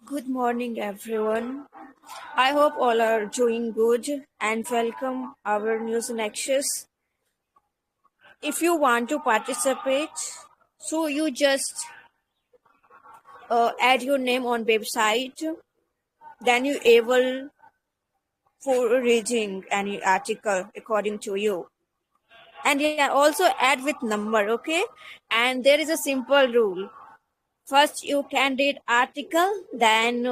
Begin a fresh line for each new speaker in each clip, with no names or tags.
Good morning, everyone. I hope all are doing good and welcome our News Nexus. If you want to participate, so you just add your name on website, then you able for reading any article according to you. And yeah, also add with number, okay? And there is a simple rule. First, you can read article, then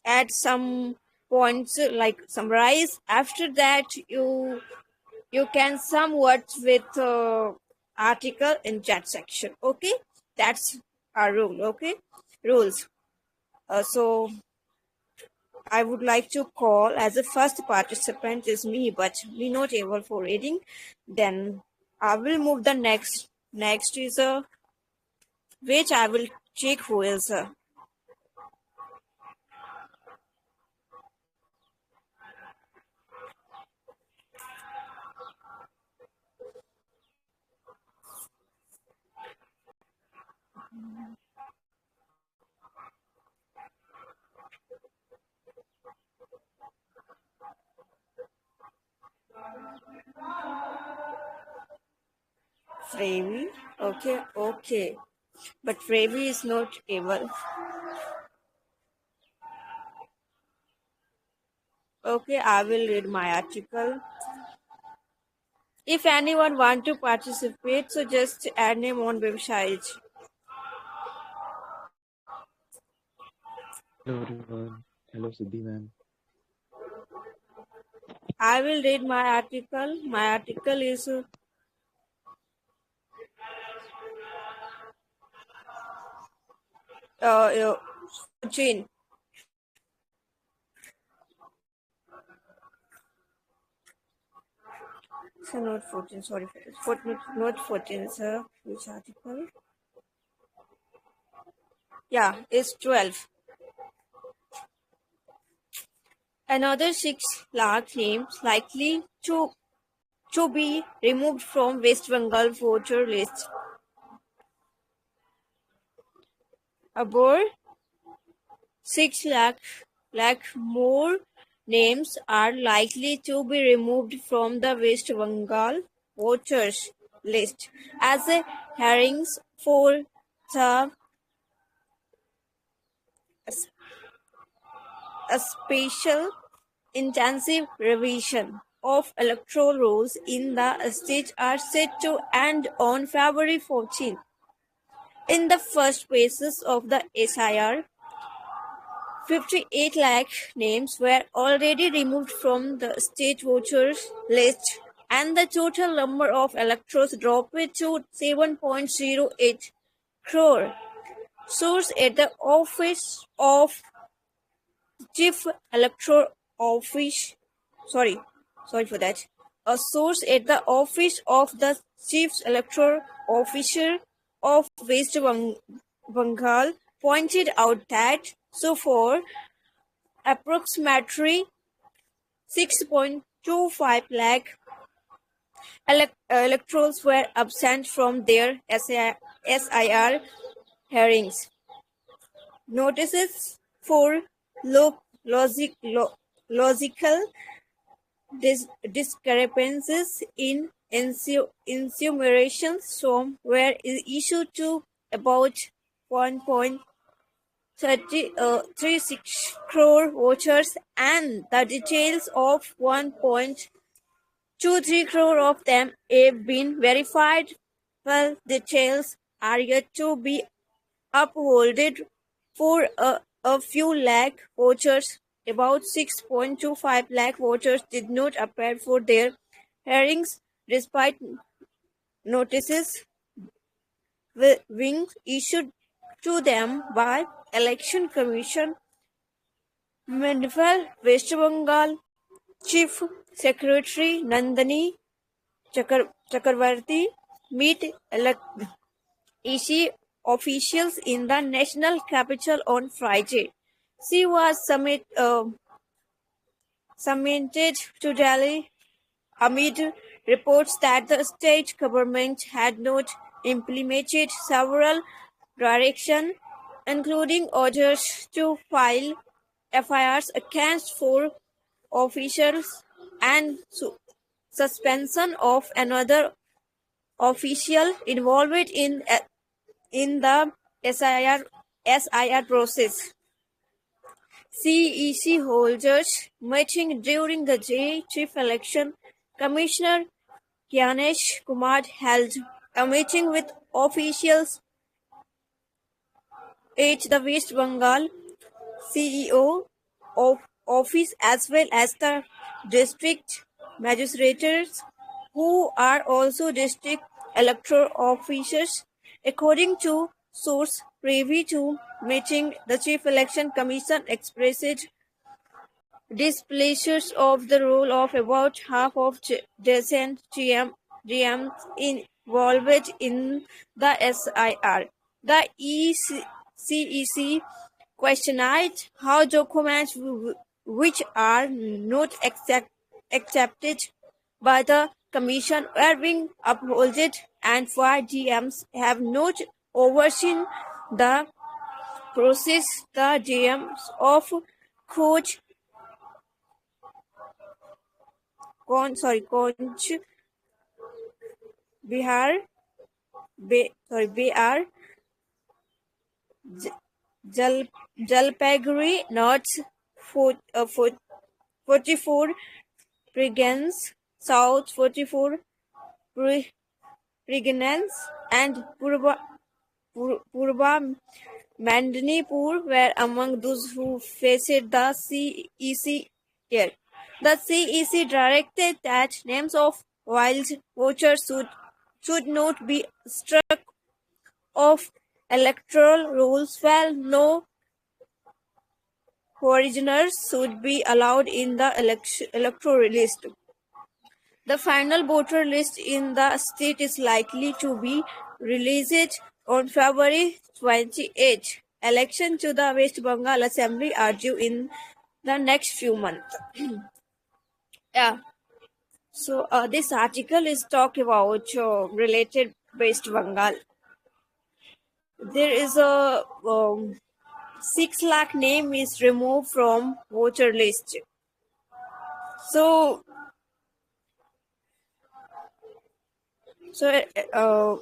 add some points like summarize. After that, you can sum words with article in chat section. Okay, that's our rule. Okay, rules. So I would like to call as a first participant is me, but me not able for reading. Then I will move the next. Next is which I will check who is. Fravy. Okay, okay. But Fravy is not able. Okay, I will read my article. If anyone want to participate, so just add name on website.
Hello everyone. Hello Siddhi ma'am.
I will read my article. My article is 14. So not 14, sorry for this. Not 14, sir. Which article? Yeah, it's 12. Another 6 lakh names likely to be removed from West Bengal voter list. About 6 lakh more names are likely to be removed from the West Bengal voters list as a hearings for the a special intensive revision of electoral rules in the state are set to end on February 14. In the first phases of the SIR, 58 lakh names were already removed from the state voters list and the total number of electors dropped to 7.08 crore. Source at the office of Chief Electoral Office, sorry for that. A source at the office of the Chief Electoral Officer of West Bengal pointed out that so far approximately 6.25 lakh electors were absent from their SIR hearings. Notices for logical discrepancies in enumerations were issued to about 1.36 crore voters, and the details of 1.23 crore of them have been verified, while details are yet to be uploaded for a few lakh voters. About 6.25 lakh voters did not appear for their hearings despite notices being issued to them by Election Commission. Meanwhile, West Bengal Chief Secretary Nandini Chakravarti met EC officials in the national capital on Friday. She was summoned to Delhi amid reports that the state government had not implemented several directions including orders to file FIRs against 4 officials and suspension of another official involved in the SIR process. CEC holders meeting during the day Chief Election Commissioner Gyanesh Kumar held a meeting with officials at the West Bengal CEO of office as well as the district magistrates who are also district electoral officers. According to source privy to meeting, the Chief Election Commission expressed displeasure of the role of about half of decent GMs involved in the SIR. The CEC questioned how documents which are not accepted by the Commission are being upheld and why GMs have not overseen the process. The GMs of Coach Conch Bihar, Bihar, Jal, Jalpaiguri, North 44, Pregnance, South 44, Pregnance, and Purba Mandinipur were among those who faced the CEC here. The CEC directed that names of wild voters should not be struck off electoral rolls, while no foreigners should be allowed in the electoral list. The final voter list in the state is likely to be released on February 28. Election to the West Bengal Assembly are due in the next few months. Yeah. So this article is talk about related West Bengal. There is a 6 lakh name is removed from voter list. So uh,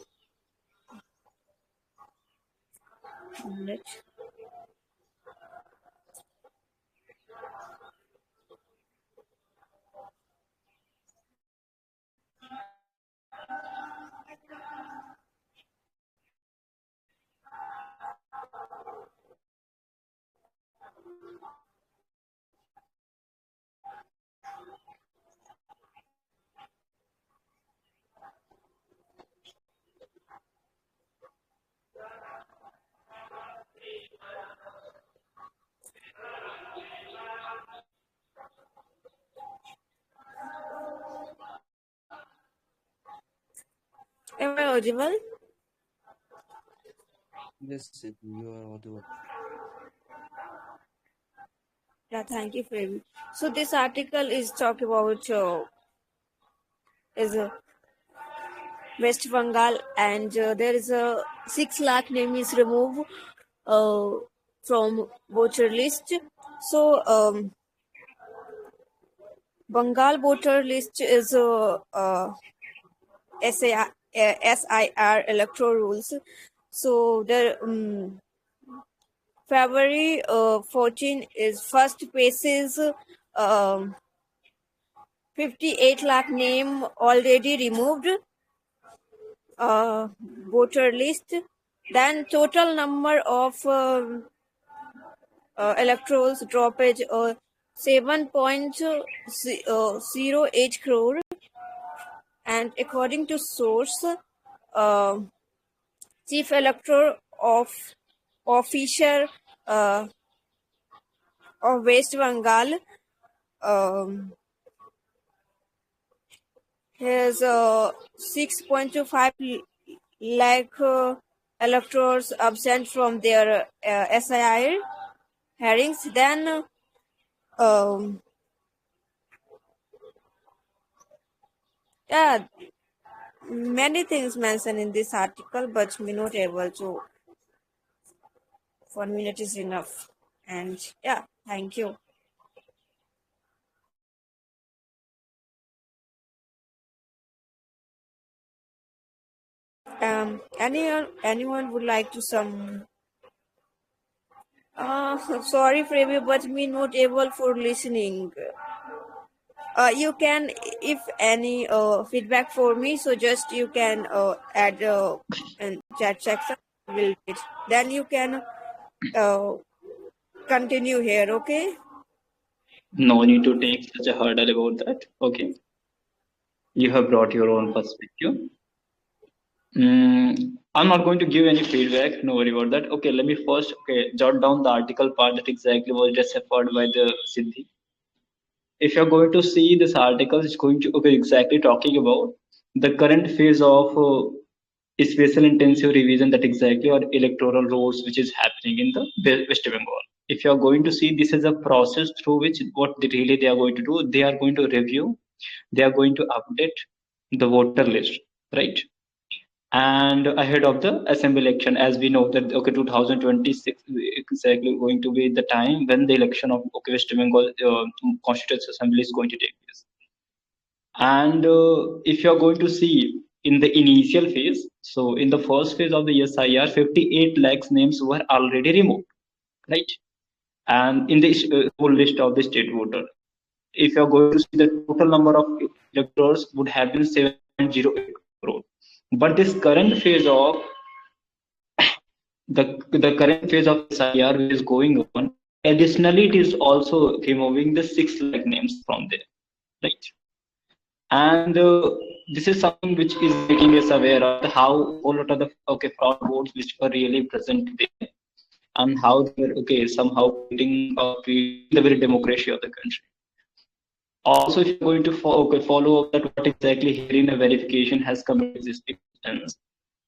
am I audible?
Yes, Siddhi, you are audible.
Yeah, thank you, Freddy. So this article is talk about is West Bengal, and there is a 6 lakh name is removed uh, from voter list. So Bengal voter list is SIR electoral rules. So the February 14 is first basis 58 lakh name already removed voter list. Then total number of electorals dropped 7.08 crore, and according to source, uh, chief elector of official of West Bengal has 6.25 lakh electors absent from their SIR hearings. Then yeah, many things mentioned in this article, but we not able to 1 minute is enough. And yeah, thank you. Anyone would like to some? Sorry, Freebie, but me not able for listening. You can, if any feedback for me, so just you can add in chat section. Will it? Then you can uh, continue here. Okay.
No need to take such a hurdle about that. Okay, you have brought your own perspective. I'm not going to give any feedback. No worry about that. Okay, let me first jot down the article part that exactly was just referred by the Siddhi. If you're going to see this article, it's going to exactly talking about the current phase of special intensive revision that exactly or electoral roles which is happening in the West Bengal. If you are going to see this as a process through which what really they are going to do, they are going to review, they are going to update the voter list, right? And ahead of the assembly election, as we know that 2026 exactly going to be the time when the election of West Bengal Constituent Assembly is going to take place. And if you're going to see in the initial phase, so in the first phase of the SIR, 58 lakhs names were already removed, right? And in the whole list of the state voter, if you're going to see the total number of electors would have been 7.08 crore. But this current phase of the current phase of SIR which is going on, additionally it is also removing the 6 lakh names from there, right? And this is something which is making us aware of how a lot of the fraud votes which were really present there, and how they're somehow creating the very democracy of the country. Also, if you're going to follow up that what exactly here in a verification has come into existence.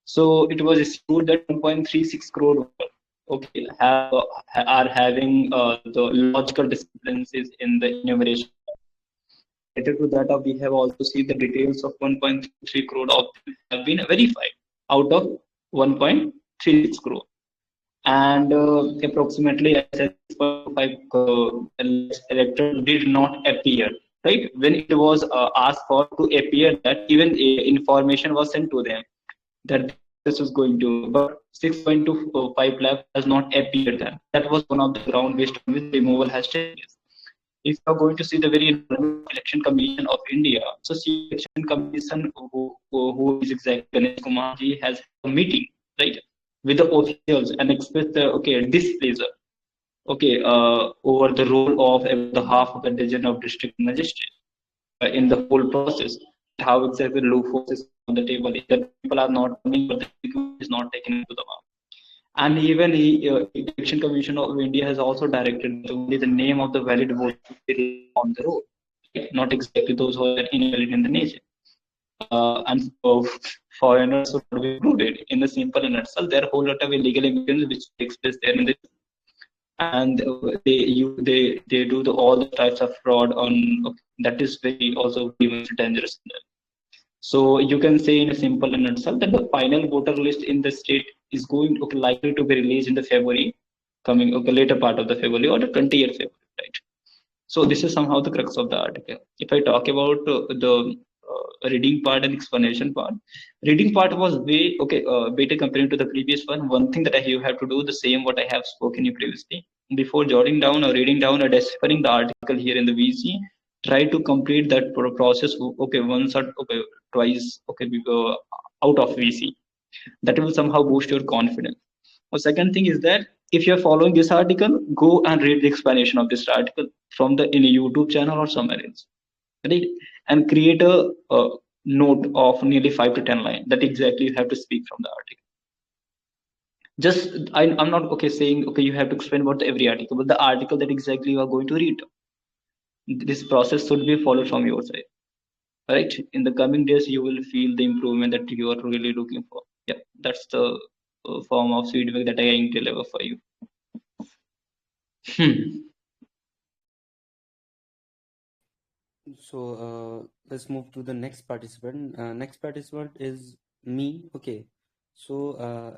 So it was assumed that 1.36 crore are having the logical discrepancies in the enumeration. Related to that, we have also seen the details of 1.3 crore of them have been verified out of 1.36 crore. And approximately 6.5 electors did not appear, right? When it was asked for to appear, that even information was sent to them that this was going to, but 6.25 lakh has not appeared then. That was one of the ground based on which removal has taken place. If you are going to see the very election commission of India, so see election commission who is exactly Ganesh Kumar ji has a meeting, right, with the officials and expressed the displeasure over the role of about the half of a dozen of district magistrates in the whole process. How exactly loopholes is on the table, that people are not coming, but the execution is not taken into the account. And even Election Commission of India has also directed that only the name of the valid voter be on the roll, right? Not exactly those who are invalid in the nation. And foreigners should not be included. In the simple and nutshell, there are a whole lot of illegal immigrants which takes place there in the, and they do all the types of fraud on that is very also very much dangerous. So you can say in a simple and nutshell that the final voter list in the state is going likely to be released in the February coming later part of the February or the 20th February, right? So this is somehow the crux of the article. If I talk about the reading part and explanation part, reading part was way better compared to the previous one. One thing that you have to do the same what I have spoken previously before jotting down or reading down or deciphering the article here in the VC. Try to complete that process once or twice out of VC. That will somehow boost your confidence. The second thing is that if you're following this article, go and read the explanation of this article from the in a YouTube channel or somewhere else, right? And create a note of nearly 5 to 10 lines that exactly you have to speak from the article. Just I'm not saying you have to explain about every article, but the article that exactly you are going to read. This process should be followed from your side, right? In the coming days, you will feel the improvement that you are really looking for. Yeah, that's the form of feedback that I can deliver for you.
So let's move to the next participant. Next participant is me. Okay. So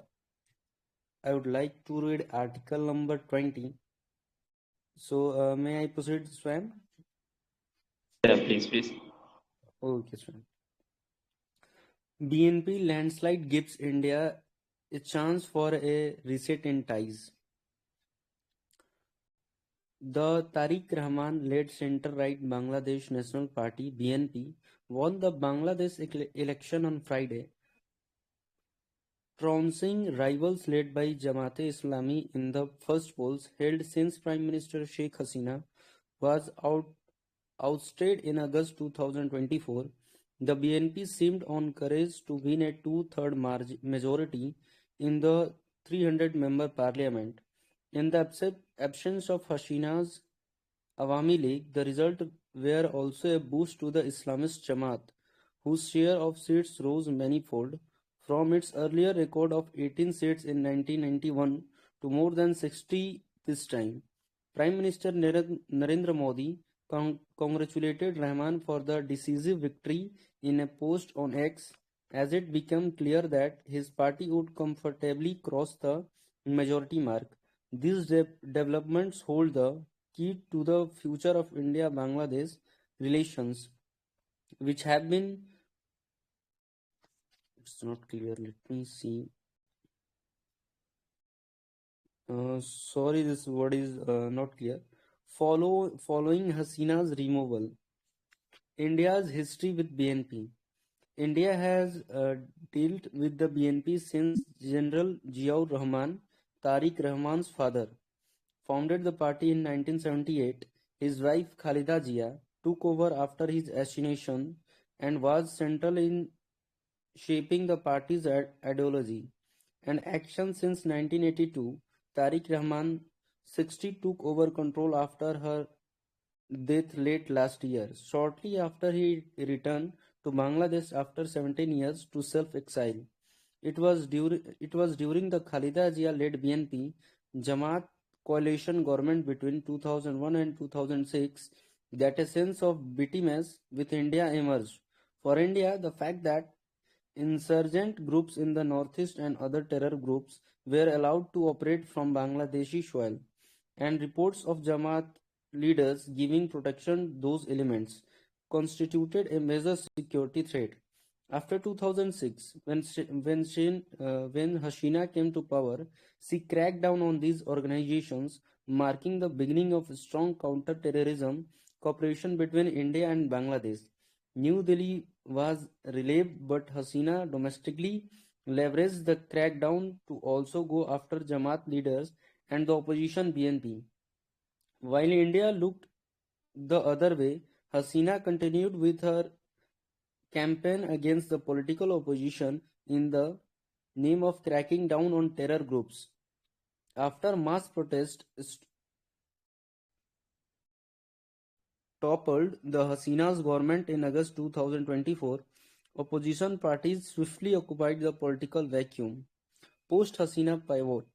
I would like to read article number 20. So, may I proceed, Swam?
Yeah, please.
Okay, Swam. BNP landslide gives India a chance for a reset in ties. The Tariq Rahman-led centre-right Bangladesh National Party (BNP) won the Bangladesh election on Friday, trouncing rivals led by Jamaat-e-Islami in the first polls held since Prime Minister Sheikh Hasina was ousted in August 2024. The BNP seemed on course to win a two-third majority in the 300-member parliament. In the absence of Hasina's Awami League, the result were also a boost to the Islamist Jamaat, whose share of seats rose manifold from its earlier record of 18 seats in 1991 to more than 60 this time. Prime Minister Narendra Modi congratulated Rahman for the decisive victory in a post on X, as it became clear that his party would comfortably cross the majority mark. These developments hold the key to the future of India-Bangladesh relations, which have been, it's not clear, let me see. Sorry, this word is not clear. Following Hasina's removal, India's history with BNP. India has dealt with the BNP since General Ziaur Rahman, Tariq Rahman's father, founded the party in 1978. His wife Khalida Zia took over after his assassination and was central in shaping the party's ideology and action since 1982. Tariq Rahman, 60, took over control after her death late last year, shortly after he returned to Bangladesh after 17 years to self-exile. It was during the Khalida Zia-led BNP Jamaat coalition government between 2001 and 2006 that a sense of bitterness with India emerged. For India, the fact that insurgent groups in the northeast and other terror groups were allowed to operate from Bangladeshi soil, and reports of Jamaat leaders giving protection those elements constituted a major security threat. After 2006, when Hasina came to power, she cracked down on these organizations, marking the beginning of strong counter-terrorism cooperation between India and Bangladesh. New Delhi was relieved, but Hasina domestically leveraged the crackdown to also go after Jamaat leaders and the opposition BNP. While India looked the other way, Hasina continued with her campaign against the political opposition in the name of cracking down on terror groups. After mass protests toppled the Hasina's government in August 2024, opposition parties swiftly occupied the political vacuum. Post-Hasina pivot.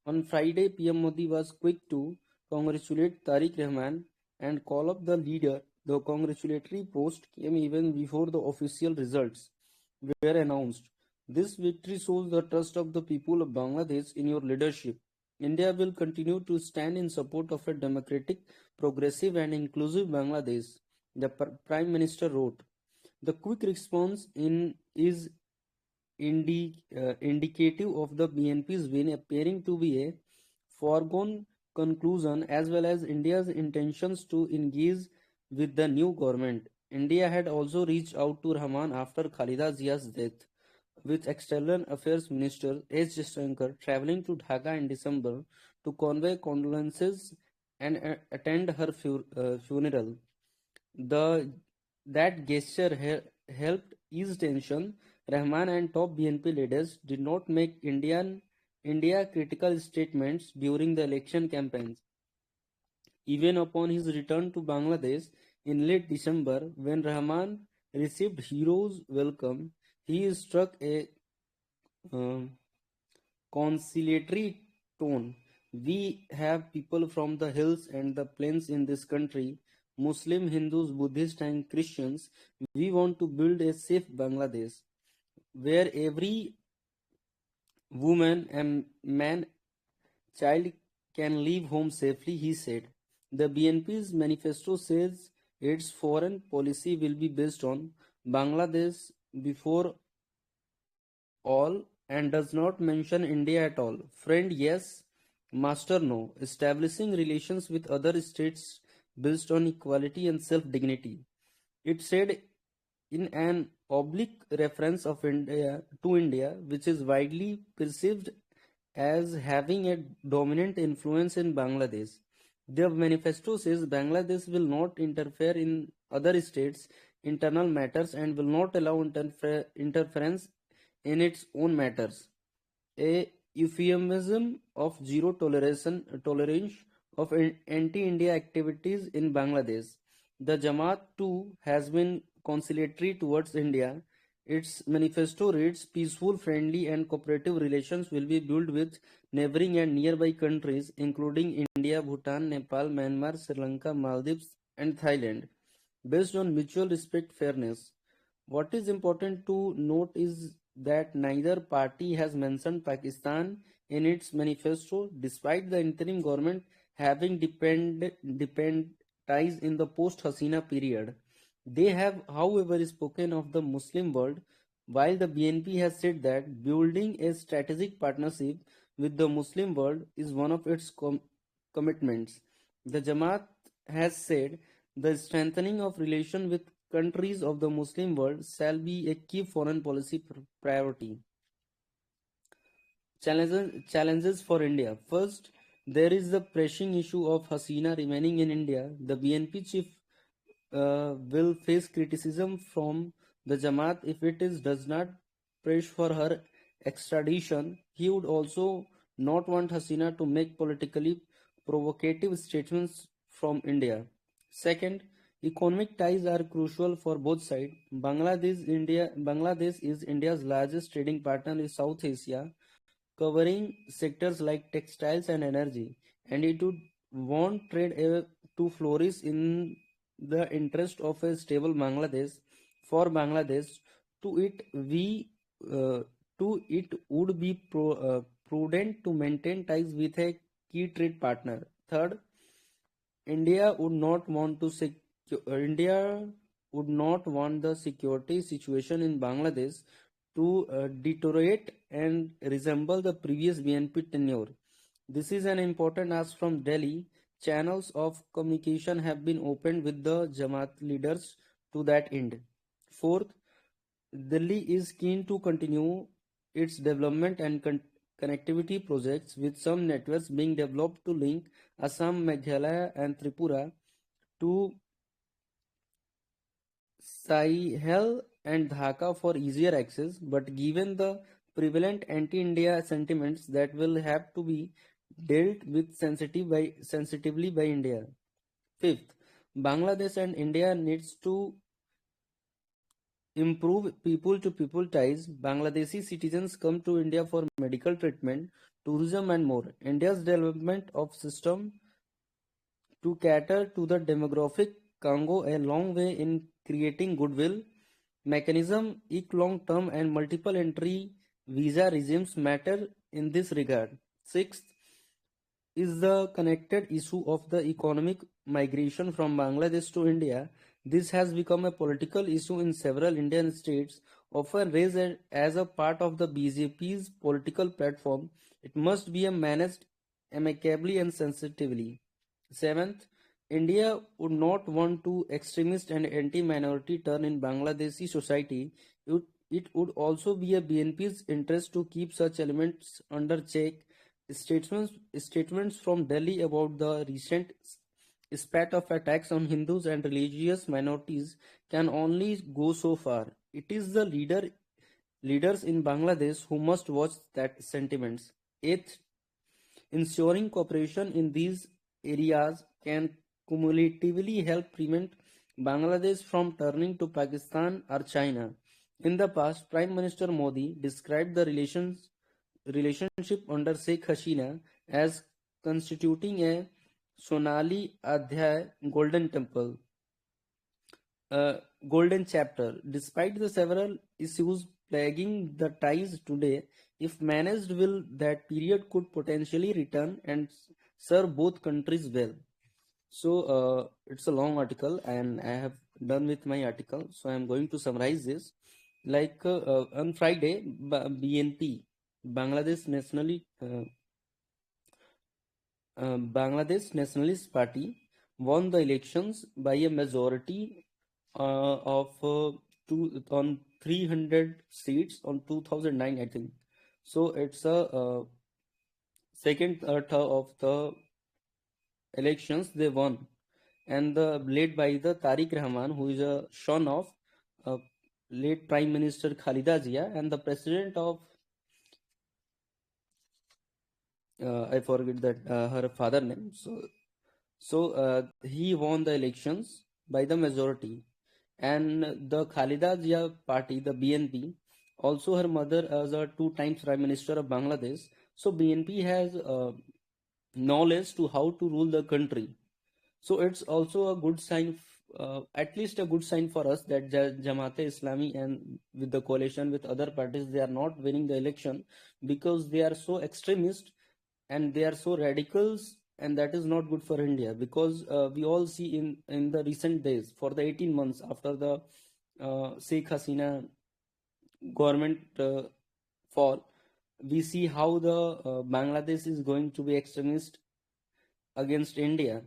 On Friday, PM Modi was quick to congratulate Tariq Rahman and call up the leader. The congratulatory post came even before the official results were announced. This victory shows the trust of the people of Bangladesh in your leadership. India will continue to stand in support of a democratic, progressive, and inclusive Bangladesh, the Prime Minister wrote. The quick response is indicative of the BNP's win appearing to be a foregone conclusion, as well as India's intentions to engage with the new government. India had also reached out to Rahman after Khalida Zia's death, with External Affairs Minister S. Jaishankar traveling to Dhaka in December to convey condolences and attend her funeral. That gesture helped ease tension. Rahman and top BNP leaders did not make India critical statements during the election campaigns. Even upon his return to Bangladesh in late December, when Rahman received hero's welcome, he struck a conciliatory tone. We have people from the hills and the plains in this country, Muslim, Hindus, Buddhists, and Christians. We want to build a safe Bangladesh where every woman and man child can leave home safely, he said. The BNP's manifesto says its foreign policy will be based on Bangladesh before all and does not mention India at all. Friend, yes. Master, no. Establishing relations with other states based on equality and self dignity. It said in an oblique reference of India, which is widely perceived as having a dominant influence in Bangladesh. The manifesto says Bangladesh will not interfere in other states' internal matters and will not allow interference in its own matters, a euphemism of zero tolerance of anti-India activities in Bangladesh. The Jamaat too has been conciliatory towards India. Its manifesto reads, peaceful, friendly and cooperative relations will be built with neighboring and nearby countries including India, Bhutan, Nepal, Myanmar, Sri Lanka, Maldives and Thailand, based on mutual respect, fairness. What is important to note is that neither party has mentioned Pakistan in its manifesto, despite the interim government having dependentized in the post-Hasina period. They have, however, spoken of the Muslim world, while the BNP has said that building a strategic partnership with the Muslim world is one of its commitments. The Jamaat has said the strengthening of relations with countries of the Muslim world shall be a key foreign policy priority. Challenges for India. First, there is the pressing issue of Hasina remaining in India. The BNP chief will face criticism from the Jamaat if does not push for her extradition. He would also not want Hasina to make politically provocative statements from India. Second, economic ties are crucial for both sides. Bangladesh is India's largest trading partner in South Asia, covering sectors like textiles and energy, and it would want trade to flourish in the interest of a stable Bangladesh. For Bangladesh, to it we to it would be prudent to maintain ties with a key trade partner. Third, India would not want the security situation in Bangladesh to deteriorate and resemble the previous BNP tenure. This is an important ask from Delhi. Channels of communication have been opened with the Jamaat leaders to that end. Fourth, Delhi is keen to continue its development and connectivity projects, with some networks being developed to link Assam, Meghalaya and Tripura to Sahel and Dhaka for easier access, but given the prevalent anti-India sentiments, that will have to be dealt with sensitively by India. Fifth, Bangladesh and India needs to improve people-to-people ties. Bangladeshi citizens come to India for medical treatment, tourism and more. India's development of system to cater to the demographic can go a long way in creating goodwill. Mechanism, long-term and multiple entry visa regimes matter in this regard. Sixth is the connected issue of the economic migration from Bangladesh to India. This has become a political issue in several Indian states, often raised as a part of the BJP's political platform. It must be managed amicably and sensitively. Seventh, India would not want to extremist and anti-minority turn in Bangladeshi society. It would also be a BNP's interest to keep such elements under check. Statements from Delhi about the recent spat of attacks on Hindus and religious minorities can only go so far. It is the leaders in Bangladesh who must watch that sentiments. Eighth, ensuring cooperation in these areas can cumulatively help prevent Bangladesh from turning to Pakistan or China. In the past, Prime Minister Modi described the relationship under Sheikh Hasina as constituting a Sonali Adhyay golden chapter. Despite the several issues plaguing the ties today, if managed well, that period could potentially return and serve both countries well. So it's a long article and I have done with my article. So I'm going to summarize this. Like on Friday, BNP, Bangladesh Bangladesh Nationalist Party won the elections by a majority of on 300 seats on 2009, I think. So it's a second term of the elections they won, and led by the Tariq Rahman, who is a son of uh, late Prime Minister Khalida Zia and the president of I forget that her father name. So he won the elections by the majority, and the Khalida Zia party, the BNP, also her mother as a two-time Prime Minister of Bangladesh. So BNP has knowledge to how to rule the country. So it's also a good sign, at least a good sign for us that Jamaat-e-Islami and with the coalition with other parties, they are not winning the election because they are so extremist and they are so radicals, and that is not good for India because we all see in the recent days for the 18 months after the Sheikh Hasina government fall, we see how the Bangladesh is going to be extremist against India.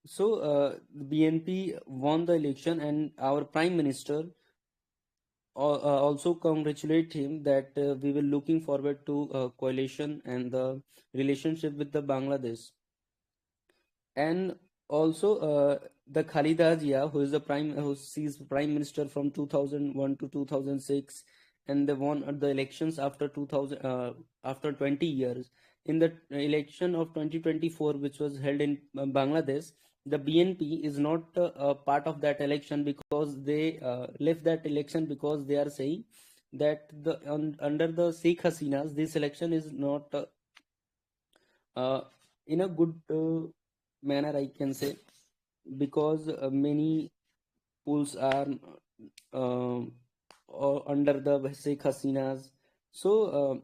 So BNP won the election, and our Prime Minister also congratulate him that we were looking forward to coalition and the relationship with the Bangladesh. And also the Khalida Zia, who is the she's Prime Minister from 2001 to 2006, and they won at the elections after 2000 after 20 years. In the election of 2024, which was held in Bangladesh, the BNP is not a part of that election because they left that election because they are saying that under the Sheikh Hasinas, this election is not in a good manner, I can say, because many pools are uh, under the Sheikh Hasinas. So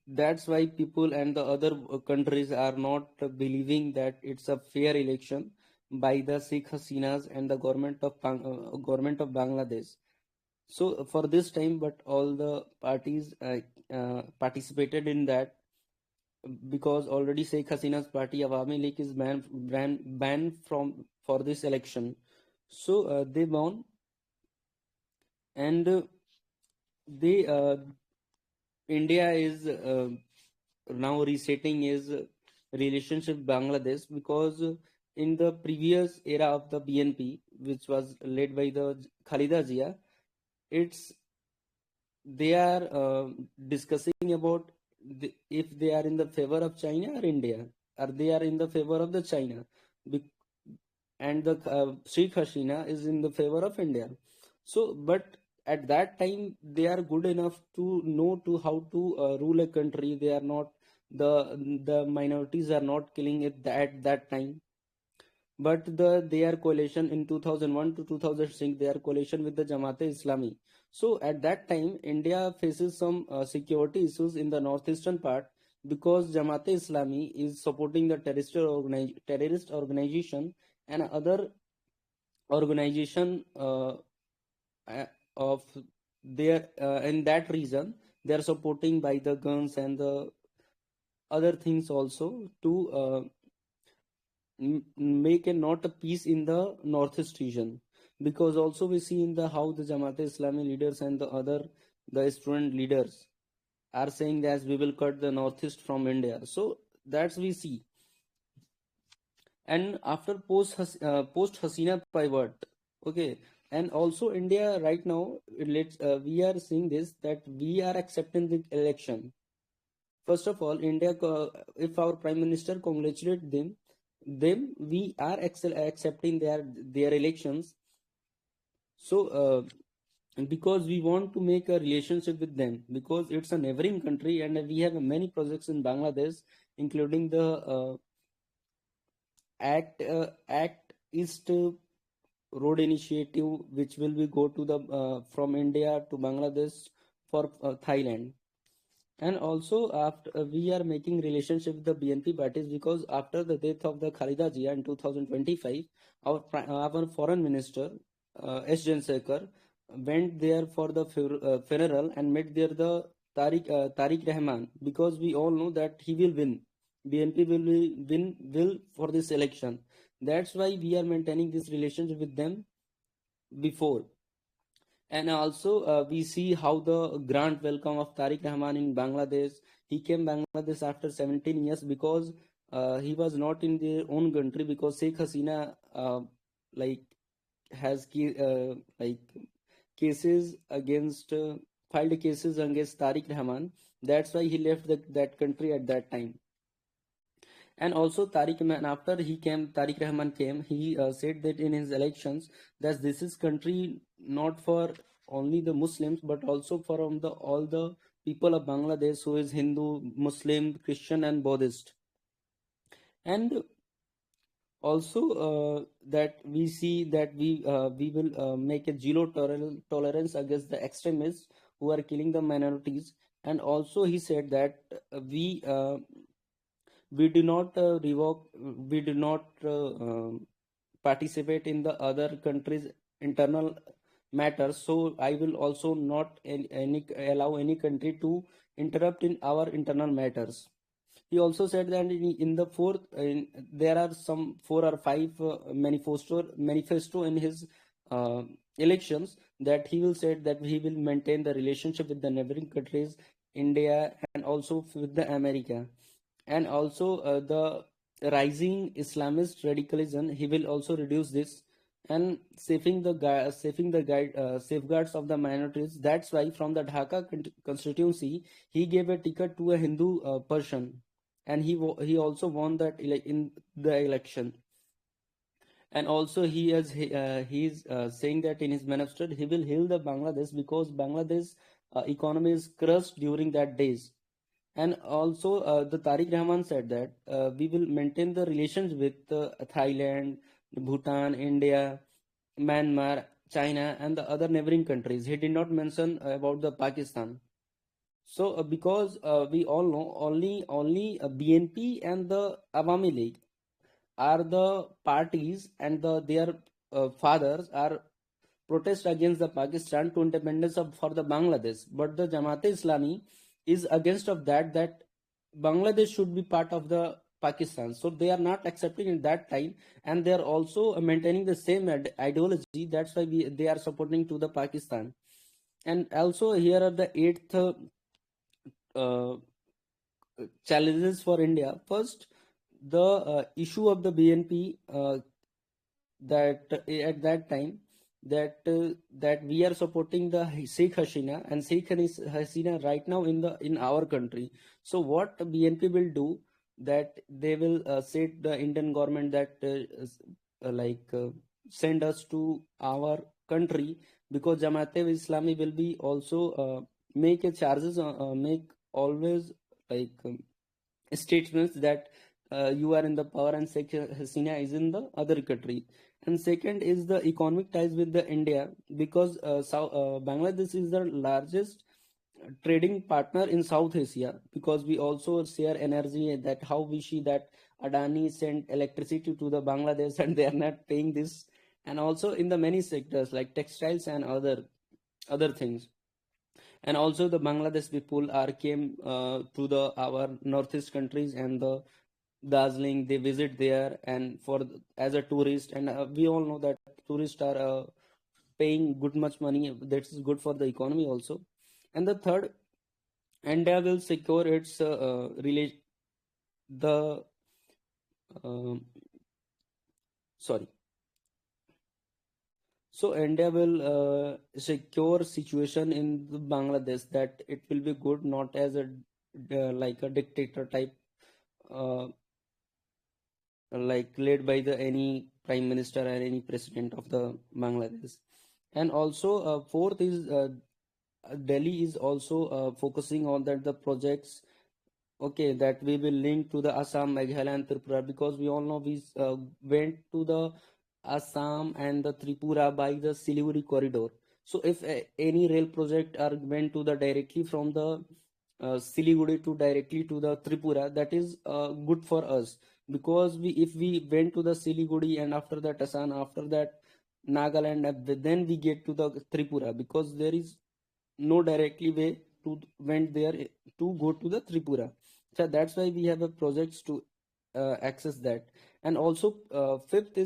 that's why people and the other countries are not believing that it's a fair election by the Sheikh Hasinas and the government of Bangladesh. So for this time, but all the parties participated in that because already Sheikh Hasina's party Awami League is banned from for this election. So they won, and they India is now resetting his relationship with Bangladesh because in the previous era of the BNP, which was led by the Khalida Zia, it's they are discussing about if they are in the favor of China or India, or they are in the favor of the China, and the Sheikh Hasina is in the favor of India. So, but at that time they are good enough to know to how to rule a country. They are not the minorities are not killing it at that time. But their coalition in 2001 to 2006, their coalition with the Jamaat-e-Islami. So at that time, India faces some security issues in the northeastern part because Jamaat-e-Islami is supporting the terrorist organization and other organization of their in that region. They are supporting by the guns and the other things also to make a not a peace in the northeast region, because also we see in the how the Jamaat Islami leaders and the student leaders are saying that we will cut the northeast from India. So that's we see. And after post Hasina pivot, okay, and also India right now, we are seeing this that we are accepting the election. First of all, India, if our Prime Minister congratulate them we are accepting their elections. So because we want to make a relationship with them because it's a neighboring country and we have many projects in Bangladesh, including the Act East Road Initiative, which will be go to the from India to Bangladesh for Thailand. And also after we are making relationship with the BNP parties because after the death of the Khalida Jia in 2025, our foreign minister S. Jaishankar went there for the funeral and met there the Tariq Rahman, because we all know that he will win. BNP will for this election. That's why we are maintaining this relationship with them before. And also, we see how the grand welcome of Tariq Rahman in Bangladesh. He came Bangladesh after 17 years because he was not in their own country, because Sheikh Hasina like has like cases against filed cases against Tariq Rahman. That's why he left that country at that time. And also Tariq Rahman, after Tariq Rahman came, he said that in his elections that this is country not for only the Muslims but also for all the people of Bangladesh who is Hindu, Muslim, Christian and Buddhist. And also that we see that we will make a zero tolerance against the extremists who are killing the minorities. And also he said that we do not participate in the other countries' internal matters. So I will also not allow any country to interrupt in our internal matters. He also said that in the fourth, there are some 4 or 5 manifesto in his elections, that he will say that he will maintain the relationship with the neighboring countries, India, and also with the America. And also the rising Islamist radicalism, he will also reduce this, and safeguards of the minorities. That's why from the Dhaka constituency, he gave a ticket to a Hindu person, and he also won that in the election. And also he is saying that in his manifesto he will heal the Bangladesh, because Bangladesh economy is crushed during that days. And also the Tariq Rahman said that we will maintain the relations with Thailand, Bhutan, India, Myanmar, China, and the other neighboring countries. He did not mention about the Pakistan. So because we all know only BNP and the Awami League are the parties, and their fathers are protest against the Pakistan to independence for the Bangladesh. But the Jamaat-e-Islami is against of that Bangladesh should be part of the Pakistan. So they are not accepting in that time, and they are also maintaining the same ideology. That's why they are supporting to the Pakistan. And also here are the 8th challenges for India. First, the issue of the BNP that at that time that we are supporting the Sheikh Hasina, and Sheikh Hasina right now in our country. So what BNP will do, that they will set the Indian government that send us to our country, because Jamaat-e-Islami will be also make a charges make always statements that you are in the power and Sheikh Hasina is in the other country. And second is the economic ties with the India, because Bangladesh is the largest trading partner in South Asia, because we also share energy, that how we see that Adani sent electricity to the Bangladesh and they are not paying this, and also in the many sectors like textiles and other things. And also the Bangladesh people came to our northeast countries, and the Darjeeling, they visit there and as a tourist, and we all know that tourists are paying good much money. That is good for the economy also. And the third, India will secure its So India will secure situation in Bangladesh, that it will be good, not as a like a dictator type, like led by any prime minister or any president of the Bangladesh. And also fourth is Delhi is also focusing on that the projects, okay, that we will link to the Assam, Meghalaya and Tripura, because we all know we went to the Assam and the Tripura by the Siliguri corridor. So if any rail project are went to the directly from the Siliguri to directly to the Tripura, that is good for us, because we if we went to the Siliguri and after that Assam, after that Nagaland, then we get to the Tripura, because there is no directly way to went there to go to the Tripura. So that's why we have a projects to access that. And also fifth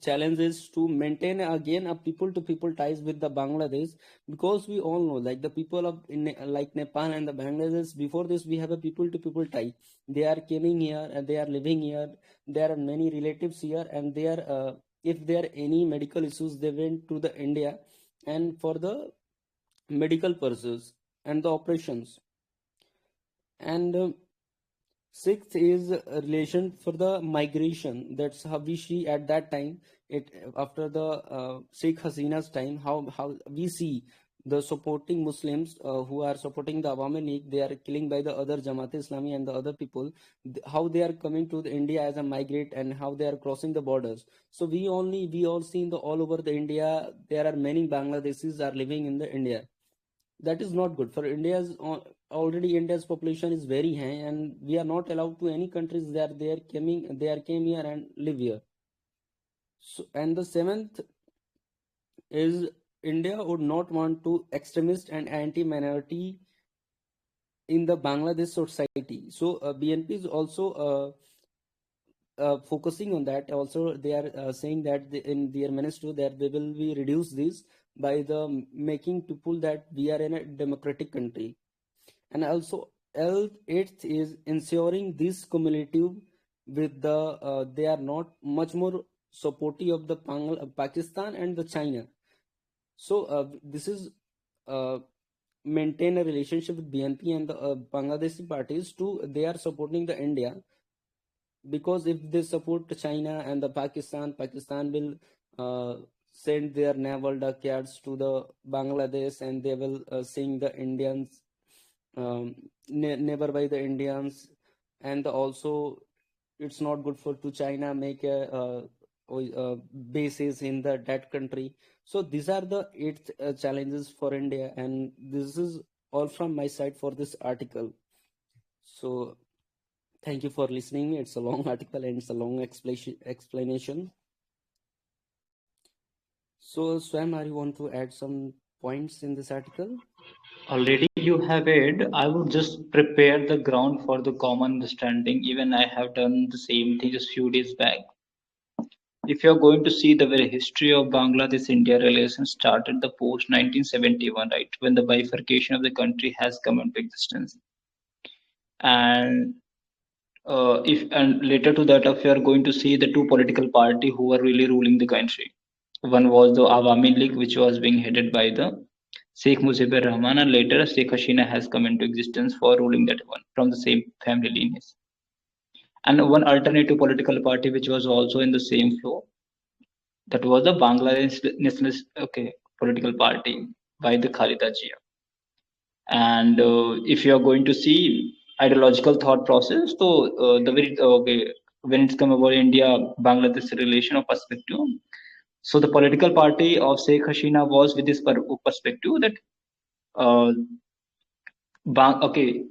challenge is to maintain again a people to people ties with the Bangladesh, because we all know like the people of like Nepal and the Bangladesh, before this we have a people to people tie. They are coming here and they are living here, there are many relatives here, and they are if there are any medical issues, they went to the India and for the medical purposes and the operations. And sixth is a relation for the migration. That's how we see at that time. It after the Sheikh Hasina's time, how we see the supporting Muslims who are supporting the Awami League, they are killing by the other Jamaat Islami and the other people. How they are coming to the India as a migrate, and how they are crossing the borders. So we all see in the all over the India, there are many Bangladeshis are living in the India. That is not good for India's. Already India's population is very high, and we are not allowed to any countries that they are came here and live here. So, and the seventh is India would not want to extremist and anti-minority in the Bangladesh society. So BNP is also focusing on that. Also, they are saying that in their manifesto that they will be reduce this by the making people that we are in a democratic country. And also eighth is ensuring this cumulative with the they are not much more supportive of the Pakistan and the China. So this is maintain a relationship with BNP and the Bangladeshi parties to they are supporting the India, because if they support China and the Pakistan will send their naval dockyards to the Bangladesh, and they will sing the Indians never by the Indians. And also it's not good for to China make a bases in that country. So these are the eight challenges for India, and this is all from my side for this article. So thank you for listening. It's a long article and it's a long explanation. So Swam, are you want to add some points in this article?
Already you have it. I would just prepare the ground for the common understanding. Even I have done the same thing just few days back. If you're going to see the very history of Bangladesh-India relations started the post 1971, right, when the bifurcation of the country has come into existence. And if and later to that, if you are going to see the two political party who were really ruling the country. One was the Awami League, which was being headed by the Sheikh Mujibur Rahman, and later Sheikh Hasina has come into existence for ruling that one from the same family lineage. And one alternative political party which was also in the same flow, that was the Bangladesh Nationalist political party by the Khalida Jia. And if you are going to see ideological thought process, so the very when it's come about India Bangladesh relation or perspective, so the political party of Sheikh Hasina was with this perspective that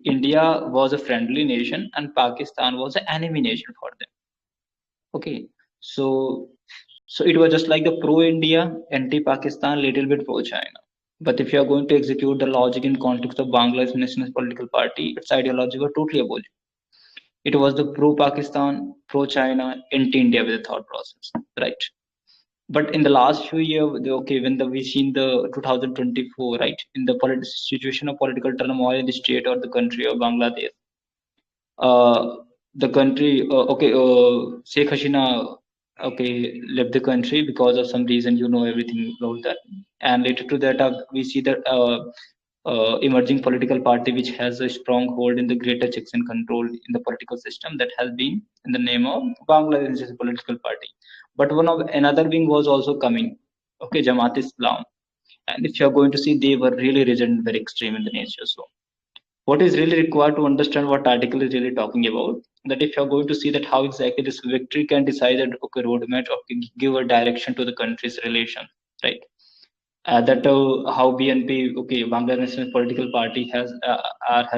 India was a friendly nation and Pakistan was an enemy nation for them. Okay, so it was just like the pro-India, anti-Pakistan, little bit pro-China. But if you are going to execute the logic in context of Bangladesh Nationalist Political Party, its ideology was totally opposite. It was the pro-Pakistan, pro-China, anti-India with the thought process, right? But in the last few years, when we seen the 2024, right, in the situation of political turmoil in the state or the country of Bangladesh, the country, Sheikh Hasina, left the country because of some reason, you know everything about that. And later to that, we see that emerging political party which has a strong hold in the greater checks and control in the political system, that has been in the name of Bangladesh political party. But one of another wing was also coming, Jamaat Islam. And if you're going to see, they were really rigid and very extreme in the nature. So what is really required to understand what article is really talking about, that if you're going to see that how exactly this victory can decide that roadmap or give a direction to the country's relation, right? That how BNP, okay, Bangladesh National Political Party has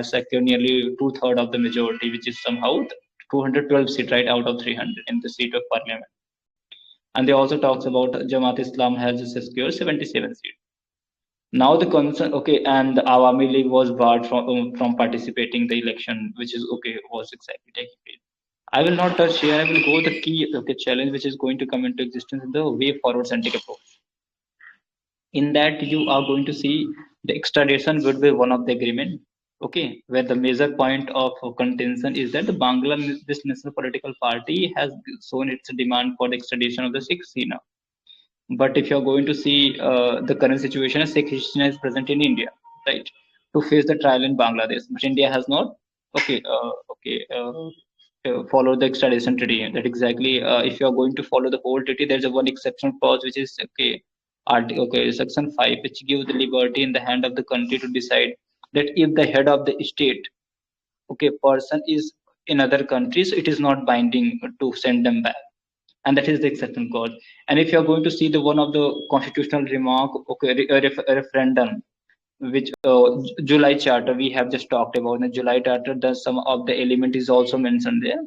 secured nearly two-thirds of the majority, which is somehow 212 seat, right, out of 300 in the seat of parliament. And they also talks about Jamaat Islam has secured 77 seats. Now the concern, okay, and the Awami League was barred from participating the election, which is okay, was exactly taking place. I will not touch here. I will go the key okay challenge which is going to come into existence in the way forward centric approach. In that you are going to see the extradition would be one of the agreement, okay, where the major point of contention is that the Bangladesh National Political Party has shown its demand for the extradition of the Sikh Sena. But if you're going to see the current situation, Sikh Hasina is present in India, right, to face the trial in Bangladesh, but India has not, follow the extradition treaty. That exactly, if you are going to follow the whole treaty, there's a one exception clause which is section 5, which gives the liberty in the hand of the country to decide that if the head of the state, okay, person is in other countries, it is not binding to send them back, and that is the exception clause. And if you are going to see the one of the constitutional remark, okay, a referendum, which July Charter we have just talked about. In the July Charter, the some of the element is also mentioned there,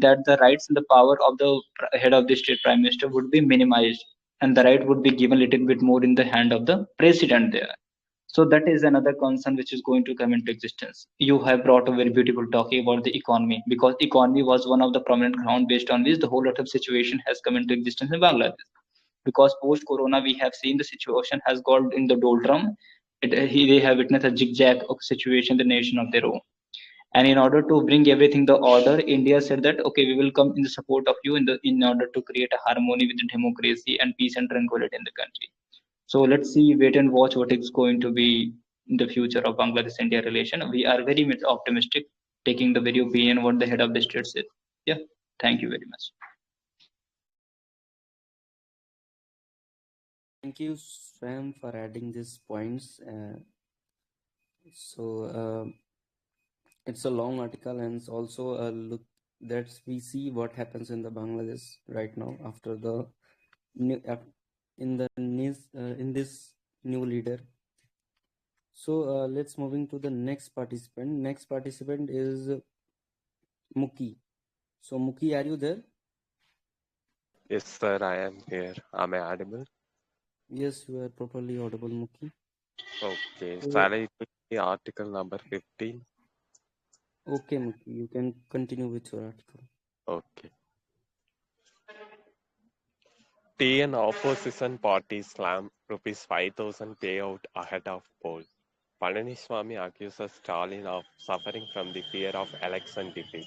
that the rights and the power of the head of the state prime minister would be minimized, and the right would be given a little bit more in the hand of the president there. So that is another concern which is going to come into existence. You have brought a very beautiful talking about the economy, because economy was one of the prominent ground based on which the whole lot of situation has come into existence in Bangladesh. Because post corona we have seen the situation has got in the doldrum. They have witnessed a zigzag of situation, the nation of their own. And in order to bring everything the order, India said that okay, we will come in the support of you in order to create a harmony with the democracy and peace and tranquility in the country. So let's see, wait and watch what is going to be in the future of Bangladesh India relation. We are very much optimistic, taking the very opinion what the head of the state said. Yeah, thank you very much.
Thank you, Swam, for adding these points. It's a long article, and it's also a look that we see what happens in the Bangladesh right now after the new in the in this new leader. So let's moving to the next participant. Next participant is Muki. So Muki, are you there?
Yes, sir, I am here. Am I audible?
Yes, you are properly audible, Muki.
Okay,
So,
shall I take the article number 15?
okay, Muki, you can continue with your article.
Okay. TN opposition party slam rupees 5,000 payout ahead of poll. Palaniswamy accuses Stalin of suffering from the fear of election defeat.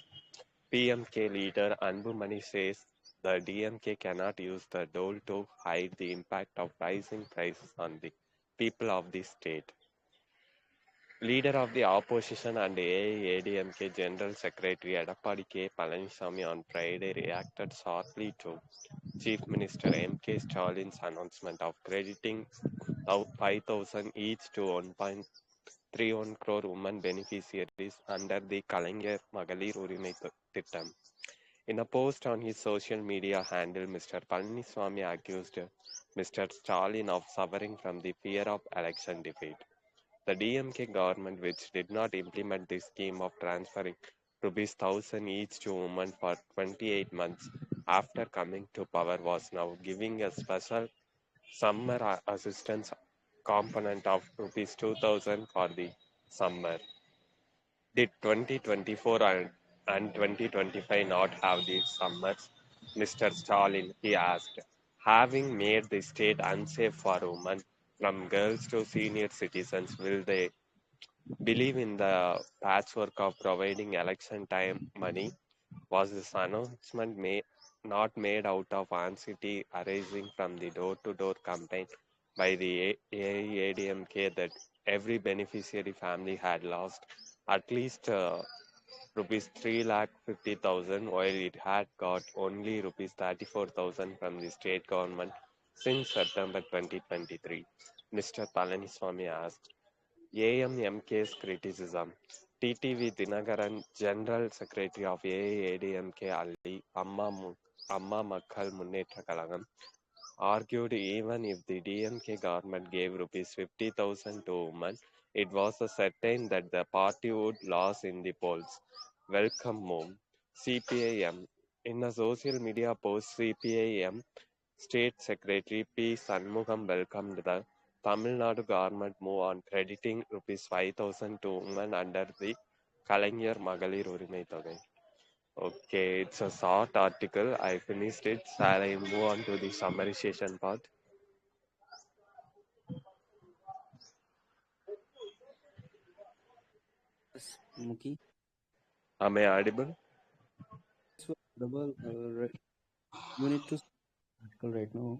PMK leader Anbumani says the DMK cannot use the dole to hide the impact of rising prices on the people of the state. Leader of the opposition and AIADMK General Secretary Edappadi K. Palaniswamy on Friday reacted sharply to Chief Minister M.K. Stalin's announcement of crediting out 5,000 each to 1.31 crore women beneficiaries under the Kalaignar Magalir Urimai Thittam. In a post on his social media handle, Mr. Palaniswamy accused Mr. Stalin of suffering from the fear of election defeat. The DMK government, which did not implement the scheme of transferring rupees 1,000 each to women for 28 months after coming to power, was now giving a special summer assistance component of rupees 2,000 for the summer. Did 2024 and 2025 not have these summers? Mr. Stalin, he asked, having made the state unsafe for women, from girls to senior citizens, will they believe in the patchwork of providing election time money? Was this announcement not made out of anxiety arising from the door-to-door campaign by the AIADMK that every beneficiary family had lost at least rupees 3,50,000, while it had got only rupees 34,000 from the state government since September 2023? Mr. Palaniswamy asked. AMMK's criticism. TTV Dinagaran, General Secretary of AIADMK Ali, Amma Makkal Munnetra Kalagam, argued even if the DMK government gave rupees 50,000 to women, it was a certain that the party would lose in the polls. Welcome move. CPIM. In a social media post, CPIM State Secretary P. Shanmugam welcomed the Tamil Nadu government move on crediting rupees 5,000 to women under the Kalaignar Magalir Urimai Togai. Okay, it's a short article. I finished it. Shall I move on to the summarization part?
Yes, Muki.
Am I audible?
So, double, you need to article right now.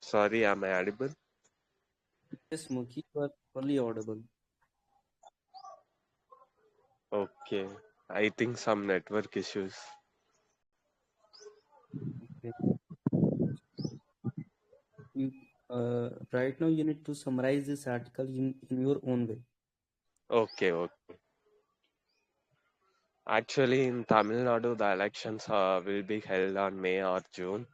Sorry, am I audible?
Yes, Muki, you are fully audible.
Okay, I think some network issues.
Okay. You, right now, you need to summarize this article in your own way.
Okay, okay. Actually, in Tamil Nadu, the elections will be held on May or June.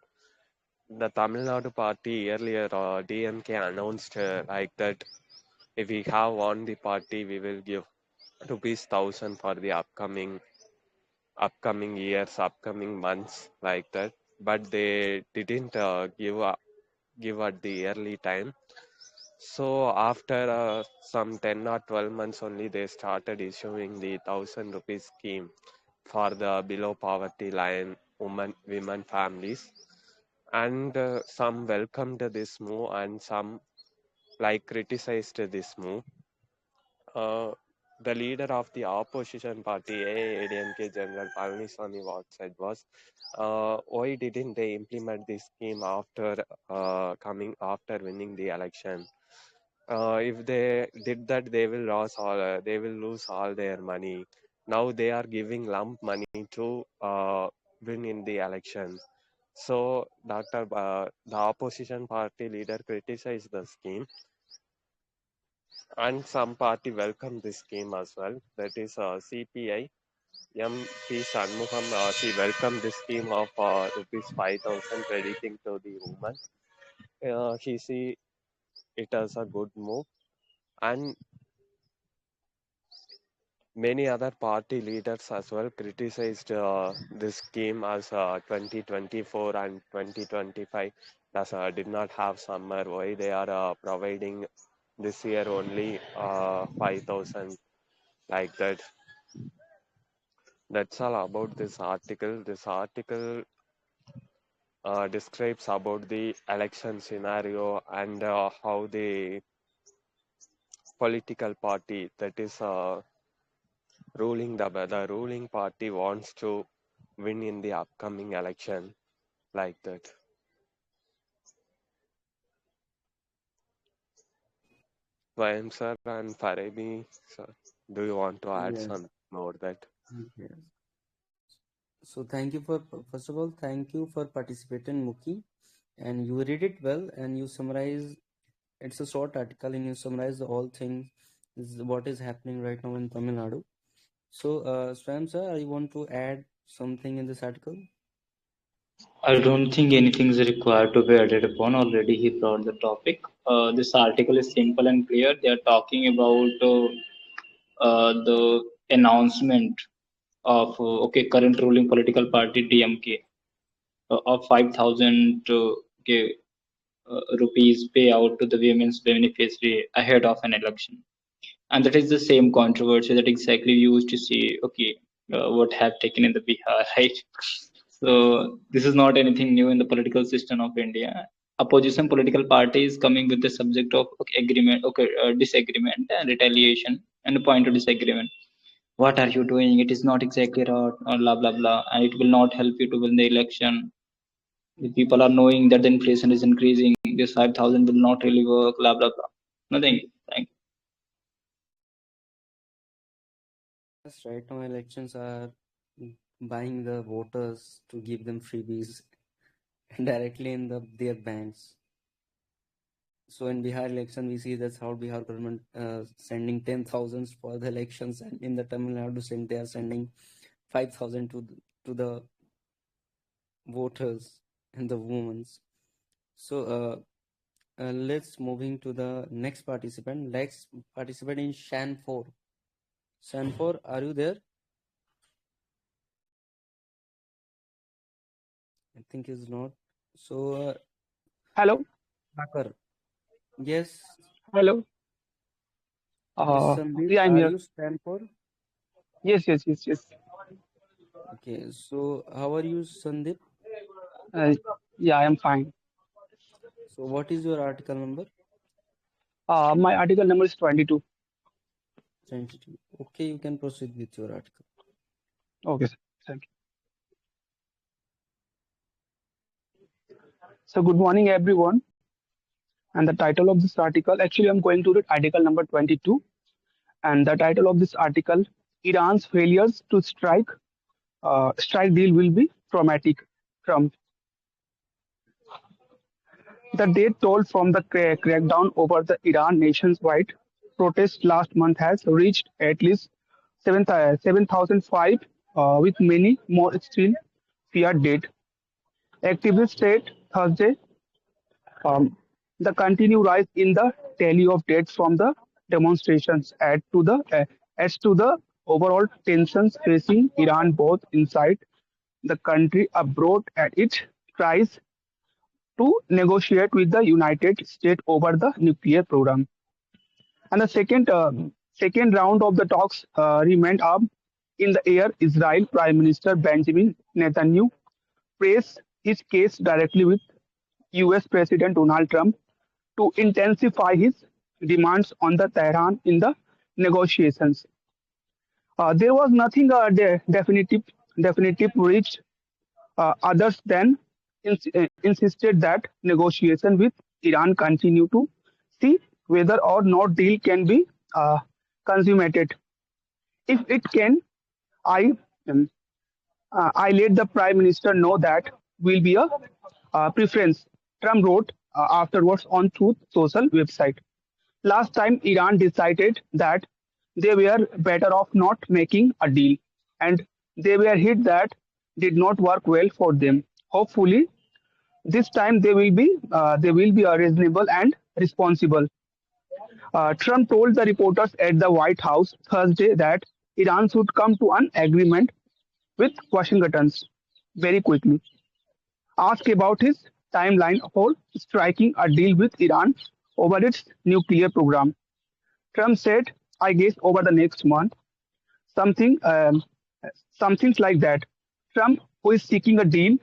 The Tamil Nadu party earlier, DMK announced like that if we have won the party, we will give rupees 1,000 for the upcoming years, upcoming months, like that. But they didn't give at the early time. So after some 10 or 12 months only, they started issuing the 1,000 rupees scheme for the below poverty line women families. And some welcomed this move and some like criticized this move. The leader of the opposition party, AADMK General Palaniswamy, what said was, why didn't they implement this scheme after coming after winning the election? If they did that, they will lose all their money. Now they are giving lump money to win in the election. So, the opposition party leader criticized the scheme, and some party welcomed this scheme as well. That is CPI. MP Shanmugam, she welcomed the scheme of rupees 5,000 crediting to the woman. She see it as a good move, and many other party leaders as well criticized this scheme as 2024 and 2025 as did not have summer. Why they are providing this year only 5,000 like that. That's all about this article. This article describes about the election scenario and how the political party that is the ruling party wants to win in the upcoming election, like that. Swayam sir and Farebi sir, do you want to add
Yes.
some more that?
Yes. So thank you for, first of all, thank you for participating, Muki. And you read it well and you summarize, it's a short article and you summarize the all things, what is happening right now in Tamil Nadu. So, Swam sir, I want to add something in this article.
I don't think anything is required to be added upon. Already he brought the topic. This article is simple and clear. They are talking about the announcement of current ruling political party DMK of 5,000 rupees payout to the women's beneficiary ahead of an election, and that is the same controversy that exactly we used to see. What have taken in the Bihar, right? So this is not anything new in the political system of India. Opposition political parties coming with the subject of disagreement and retaliation and a point of disagreement. What are you doing? It is not exactly right, or blah blah blah, and it will not help you to win the election. The people are knowing that the inflation is increasing. This 5,000 will not really work. Blah blah blah. Nothing. Thank you.
Yes, right now elections are buying the voters to give them freebies directly in their banks. So in Bihar election, we see that how Bihar government sending 10,000 for the elections, and in the Tamil Nadu same they are sending 5,000 to the voters and the women. So let's moving to the next participant. Next participant in Shan4. Shan4, are you there? I think he's not. So
Hello.
Thakur. Yes.
Hello.
Yes, Sandeep,
Yeah, I'm
are
here.
you Shan4?
Yes.
Okay, so how are you, Sandeep?
Yeah, I am fine.
So what is your article number?
My article number is 22.
22. Okay, you can proceed with your article.
Okay, sir. Thank you. So good morning, everyone. And the title of this article, actually, I'm going to read article number 22. And the title of this article, Iran's failures to strike deal will be traumatic. Trump. The death toll from the crackdown over the Iran nationwide protest last month has reached at least 7,005, with many more still feared dead. Activists said Thursday um, the continued rise in the tally of deaths from the demonstrations adds to the overall tensions facing Iran both inside the country abroad, and it tries to negotiate with the United States over the nuclear program. And the second round of the talks remained up in the air. Israel Prime Minister Benjamin Netanyahu pressed his case directly with US President Donald Trump to intensify his demands on the Tehran in the negotiations. There was nothing definitive reached. Others then insisted that negotiation with Iran continue to see whether or not deal can be consummated. If it can, I um, I let the prime minister know that will be a preference. Trump wrote afterwards on Truth Social website. Last time Iran decided that they were better off not making a deal, and they were hit that did not work well for them. Hopefully, this time they will be reasonable and responsible. Trump told the reporters at the White House Thursday that Iran should come to an agreement with Washington very quickly. Asked about his timeline for striking a deal with Iran over its nuclear program, Trump said, "I guess over the next month, something, something like that." Trump, who is seeking a deal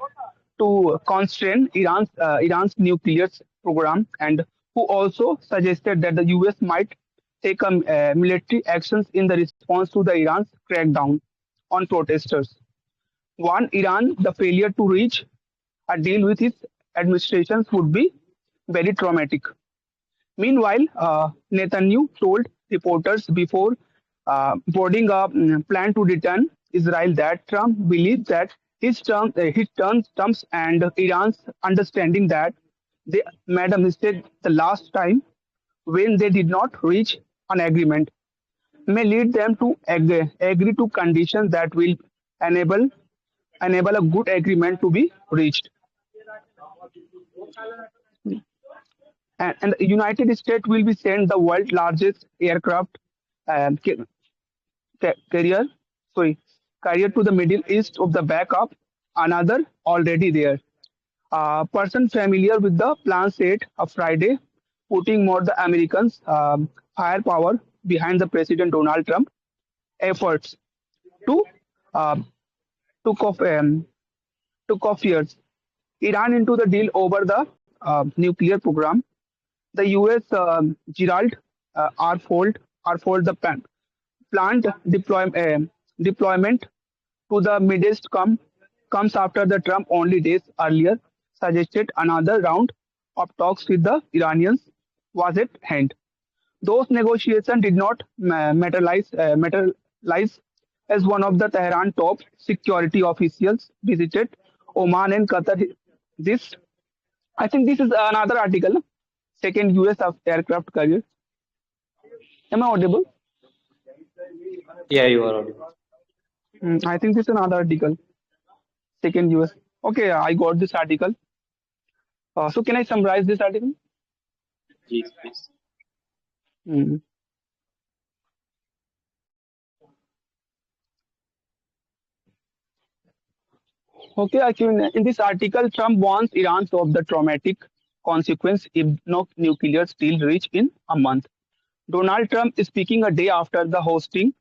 to constrain Iran's nuclear program, and who also suggested that the US might take military actions in the response to the Iran's crackdown on protesters. One, Iran, the failure to reach a deal with its administrations would be very traumatic. Meanwhile, Netanyahu told reporters before boarding a plan to return Israel that Trump believed that his terms and Iran's understanding that they made a mistake the last time when they did not reach an agreement may lead them to agree to conditions that will enable enable a good agreement to be reached. And the United States will be sent the world's largest aircraft ca- carrier, sorry, carrier to the Middle East of the backup, another already there. A person familiar with the plan said a Friday, putting more the Americans' firepower behind the President Donald Trump efforts to uh, took off took off years. Iran into the deal over the nuclear program. The U.S. Gerald Arfold the plant deployment to the Middle East comes after the Trump only days earlier suggested another round of talks with the Iranians was at hand. Those negotiations did not materialize as one of the Tehran top security officials visited Oman and Qatar. This, I think, this is another article. second US aircraft carrier. Am I audible?
Yeah, you are audible.
I think this is another article. Second US. Okay, I got this article. So can I summarize this article?
Please, please.
Mm. Okay, actually, in this article, Trump warns Iran of the traumatic consequence if no nuclear deal reach in a month. Donald Trump is speaking a day after the hosting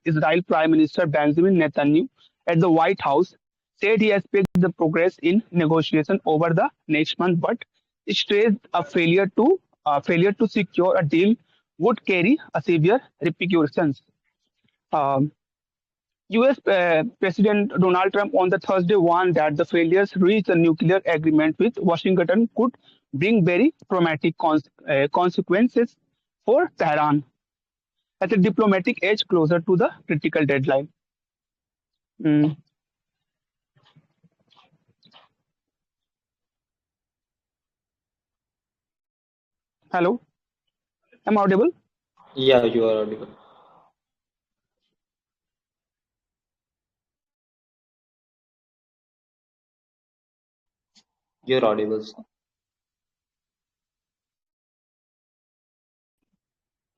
Israel Prime Minister Benjamin Netanyahu at the White House, said he expects the progress in negotiation over the next month, but stressed a failure to secure a deal would carry a severe repercussions. Um, US President Donald Trump on the Thursday warned that the failures to reach a nuclear agreement with Washington could bring very traumatic consequences for Tehran at a diplomatic edge closer to the critical deadline. Mm. Hello, am I audible?
Yeah, you are audible. You're audible, sir.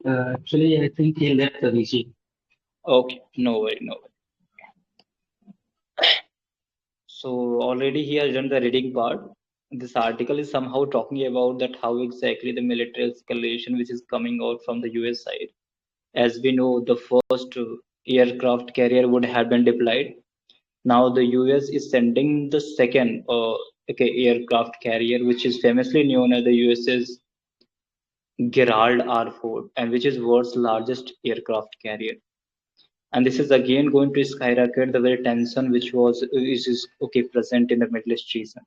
Actually, I think he left the meeting.
Okay, no worry, no worry. So already he has done the reading part. This article is somehow talking about that how exactly the military escalation which is coming out from the US side. As we know, the first aircraft carrier would have been deployed. Now the US is sending the second aircraft carrier, which is famously known as the USS Gerald R. Ford, and which is world's largest aircraft carrier. And this is again going to skyrocket the very tension which is present in the Middle East region.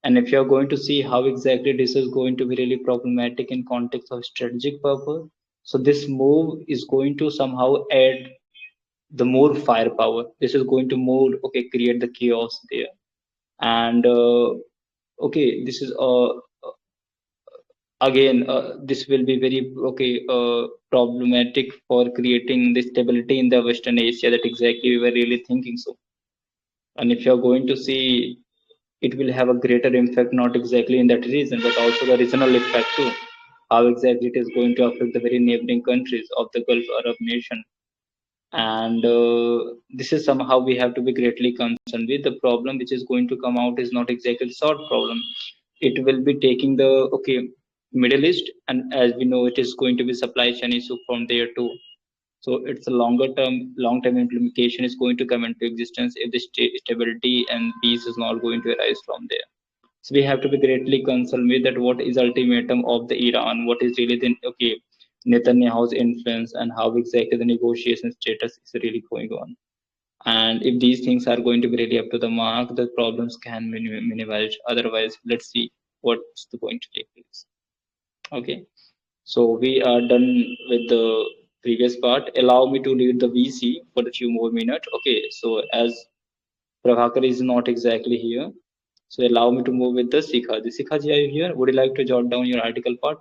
And if you're going to see how exactly this is going to be really problematic in context of strategic purpose, so this move is going to somehow add the more firepower. This is going to more create the chaos there. And this is again this will be very problematic for creating the stability in the Western Asia that exactly we were really thinking so. And if you're going to see, it will have a greater impact not exactly in that region but also the regional effect too, how exactly it is going to affect the very neighboring countries of the Gulf Arab nation. And this is somehow we have to be greatly concerned with. The problem which is going to come out is not exactly the short problem. It will be taking the Middle East, and as we know, it is going to be supply chain issue from there too. So it's a long term implication is going to come into existence if the stability and peace is not going to arise from there. So we have to be greatly concerned with that what is ultimatum of the Iran, what is really the Netanyahu's influence, and how exactly the negotiation status is really going on. And if these things are going to be really up to the mark, the problems can be minimized. Otherwise, let's see what's going to take place. Okay, so we are done with the previous part. Allow me to lead the VC for a few more minutes. Okay, so as Prabhakar is not exactly here, so allow me to move with the Sikha. The Sikha ji, are you here? Would you like to jot down your article part?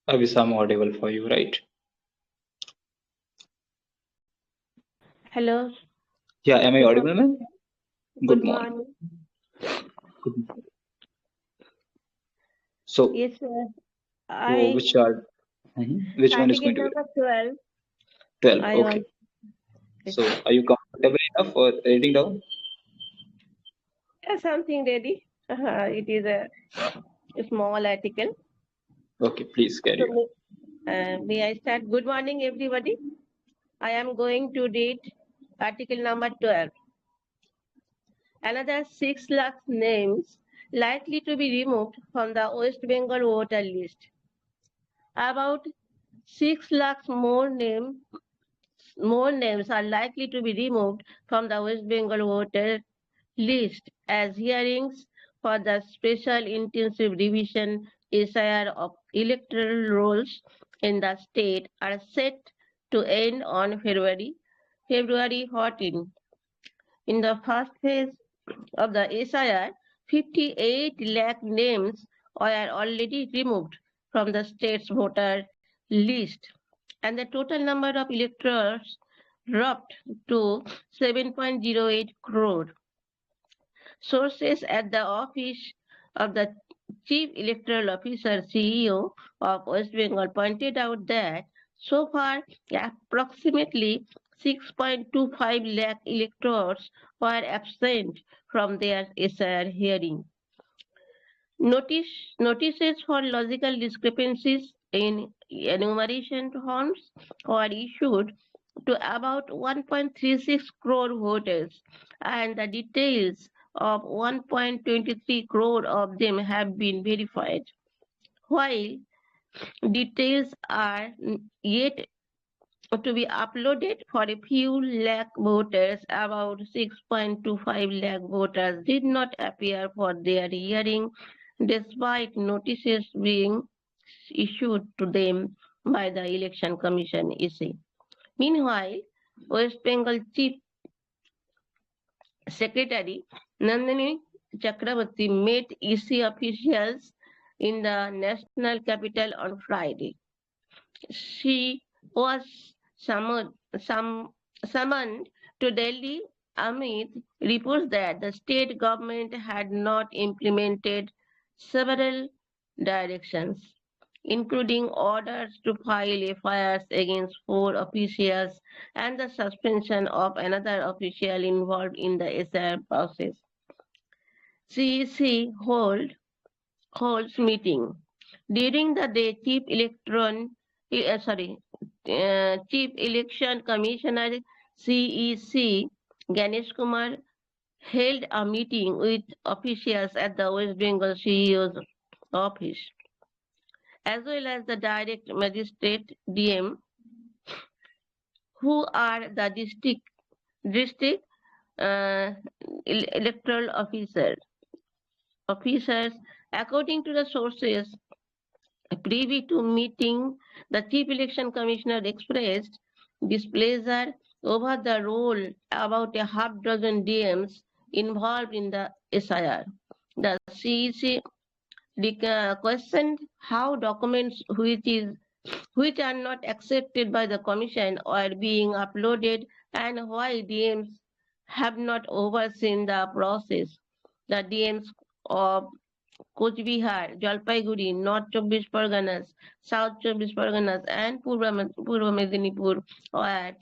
Abhisam audible for you, right?
Hello.
Yeah, am I audible, ma'am?
Good morning.
Good morning. So,
Yes, sir.
which are which one is going to be?
Number 12.
12. Okay. So, are you comfortable enough for reading down?
Yeah, something ready. It is a small article.
Okay, please carry on.
May I start? Good morning, everybody. I am going to read article number 12. Another 6 lakh names likely to be removed from the West Bengal voter list. About 6 lakhs more names are likely to be removed from the West Bengal voter list as hearings for the Special Intensive Revision SIR of electoral rolls in the state are set to end on February 14. In the first phase, of the SIR, 58 lakh names were already removed from the state's voter list, and the total number of electors dropped to 7.08 crore. Sources at the office of the Chief Electoral Officer (CEO) of West Bengal pointed out that so far approximately 6.25 lakh electors were absent from their SIR hearing. Notices for logical discrepancies in enumeration forms were issued to about 1.36 crore voters, and the details of 1.23 crore of them have been verified. While details are yet to be uploaded for a few lakh voters, about 6.25 lakh voters did not appear for their hearing despite notices being issued to them by the Election Commission (EC). Meanwhile, West Bengal Chief Secretary Nandini Chakrabarti met EC officials in the national capital on Friday. She was summoned to Delhi amid reports that the state government had not implemented several directions, including orders to file FIRs against 4 officials and the suspension of another official involved in the SIR process. CEC holds meeting. During the day, Chief Election Commissioner CEC Ganesh Kumar held a meeting with officials at the West Bengal CEO's office, as well as the direct magistrate DM, who are the district electoral officers. According to the sources privy to meeting, the Chief Election Commissioner expressed displeasure over the role about a half dozen DMs involved in the SIR. The CEC questioned how documents which are not accepted by the Commission are being uploaded and why DMs have not overseen the process. The DMs of Coachbihar, Jalpaiguri, North Chobbish Parganas, South Chobbish Parganas, and Purva Medinipur were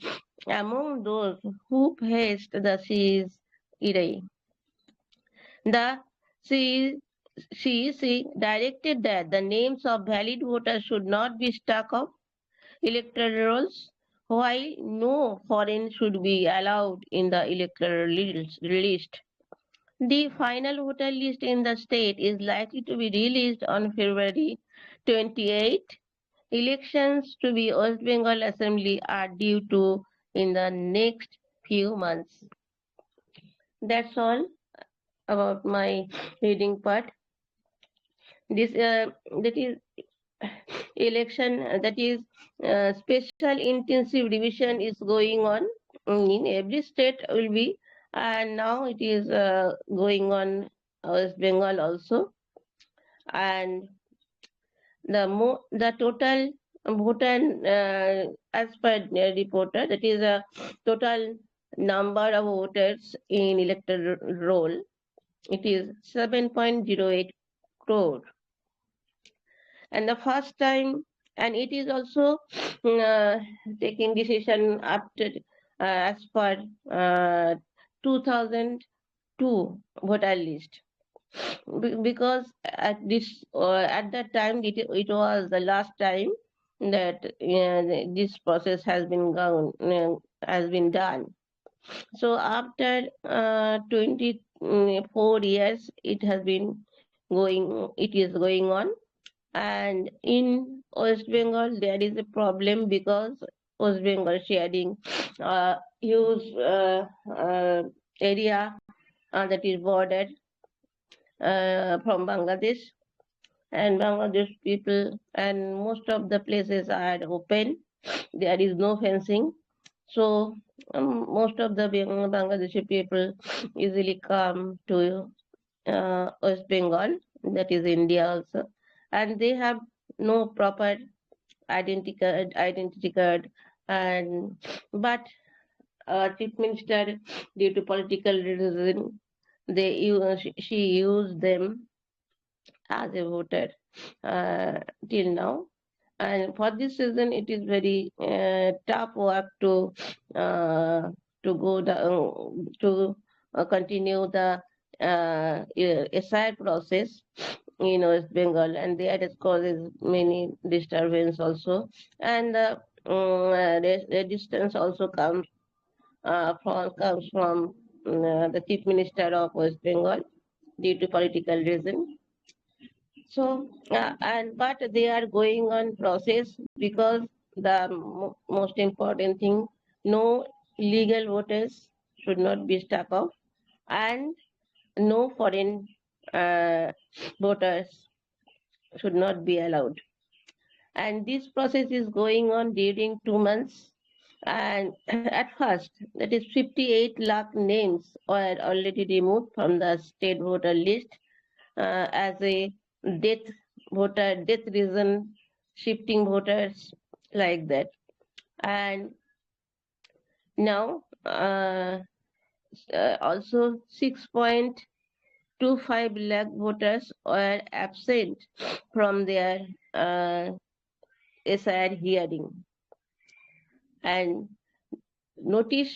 among those who faced the CEC. The CEC directed that the names of valid voters should not be stuck off electoral rolls, while no foreign should be allowed in the electoral list. The final voter list in the state is likely to be released on February 28. Elections to the West Bengal Assembly are due to in the next few months. That's all about my reading part. This that is election, that is special intensive revision is going on in every state will be, and now it is going on West Bengal also, and the total voter as per reporter, that is a total number of voters in electoral roll, it is 7.08 crore. And the first time, and it is also taking decision after as per 2002 voter list, because at that time it was the last time that this process has been done. So after 24 years, it is going on. And in West Bengal, there is a problem because West Bengal sharing huge area that is bordered from Bangladesh, and Bangladesh people, and most of the places are open. There is no fencing, So most of the Bangladeshi people easily come to West Bengal, that is India also, and they have no proper identity card, and but chief minister, due to political reason, she used them as a voter till now. And for this reason, it is very tough work uh, go to continue the SI process in West Bengal, and that has causes many disturbance also. And resistance also comes from the chief minister of West Bengal due to political reason. So, and but they are going on process because the most important thing, no illegal voters should not be stuck up, and no foreign uh, voters should not be allowed. And this process is going on during 2 months. And at first, that is 58 lakh names were already removed from the state voter list as a death death reason, shifting voters like that. And now also 6.25 lakh voters were absent from their SIR hearing. And notice,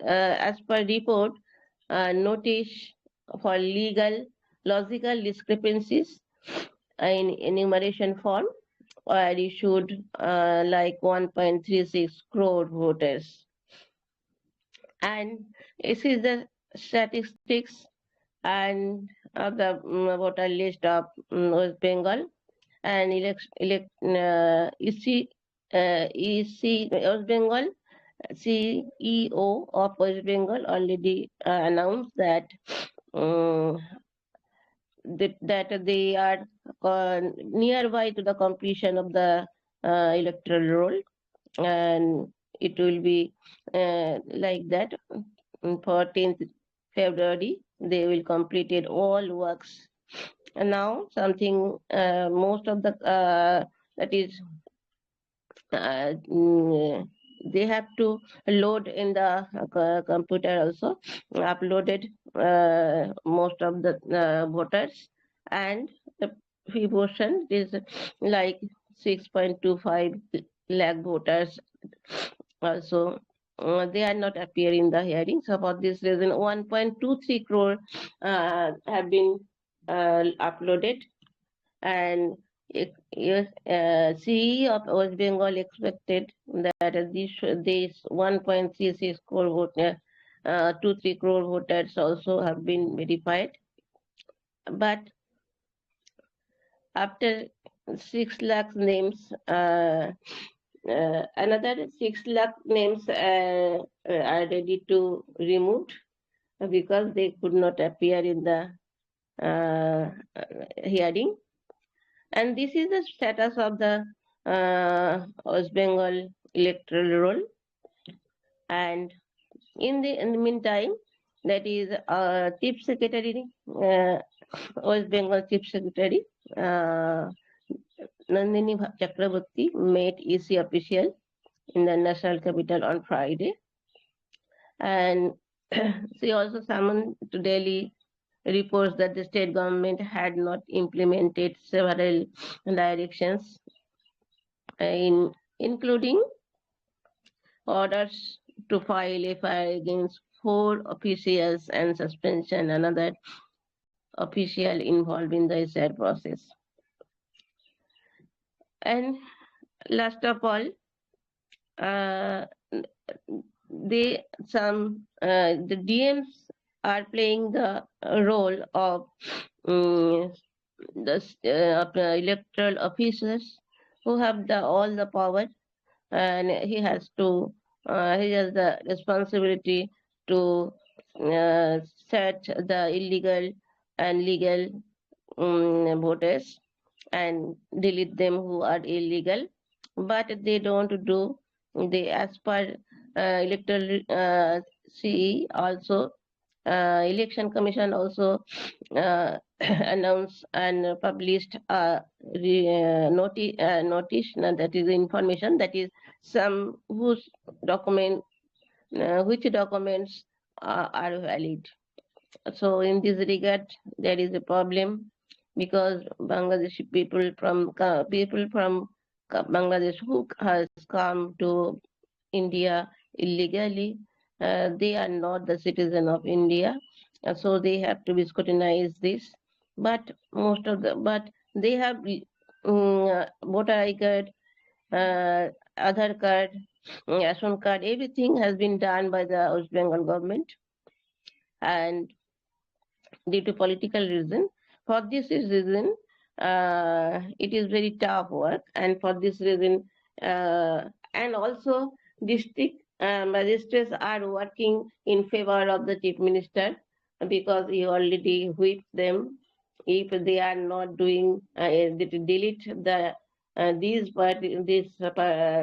as per report, notice for logical discrepancies in enumeration form were issued like 1.36 crore voters. And this is the statistics and of the voter list of West Bengal, and West Bengal CEO of West Bengal already announced that that they are nearby to the completion of the electoral roll, and it will be like that. 14th February they will completed all works. And now something most of the that is they have to load in the computer also, uploaded most of the voters, and the fee portion is like 6.25 lakh voters also. They are not appearing in the hearing. So for this reason, 1.23 crore have been uploaded. And CE of West Bengal expected that this 1.36 crore 2-3 crore voters also have been verified. But after 6 lakh names, another 6 lakh names are ready to removed because they could not appear in the hearing. And this is the status of the West Bengal electoral roll. And in the meantime, that is Chief Secretary, West Bengal Chief Secretary, Nandini Chakraborty met EC official in the national capital on Friday. And she also summoned to Delhi reports that the state government had not implemented several directions, including orders to file FIR against 4 officials and suspension another official involved in the SIR process. And last of all, the DMs are playing the role of the electoral officers who have all the power, and he has the responsibility to set the illegal and legal voters and delete them who are illegal. But they don't do, as per electoral CE also Election Commission also announced and published a notice that is information that is some whose document which documents are valid. So in this regard, there is a problem because Bangladeshi people from Bangladesh who has come to India illegally, they are not the citizen of India, so they have to be scrutinized this. But they have voter ID card, Aadhaar card, ration card, everything has been done by the West Bengal government, and due to political reason. For this reason, it is very tough work, and for this reason, and also district magistrates are working in favor of the chief minister because he already whipped them. If they are not doing, they delete these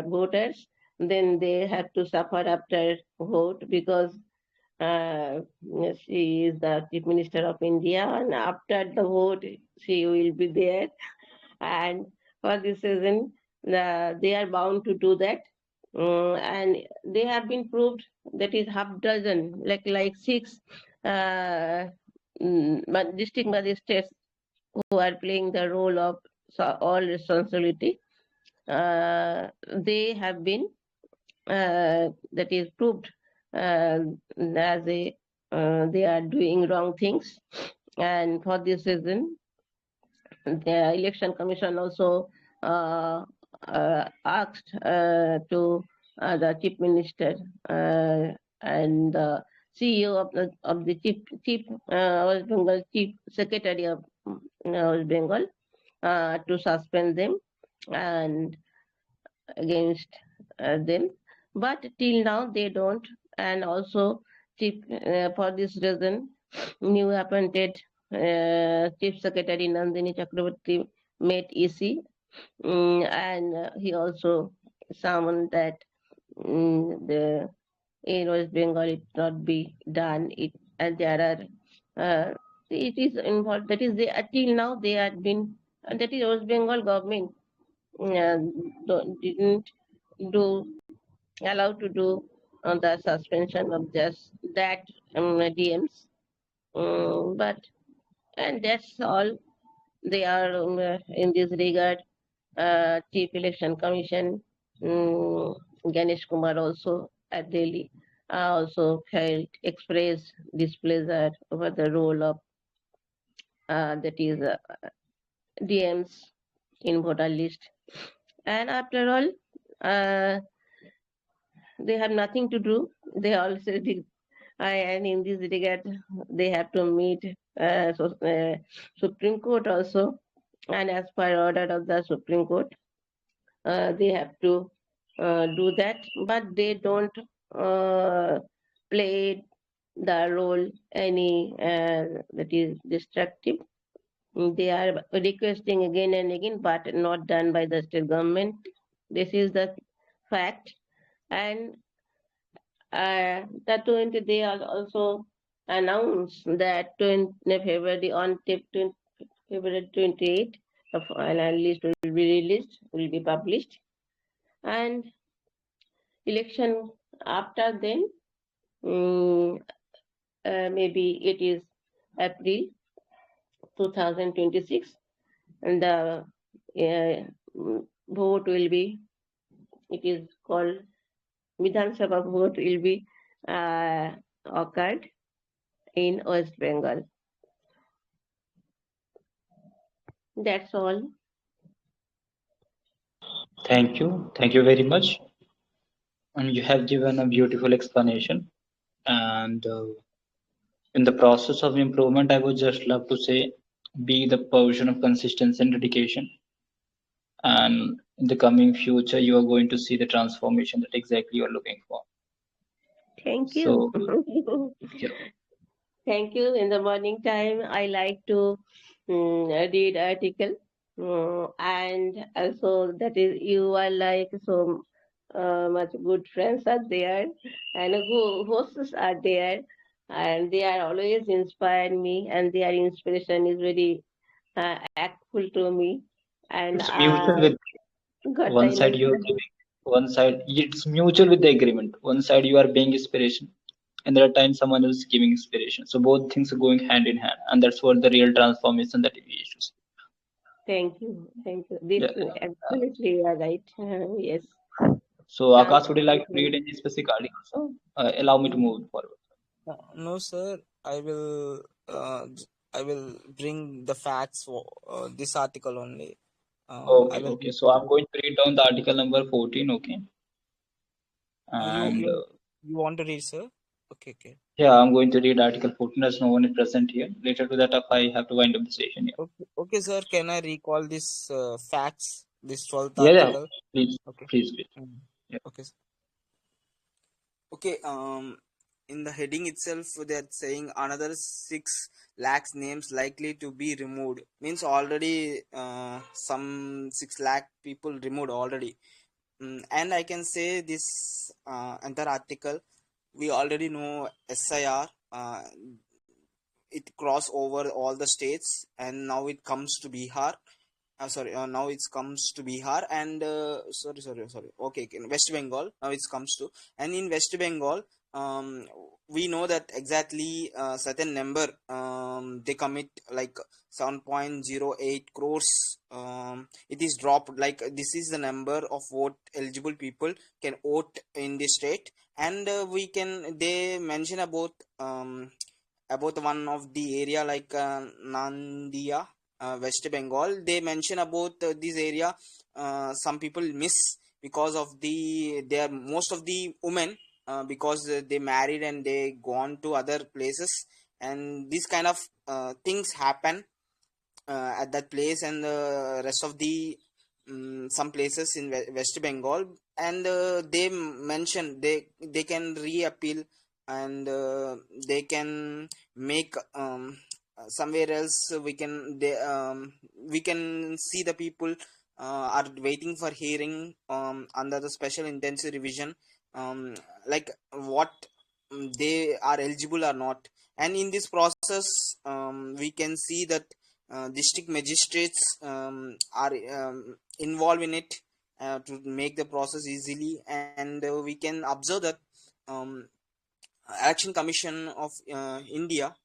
voters, then they have to suffer after vote because uh, she is the Chief Minister of India, and after the vote, she will be there. And for this reason, they are bound to do that. And they have been proved that is half dozen, like six district magistrates who are playing the role of all responsibility. They have been that is proved as they are doing wrong things, and for this reason the election commission also asked to the chief minister and the CEO of the chief West Bengal chief secretary of West Bengal to suspend them and against them, but till now they don't. And also for this reason, new appointed chief secretary Nandini Chakraborty met EC, and he also summoned that the in West Bengal it not be done. And there are it is involved. That is, they till now they had been. That is West Bengal government didn't do allowed to do on the suspension of just that DMs. But and that's all. They are in this regard. Chief Election Commission Ganesh Kumar also at Delhi also felt expressed displeasure over the role of that is DMs in voter list. And after all, they have nothing to do. They also did, and in this regard, they have to meet Supreme Court also. And as per order of the Supreme Court, they have to do that, but they don't play the role any that is destructive. They are requesting again and again, but not done by the state government. This is the fact. And they are also announced that February 28th, the final list will be released, will be published, and election after then, maybe it is April 2026, and the vote will be, it is called Vidhan Sabha vote will be occurred in West Bengal. That's all.
Thank you. Thank you very much. And you have given a beautiful explanation. And in the process of improvement, I would just love to say, be the person of consistency and dedication. And in the coming future, you are going to see the transformation that exactly you are looking for.
Thank you.
So, yeah.
Thank you. In the morning time, I like to read article, and also that is you are like so much good friends are there, and hosts are there, and they are always inspire me, and their inspiration is very actful to me. And
It's mutual with
got
one
I
side you're
mentioned.
giving, one side it's mutual with the agreement. One side you are being inspiration, and there are times someone else is giving inspiration. So both things are going hand in hand, and that's what the real transformation that we issues.
Thank you, thank you. This
Yeah.
absolutely you are right. Yes.
So Akash, would you like to read any specific articles? Allow me to move forward.
No, sir. I will bring the facts for this article only. I
Okay,
will.
okay. So I'm going to read down the article number 14. Okay,
You
and
you you want to read, sir? Okay, okay.
yeah, I'm going to read article 14 as no one is present here. Later to that, if I have to wind up the session. Yeah,
Okay, okay, sir. Can I recall this facts? This 12th
yeah, yeah.
article.
Please,
Okay.
please, please.
Mm.
Yeah.
Okay, sir. Okay. In the heading itself, they're saying another 6 lakhs names likely to be removed. Means already some 6 lakh people removed already. And I can say this entire article, we already know SIR. It crossed over all the states, and now it comes to Bihar. Sorry, now it comes to Bihar, and sorry. Okay, in West Bengal now it comes to, and in West Bengal, we know that exactly certain number they commit like 7.08 crores. It is dropped, like this is the number of vote eligible people can vote in the state, and they mention about one of the area like Nandia, West Bengal. They mention about this area. Some people miss because of they are most of the women, because they married and they gone to other places, and these kind of things happen at that place, and the rest of the some places in West Bengal, and they mention they can reappeal, and they can make somewhere else. We can see the people are waiting for hearing under the special intensive revision, like what they are eligible or not. And in this process, we can see that district magistrates are involved in it to make the process easily, and we can observe that um, Election Commission of India,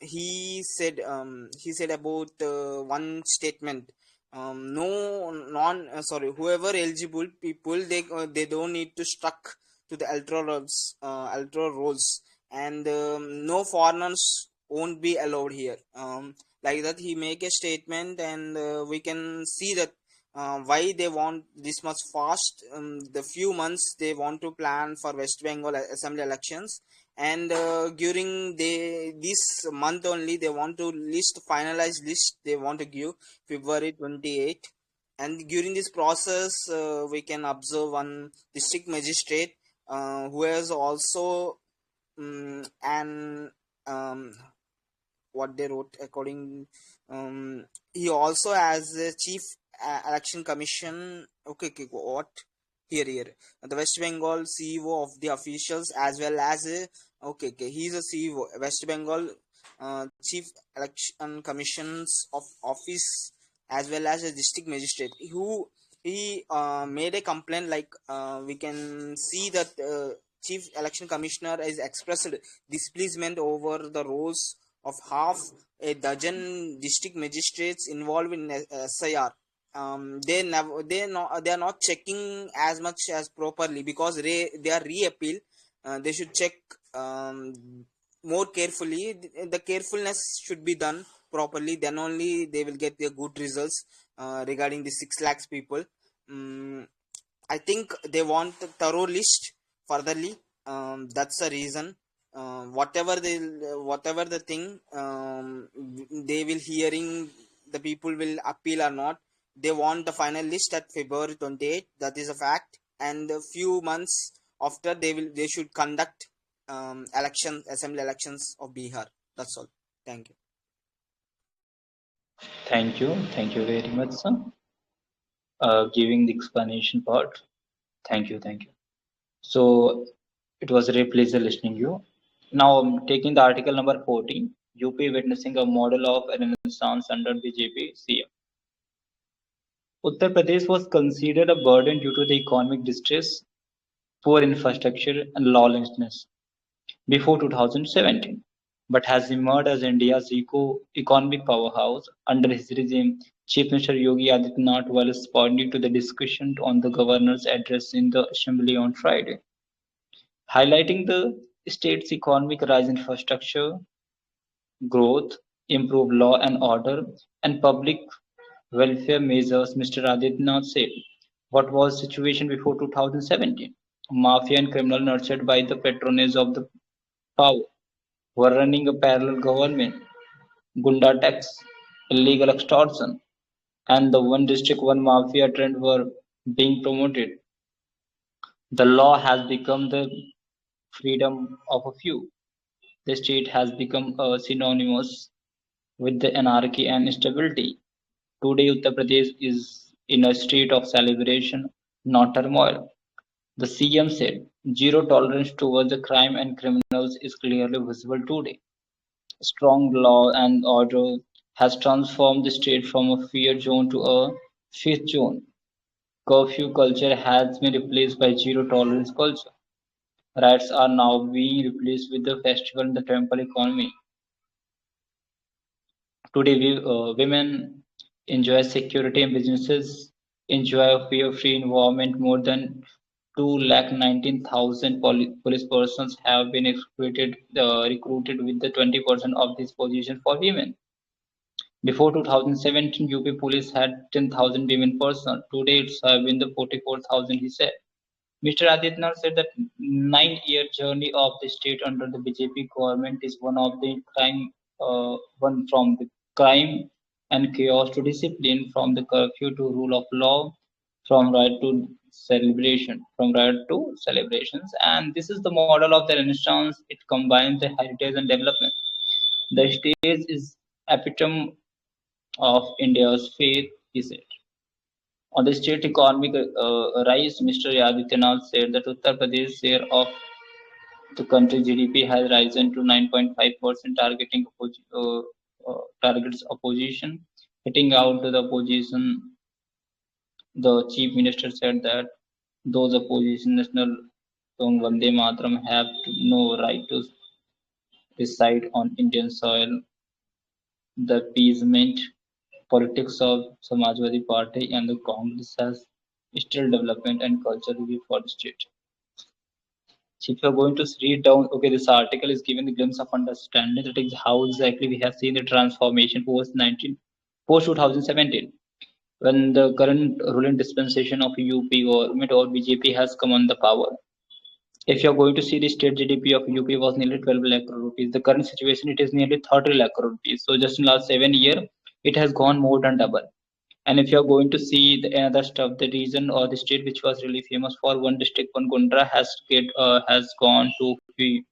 he said about one statement, no non sorry whoever eligible people, they don't need to stuck to the electoral rolls, and no foreigners won't be allowed here, like that he make a statement, and we can see that why they want this much fast. The few months they want to plan for West Bengal assembly elections, and during this month only they want to finalize list they want to give February 28. And during this process, we can observe one district magistrate who has also an what they wrote according, he also has a chief election commission. Okay, what here the West Bengal CEO of the officials, as well as okay, he's a CEO West Bengal chief election commissions of office, as well as a district magistrate who he made a complaint, like we can see that chief election commissioner is expressed displeasement over the roles of half a dozen district magistrates involved in SIR. They are not checking as much as properly, because they are reappeal. They should check more carefully. The carefulness should be done properly, then only they will get their good results regarding the 6 lakhs people. I think they want a thorough list furtherly. That's the reason. Whatever the thing, they will hearing, the people will appeal or not. They want the final list at February 28. That is a fact. And a few months after, they should conduct assembly elections of Bihar. That's all. Thank you.
Thank you very much, sir. giving the explanation part. Thank you, thank you. So it was a real pleasure listening you. Now I'm taking the article number 14, UP witnessing a model of a renaissance under BJP CM. Uttar Pradesh was considered a burden due to the economic distress, poor infrastructure, and lawlessness before 2017, but has emerged as India's economic powerhouse under his regime. Chief Minister Yogi Adityanath was responding to the discussion on the governor's address in the assembly on Friday, highlighting the state's economic rise, infrastructure growth, improved law and order, and public welfare measures. Mr. Adityanath said, what was the situation before 2017? Mafia and criminal nurtured by the patronage of the power were running a parallel government, Gunda tax, illegal extortion, and the one district, one mafia trend were being promoted. The law has become the freedom of a few. The state has become synonymous with the anarchy and instability. Today, Uttar Pradesh is in a state of celebration, not turmoil. The CM said, zero tolerance towards the crime and criminals is clearly visible today. Strong law and order has transformed the state from a fear zone to a faith zone. Curfew culture has been replaced by zero tolerance culture. Riots are now being replaced with the festival and the temple economy. Today, women enjoy security and businesses enjoy a fear-free environment. More than 219,000 police persons have been recruited with the 20% of this position for women. Before 2017, UP police had 10,000 women personnel. Today, it's been the 44,000, he said. Mr. Adityanath said that 9-year journey of the state under the BJP government is one from the crime and chaos to discipline, from the curfew to rule of law, from riot to celebrations. And this is the model of the Renaissance. It combines the heritage and development. The stage is epitome of India's faith, he said. On the state economic rise, Mr. Adityanath said that Uttar Pradesh's share of the country's GDP has risen to 9.5%, targets opposition. Hitting out to the opposition, the chief minister said that those opposition national song Vande Mataram have no right to reside on Indian soil. The appeasement politics of Samajwadi Party and the Congress has still development and culture review for the state. So if you're going to read down, okay, this article is giving a glimpse of understanding that is how exactly we have seen the transformation post 2017, when the current ruling dispensation of UP government or BJP has come on the power. If you're going to see the state GDP of UP was nearly 12 lakh crore rupees. The current situation, it is nearly 30 lakh crore rupees. So just in last 7 years, it has gone more than double. And if you're going to see the another stuff, the region or the state which was really famous for one district, one Gundra has gone to be,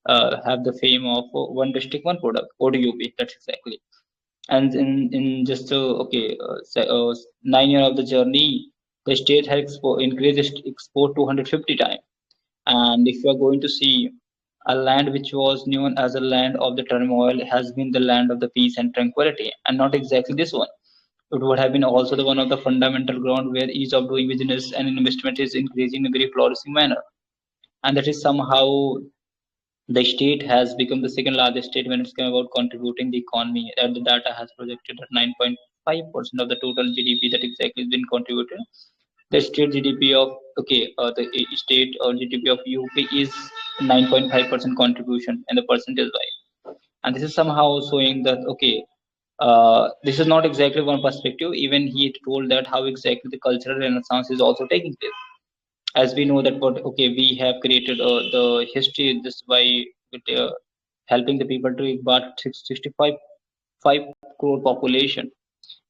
have the fame of one district, one product, ODUP. That's exactly. And in just 9 years of the journey, the state has increased its export 250 times. And if you are going to see a land which was known as a land of the turmoil has been the land of the peace and tranquility, and not exactly this one. It would have been also the one of the fundamental ground where ease of doing business and investment is increasing in a very flourishing manner. And that is somehow the state has become the second largest state when it's come about contributing the economy. And the data has projected at 9.5% of the total GDP that exactly has been contributed. The state GDP of the state or GDP of UP is 9.5% contribution and the percentage wise. And this is somehow showing that this is not exactly one perspective. Even he told that how exactly the cultural renaissance is also taking place. As we know that we have created the history this by helping the people to about 65 crore population.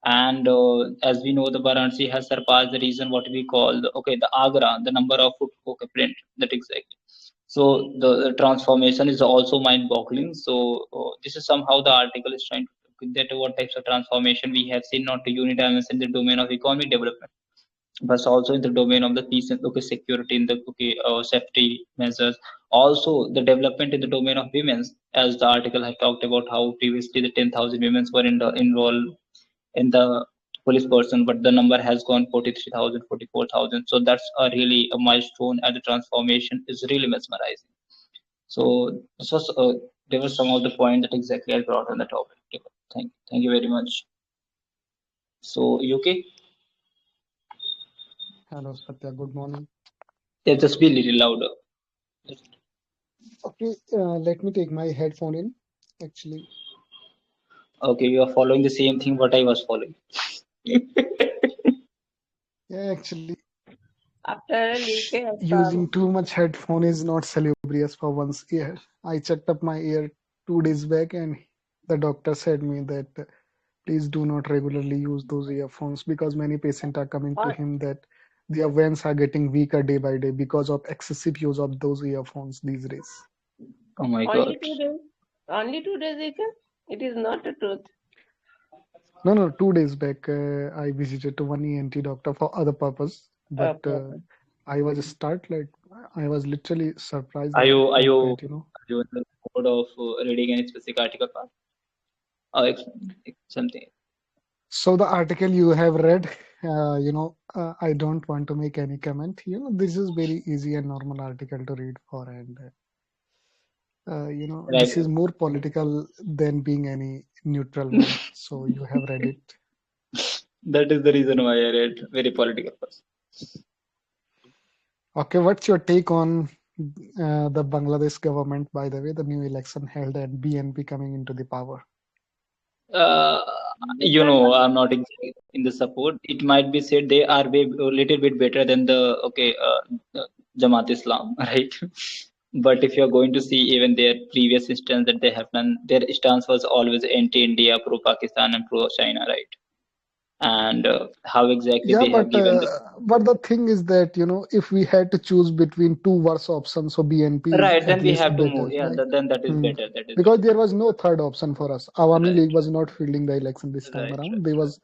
And as we know, the Varanasi has surpassed the region what we call the Agra, the number of footprint, that exactly. So the transformation is also mind-boggling. So this is somehow the article is trying to that what types of transformation we have seen, not to unidimension in the domain of economic development. but also in the domain of the peace and security in the safety measures. Also, the development in the domain of women's, as the article had talked about how previously the 10,000 women were involved in the police person, but the number has gone 43,000, 44,000. So that's a really a milestone, and the transformation is really mesmerizing. So this was there were some of the points that exactly I brought on the topic. Thank you very much. So UK,
Hello, Satya. Good morning.
yeah, just be a little louder.
Okay, let me take my headphone in. Actually,
Okay, you are following the same thing what I was following.
yeah, actually,
After all, UK has
using
come.
too much headphone is not salubrious for one's ear. I checked up my ear 2 days back, and the doctor said me that please do not regularly use those earphones because many patients are coming to
On,
him that their veins are getting weaker day by day because of excessive use of those earphones these days.
Oh my
only
God.
2 days. Only 2 days, UK? It is not the truth.
No, no, 2 days back, I visited to one ENT doctor for other purpose, but
Okay, okay.
I was literally surprised
Are
at the
you are
fact
you
that, you know,
are you in the mode of reading any specific article part or something?
so the article you have read, I don't want to make any comment. You know, this is very easy and normal article to read for, and this
Right.
is more political than being any neutral one. So you have read it.
That is the reason why I read very political first.
Okay, what's your take on the Bangladesh government, by the way, the new election held and BNP coming into the power?
Uh,
Because of,
I'm not exactly in the support. It might be said they are a little bit better than the Jamaat Islam, right? But if you're going to see even their previous instance that they have done, their stance was always anti-India, pro-Pakistan, and pro-China, right? And how exactly
Yeah,
they have given the
but the thing is that, you know, if we had to choose between two worse options, so BNP is
right, then
at
we
least
have to
better,
move. Yeah,
right?
then that is
Hmm.
better. That is
Because
better.
there was no third option for us. Awami
Right,
League was not fielding the election this time
right,
around. They
right.
was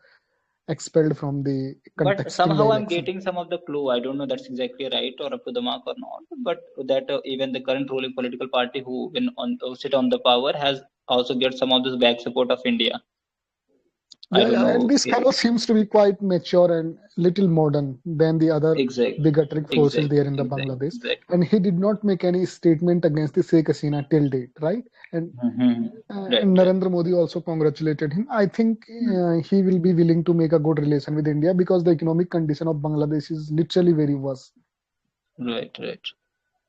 expelled from the
But
contesting the
somehow I'm
election.
getting some of the clue. I don't know that's exactly right or up to the mark or not. But that even the current ruling political party who when on sit on the power has also get some of this back support of India. I
Yeah,
don't
yeah, and
know.
this fellow seems to be quite mature and little modern than the other
Exactly,
bigotry forces there in the Bangladesh.
exactly.
And he did not make any statement against the Sheikh Hasina till date, right? And
Hmm. Right, right.
Narendra Modi also congratulated him. I think he will be willing to make a good relation with India because the economic condition of Bangladesh is literally very worse.
Right, right.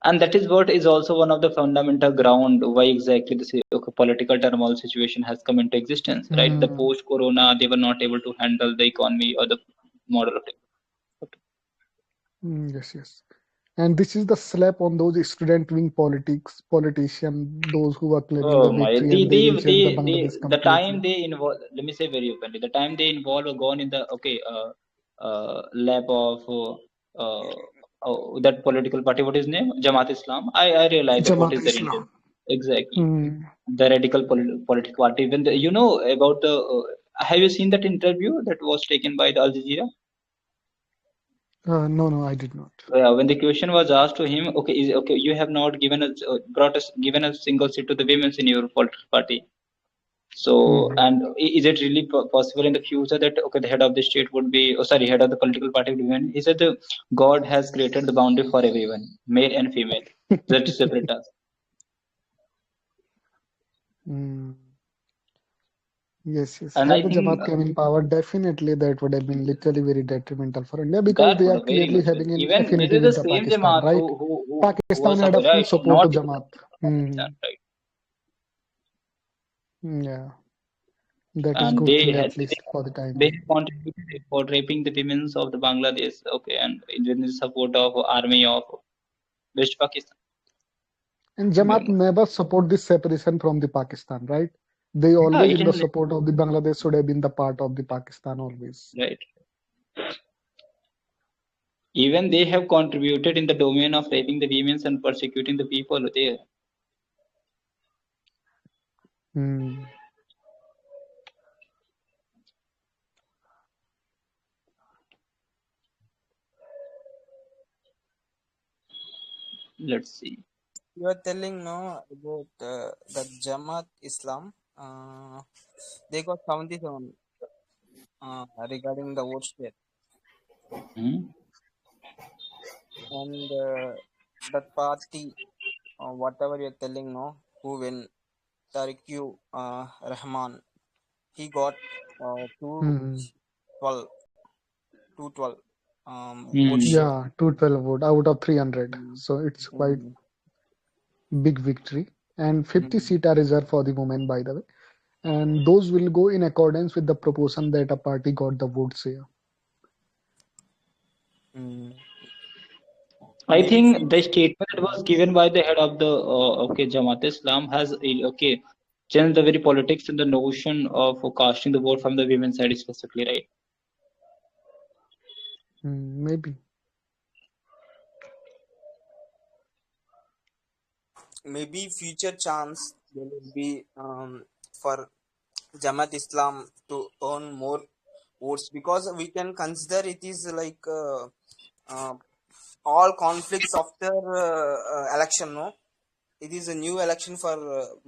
And that is what is also one of the fundamental ground why exactly this political turmoil situation has come into existence, right? The
Hmm.
post-corona, they were not able to handle the economy or the model of development.
Yes, yes. And this is the slap on those student wing politicians, those who are claiming the
Oh my,
victory and they will change the Bangladesh
the time
completely.
they involve, let me say very openly, the time they involve or gone in the, lap of that political party, what is name? Jamaat Islam. I realize that what
Jamaat
is their intent.
Islam.
Exactly.
Hmm.
The radical political party. When you know about the, have you seen that interview that was taken by the Al Jazeera?
No, no, I did not.
When the question was asked to him, okay, okay, you have not given us, given a single seat to the women in your political party. So,
Hmm.
and is it really possible in the future that okay, the head of the state would be, oh sorry, head of the political party would be women? He said the God has created the boundary for everyone, male and female. That is separate us.
Hmm. Yes, yes.
And
Had
I
the
think
Jamaat come in power, definitely that would have been literally very detrimental for India because
that
they
would
are
have very
clearly
much well.
having an
Even it
affinity
is the
with the
same
Pakistan,
Jamaat
right?
who
Pakistan
was
had a full
right,
support to
not
Jamaat. Hmm.
Pakistan, right?
Yeah, that is
And
good thing at least for the time
they
being.
contributed for raping the women of the Bangladesh, okay, and with the support of army of West Pakistan.
And Jamaat
Bengal.
never support this separation from the Pakistan, right? They
Yeah,
always
it
in the
is
support of the Bangladesh should have been the part of the Pakistan always.
right. Even they have contributed in the domain of raping the women and persecuting the people there.
Hmm.
Let's see.
You are telling no about the Jamaat Islam. They got 77 regarding the vote share,
Hmm.
and that party, whatever you're telling, no, who win, Tariq Rahman, he got
Hmm.
212, 212 vote
Hmm.
share.
Yeah, 212 vote out of 300.
Mm,
So it's quite
mm,
big victory. And 50
mm,
seats are reserved for the women, by the way. And those will go in accordance with the proportion that a party got the votes here.
mm.
I
Maybe
think the statement that was given by the head of the Jamaat Islam has changed the very politics and the notion of casting the vote from the women's side specifically, right?
Maybe.
maybe future chance there will be for Jamaat Islam to earn more votes, because we can consider it is like uh, all conflicts after election, no, it is a new election for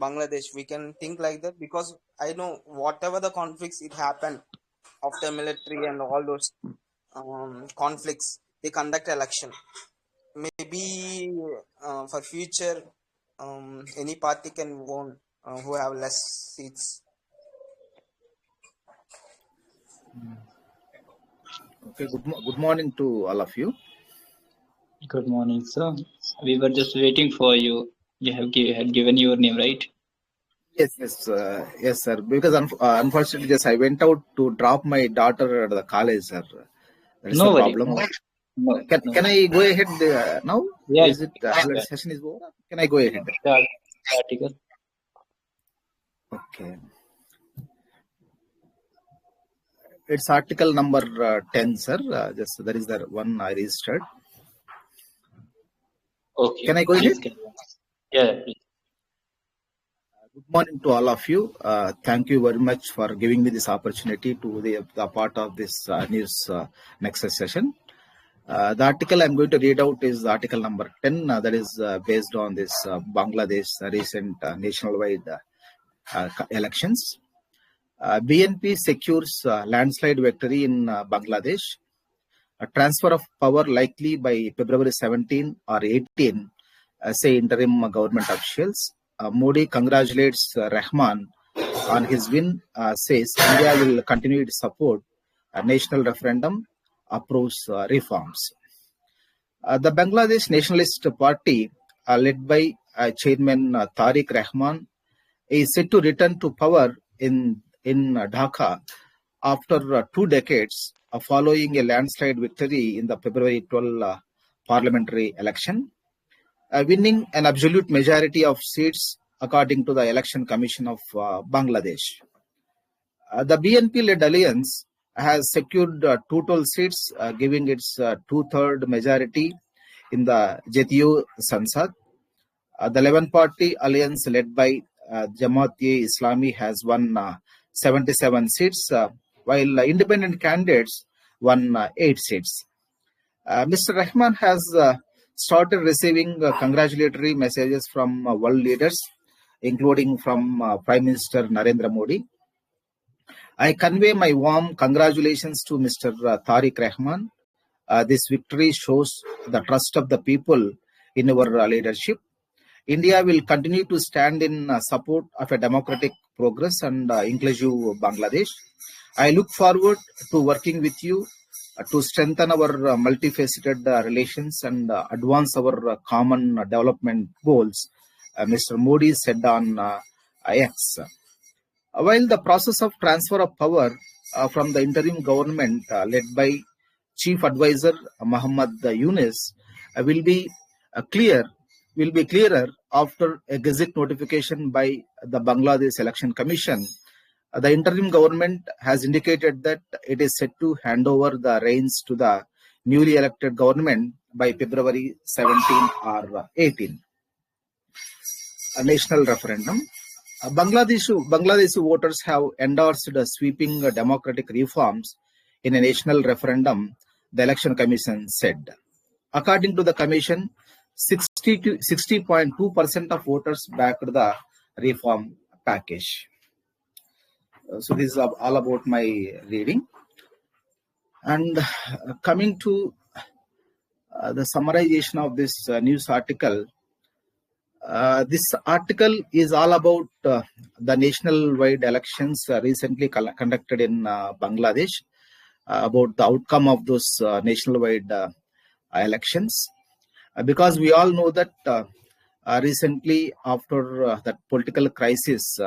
Bangladesh. We can think like that, because I know whatever the conflicts it happened after military and all those conflicts, they conduct election. Maybe for future, any party can win who have less seats.
Okay, good morning to all of you.
Good morning, sir. We were just waiting for you. You had given your name, right?
Yes, sir. Because unfortunately, just I went out to drop my daughter at the college, sir. That is
No
the
worry.
problem.
No, no.
Can I go ahead now?
Yeah,
Is it
yeah.
session is over? Can I go ahead?
Start article.
Okay. It's article number 10, sir. Just that is the one I registered.
Okay.
Can I go ahead?
Yeah, please.
Good morning to all of you. Thank you very much for giving me this opportunity to the part of this news Nexus session. The article I'm going to read out is article number 10, that is based on this Bangladesh recent nationwide elections. BNP secures landslide victory in Bangladesh. A transfer of power likely by February 17 or 18, say interim government officials. Modi congratulates Rahman on his win, says India will continue to support a national referendum, approves reforms. The Bangladesh Nationalist Party, led by Chairman Tariq Rahman, is set to return to power in Dhaka after 2 decades following a landslide victory in the February 12 parliamentary election, winning an absolute majority of seats according to the Election Commission of Bangladesh. The BNP-led alliance has secured total seats, giving its 2/3 majority in the Jatiyo Sansad. The 11-party alliance led by Jamaat-e-Islami has won 77 seats, while independent candidates won 8 seats. Mr. Rahman has started receiving congratulatory messages from world leaders, including from Prime Minister Narendra Modi. I convey my warm congratulations to Mr. Tariq Rahman. This victory shows the trust of the people in our leadership. India will continue to stand in support of a democratic progress and inclusive Bangladesh. I look forward to working with you to strengthen our multifaceted relations and advance our common development goals, Mr. Modi said on X. While the process of transfer of power from the interim government led by Chief Advisor Muhammad Yunus will be clearer after a gazette notification by the Bangladesh Election Commission. The interim government has indicated that it is set to hand over the reins to the newly elected government by February 17 or 18. A national referendum. Bangladeshi voters have endorsed sweeping democratic reforms in a national referendum, the Election Commission said. According to the Commission, 60 60.2% of voters backed the reform package. So this is all about my reading. And coming to the summarization of this news article, this article is all about the national-wide elections recently conducted in Bangladesh, about the outcome of those national-wide elections. Because we all know that recently, after that political crisis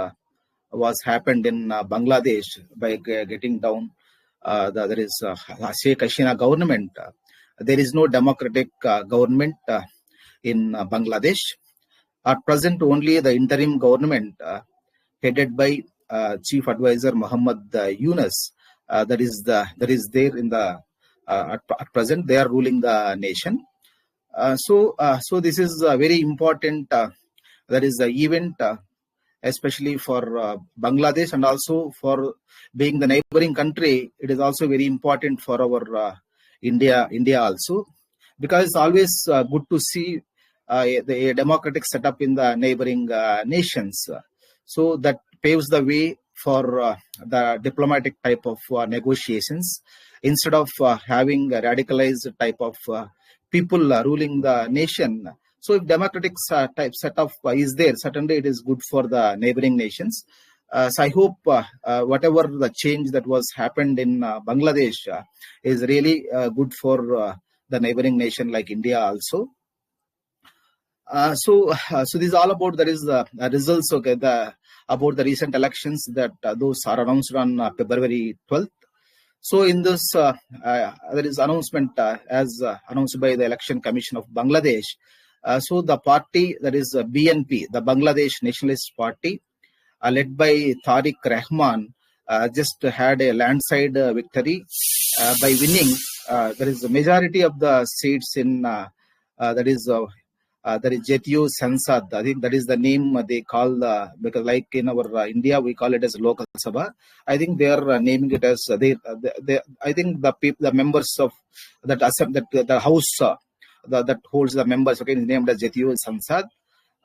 was happened in Bangladesh by getting down there is Sheikh Hasina government, there is no democratic government in Bangladesh. At present, only the interim government headed by Chief Advisor Muhammad Yunus that is there in the at present they are ruling the nation. So this is a very important that is the event especially for Bangladesh, and also for being the neighboring country. It is also very important for our India also, because it's always good to see a democratic setup in the neighboring nations. So that paves the way for the diplomatic type of negotiations, instead of having a radicalized type of people ruling the nation. So if democratic type setup is there, certainly it is good for the neighboring nations. So I hope whatever the change that was happened in Bangladesh is really good for the neighboring nation like India also. So this is all about, there is the results, okay, about the recent elections that those are announced on February 12th. So in this, there is announcement as announced by the Election Commission of Bangladesh. So the party, that is BNP, the Bangladesh Nationalist Party, led by Tariq Rahman, just had a landslide victory by winning. There is a majority of the seats in that is Jatiyo Sansad. I think that is the name they call, because like in our India we call it as Lok Sabha. I think they are naming it as they I think the members of that the house that holds the members, okay, is named as Jatiyo Sansad.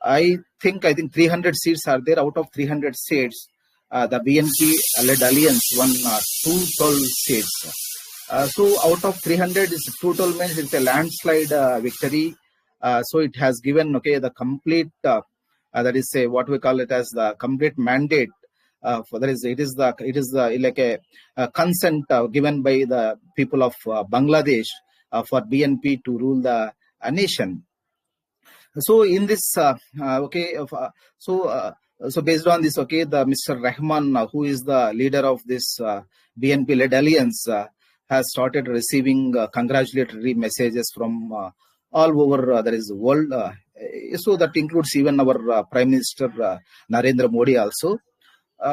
I think 300 seats are there. Out of 300 seats, the BNP-led alliance won 212 seats. So out of 300 is 212 means it's a landslide victory. So it has given, okay, the complete that is what we call it as the complete mandate for that is it is like a consent given by the people of Bangladesh for BNP to rule the nation. So in this, okay, so based on this, okay, the Mr. Rahman, who is the leader of this BNP-led alliance, has started receiving congratulatory messages from all over there is the world. So that includes even our Prime Minister Narendra Modi also.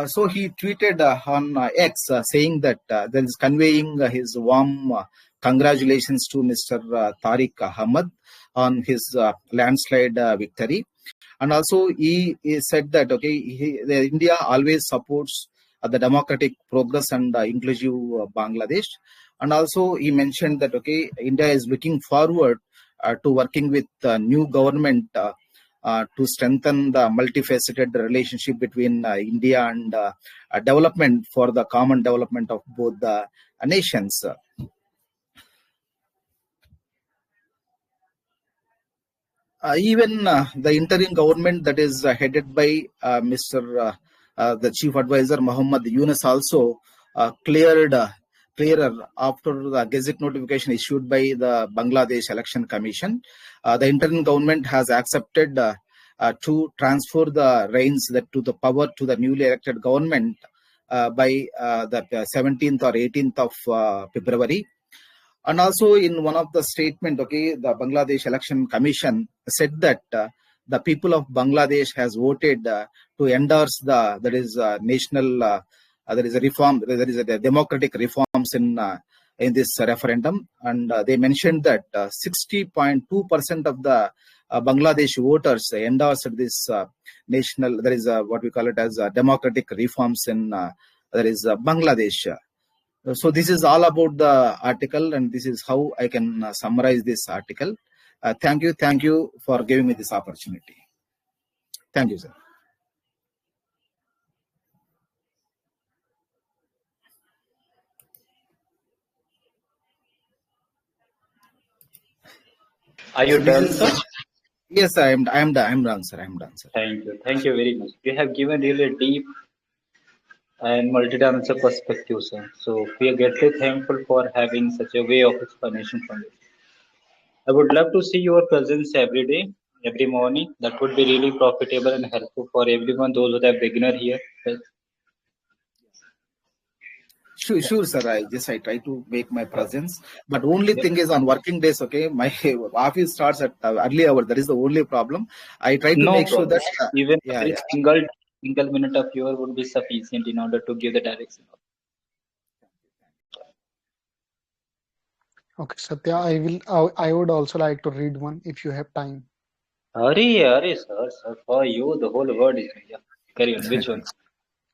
So he tweeted on X saying that there is conveying his warm congratulations to Mr. Tariq Ahmad on his landslide victory. And also he said that, okay, India always supports the democratic progress and inclusive Bangladesh. And also he mentioned that, okay, India is looking forward to working with the new government to strengthen the multifaceted relationship between India and development for the common development of both the nations. Even the interim government that is headed by Mr. The Chief Advisor Muhammad Yunus also clearer after the Gazette notification issued by the Bangladesh Election Commission. The interim government has accepted to transfer the reins to the power to the newly elected government by the 17th or 18th of February. And also in one of the statement, okay, the Bangladesh Election Commission said that the people of Bangladesh has voted to endorse there is national there is a reform, there is a democratic reforms in this referendum, and they mentioned that 60.2% of the Bangladesh voters endorsed this national, there is what we call it as democratic reforms in there is Bangladesh. So this is all about the article, and this is how I can summarize this article. Thank you for giving me this opportunity. Thank you, sir.
Are you
So this
done,
is
sir?
yes, I am done. I'm done, sir. I'm done, sir.
Thank you very much. You have given really deep and multidimensional perspective, sir. So we are greatly thankful for having such a way of explanation from you. I would love to see your presence every day, every morning. That would be really profitable and helpful for everyone, those who are beginner here.
Sure, sir. I try to make my presence, but only thing is on working days. Okay, my office starts at early hour. That is the only problem. I try to
No
make sure
problem.
that
Even
yeah,
every
yeah.
single minute of yours would be sufficient in order to give the direction.
Okay, Satya, I would also like to read one if you have time.
Hurry, sir. For you, the whole world is here. Carry on. Which one?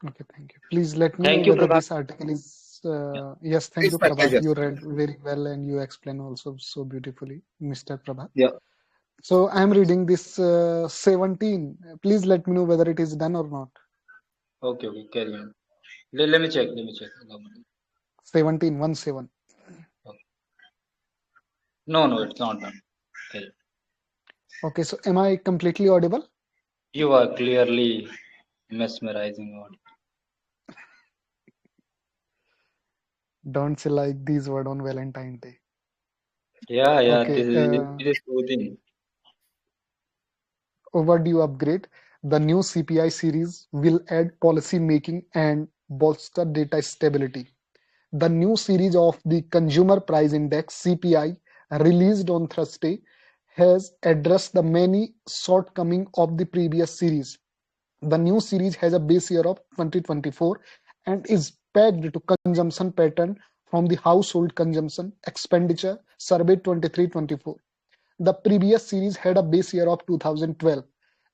Okay, thank you. Please let me know
Thank you,
whether
Prabhat.
this article is.
Yeah.
Yes, thank
It's
you,
my
Prabhat.
pleasure,
You
sir.
read very well and you explain also so beautifully, Mr. Prabhat.
Yeah.
So I'm reading this 17. Please let me know whether it is done or not.
Okay. Carry on. Let me check.
17, 1-7.
Okay. No, it's not done. Okay.
Okay, so am I completely audible?
You are clearly mesmerizing audience.
Don't say like these word on Valentine's Day.
Yeah.
Okay,
This is soothing.
overdue upgrade. The new CPI series will add policy making and bolster data stability. The new series of the Consumer Price Index (CPI) released on Thursday has addressed the many shortcomings of the previous series. The new series has a base year of 2024 and is pegged to consumption pattern from the household consumption expenditure survey 23-24. The previous series had a base year of 2012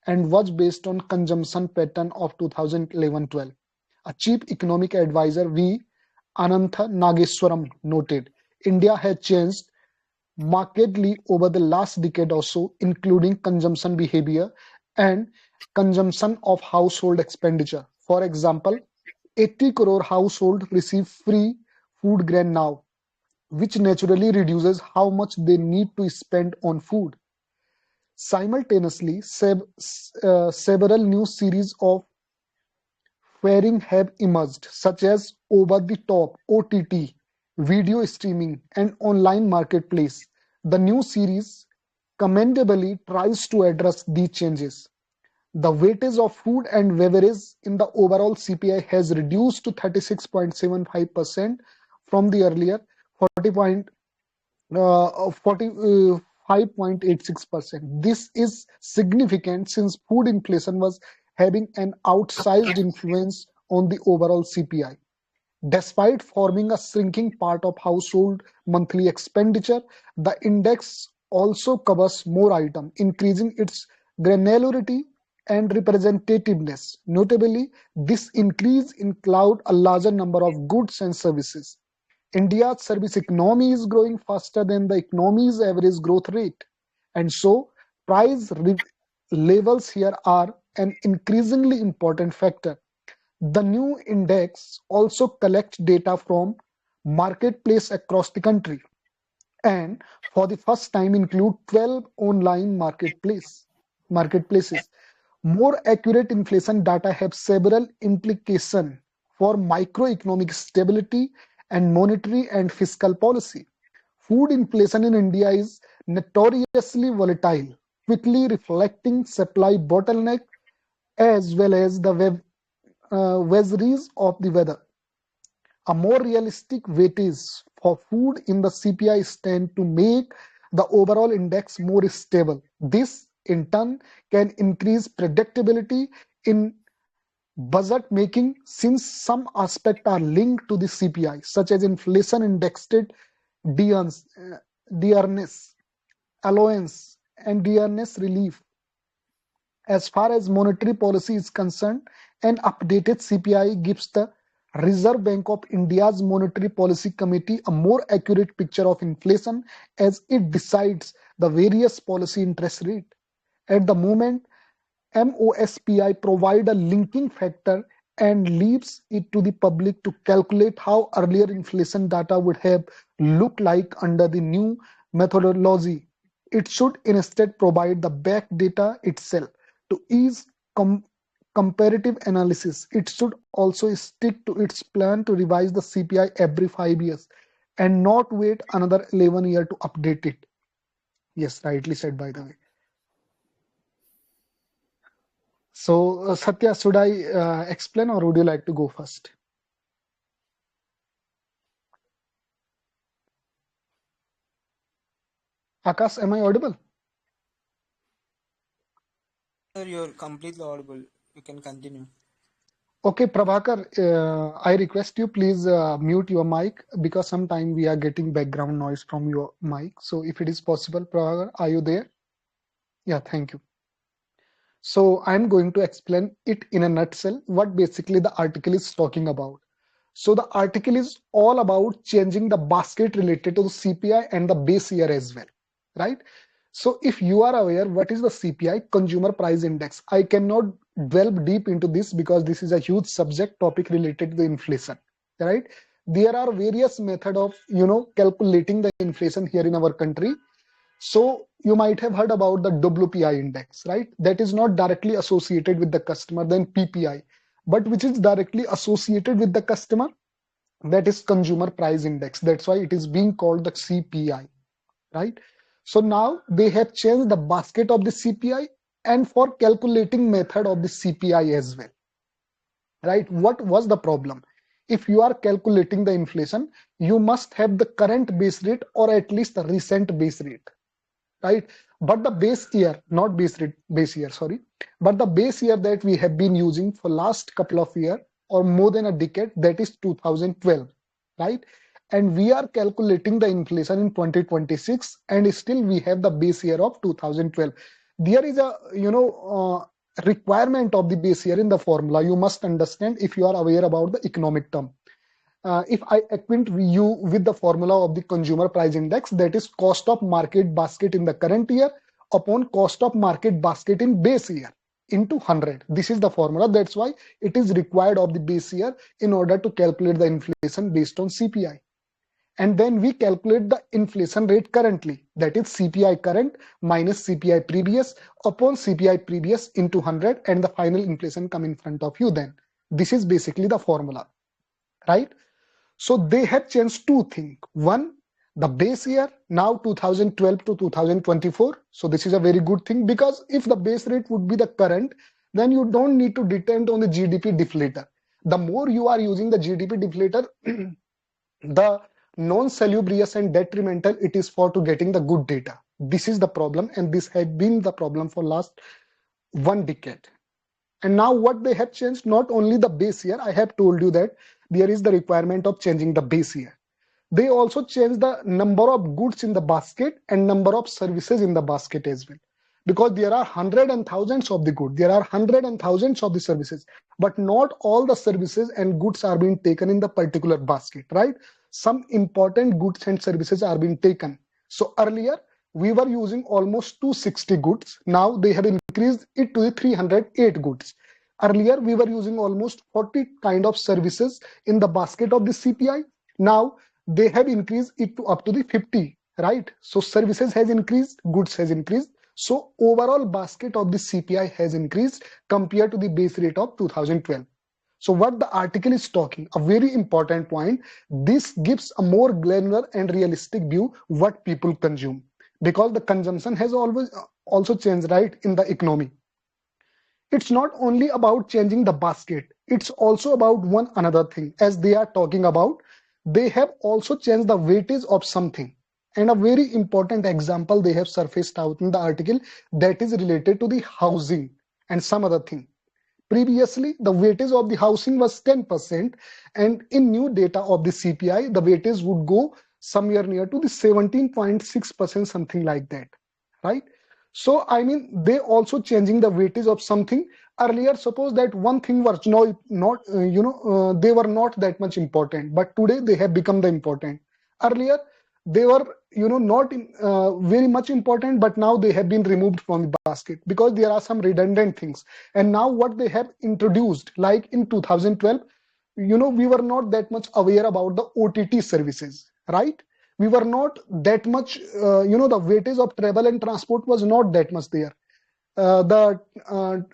and was based on consumption pattern of 2011-12. A chief economic advisor V. Anantha Nageswaram noted, India has changed markedly over the last decade or so, including consumption behavior and consumption of household expenditure. For example, 80 crore households receive free food grain now, which naturally reduces how much they need to spend on food. Simultaneously, several new series of faring have emerged, such as over-the-top (OTT), video streaming, and online marketplace. The new series commendably tries to address these changes. The weightage of food and beverages in the overall CPI has reduced to 36.75% from the earlier 45.86%. This is significant since food inflation was having an outsized influence on the overall CPI. Despite forming a shrinking part of household monthly expenditure, the index also covers more items, increasing its granularity and representativeness. Notably, this increase includes a larger number of goods and services. India's service economy is growing faster than the economy's average growth rate, and so price levels here are an increasingly important factor. The new index also collects data from marketplaces across the country and for the first time include 12 online marketplaces. More accurate inflation data have several implications for microeconomic stability and monetary and fiscal policy. Food inflation in India is notoriously volatile, quickly reflecting supply bottleneck as well as the vagaries of the weather. A more realistic weightage for food in the CPI stand to make the overall index more stable. This, in turn, can increase predictability in budget making since some aspects are linked to the CPI, such as inflation indexed dearness, allowance, and dearness relief. As far as monetary policy is concerned, an updated CPI gives the Reserve Bank of India's Monetary Policy Committee a more accurate picture of inflation as it decides the the various policy interest rate. At the moment, MOSPI provide a linking factor and leaves it to the public to calculate how earlier inflation data would have looked like under the new methodology. It should instead provide the back data itself to ease comparative analysis. It should also stick to its plan to revise the CPI every 5 years and not wait another 11 years to update it. Yes, rightly said, by the way. So, Satya, should I explain or would you like to go first? Akash, am I audible?
Sir, you're completely audible. You can continue.
Okay, Prabhakar, I request you please mute your mic because sometimes we are getting background noise from your mic. So if it is possible, Prabhakar, are you there? Yeah, thank you. So I'm going to explain it in a nutshell what basically the article is talking about. So the article is all about changing the basket related to the CPI and the base year as well, right? So if you are aware what is the CPI, Consumer Price Index, I cannot delve deep into this because this is a huge subject topic related to the inflation, right? There are various methods of, calculating the inflation here in our country. So you might have heard about the WPI index, right? That is not directly associated with the customer, then PPI, but which is directly associated with the customer, that is Consumer Price Index. That's why it is being called the CPI, right? So now they have changed the basket of the CPI and for calculating method of the CPI as well, right? What was the problem? If you are calculating the inflation, you must have the current base rate or at least the recent base rate, right? But the base year, not base rate, base year, sorry, but the base year that we have been using for last couple of years or more than a decade, that is 2012, right? And we are calculating the inflation in 2026 and still we have the base year of 2012. There is a, requirement of the base year in the formula. You must understand if you are aware about the economic term. If I acquaint you with the formula of the Consumer Price Index, that is cost of market basket in the current year upon cost of market basket in base year into 100. This is the formula. That's why it is required of the base year in order to calculate the inflation based on CPI. And then we calculate the inflation rate currently, that is CPI current minus CPI previous upon CPI previous into 100, and the final inflation come in front of you then. This is basically the formula, right? So they have changed two things. One, the base year, now 2012 to 2024. So this is a very good thing because if the base rate would be the current, then you don't need to depend on the GDP deflator. The more you are using the GDP deflator, the non-salubrious and detrimental it is for to getting the good data. This is the problem, and this had been the problem for last 1 decade. And now what they have changed, not only the base year, I have told you that there is the requirement of changing the base year. They also change the number of goods in the basket and number of services in the basket as well. Because there are hundreds and thousands of the goods, there are hundreds and thousands of the services, but not all the services and goods are being taken in the particular basket, right? Some important goods and services are being taken. So earlier, we were using almost 260 goods. Now they have increased it to the 308 goods. Earlier, we were using almost 40 kind of services in the basket of the CPI. Now they have increased it to up to the 50, right? So services has increased, goods has increased. So overall basket of the CPI has increased compared to the base rate of 2012. So what the article is talking, a very important point, this gives a more granular and realistic view what people consume, because the consumption has always also changed, right, in the economy. It's not only about changing the basket, it's also about one another thing. As they are talking about, they have also changed the weightage of something. And a very important example they have surfaced out in the article that is related to the housing and some other thing. Previously, the weightage of the housing was 10%, and in new data of the CPI, the weightage would go somewhere near to the 17.6%, something like that, right? So, I mean, they also changing the weightage of something. Earlier, suppose that one thing was they were not that much important, but today they have become the important. Earlier, they were not very much important, but now they have been removed from the basket because there are some redundant things. And now what they have introduced, like in 2012, we were not that much aware about the OTT services, right? We were not that much, the weightage of travel and transport was not that much there. The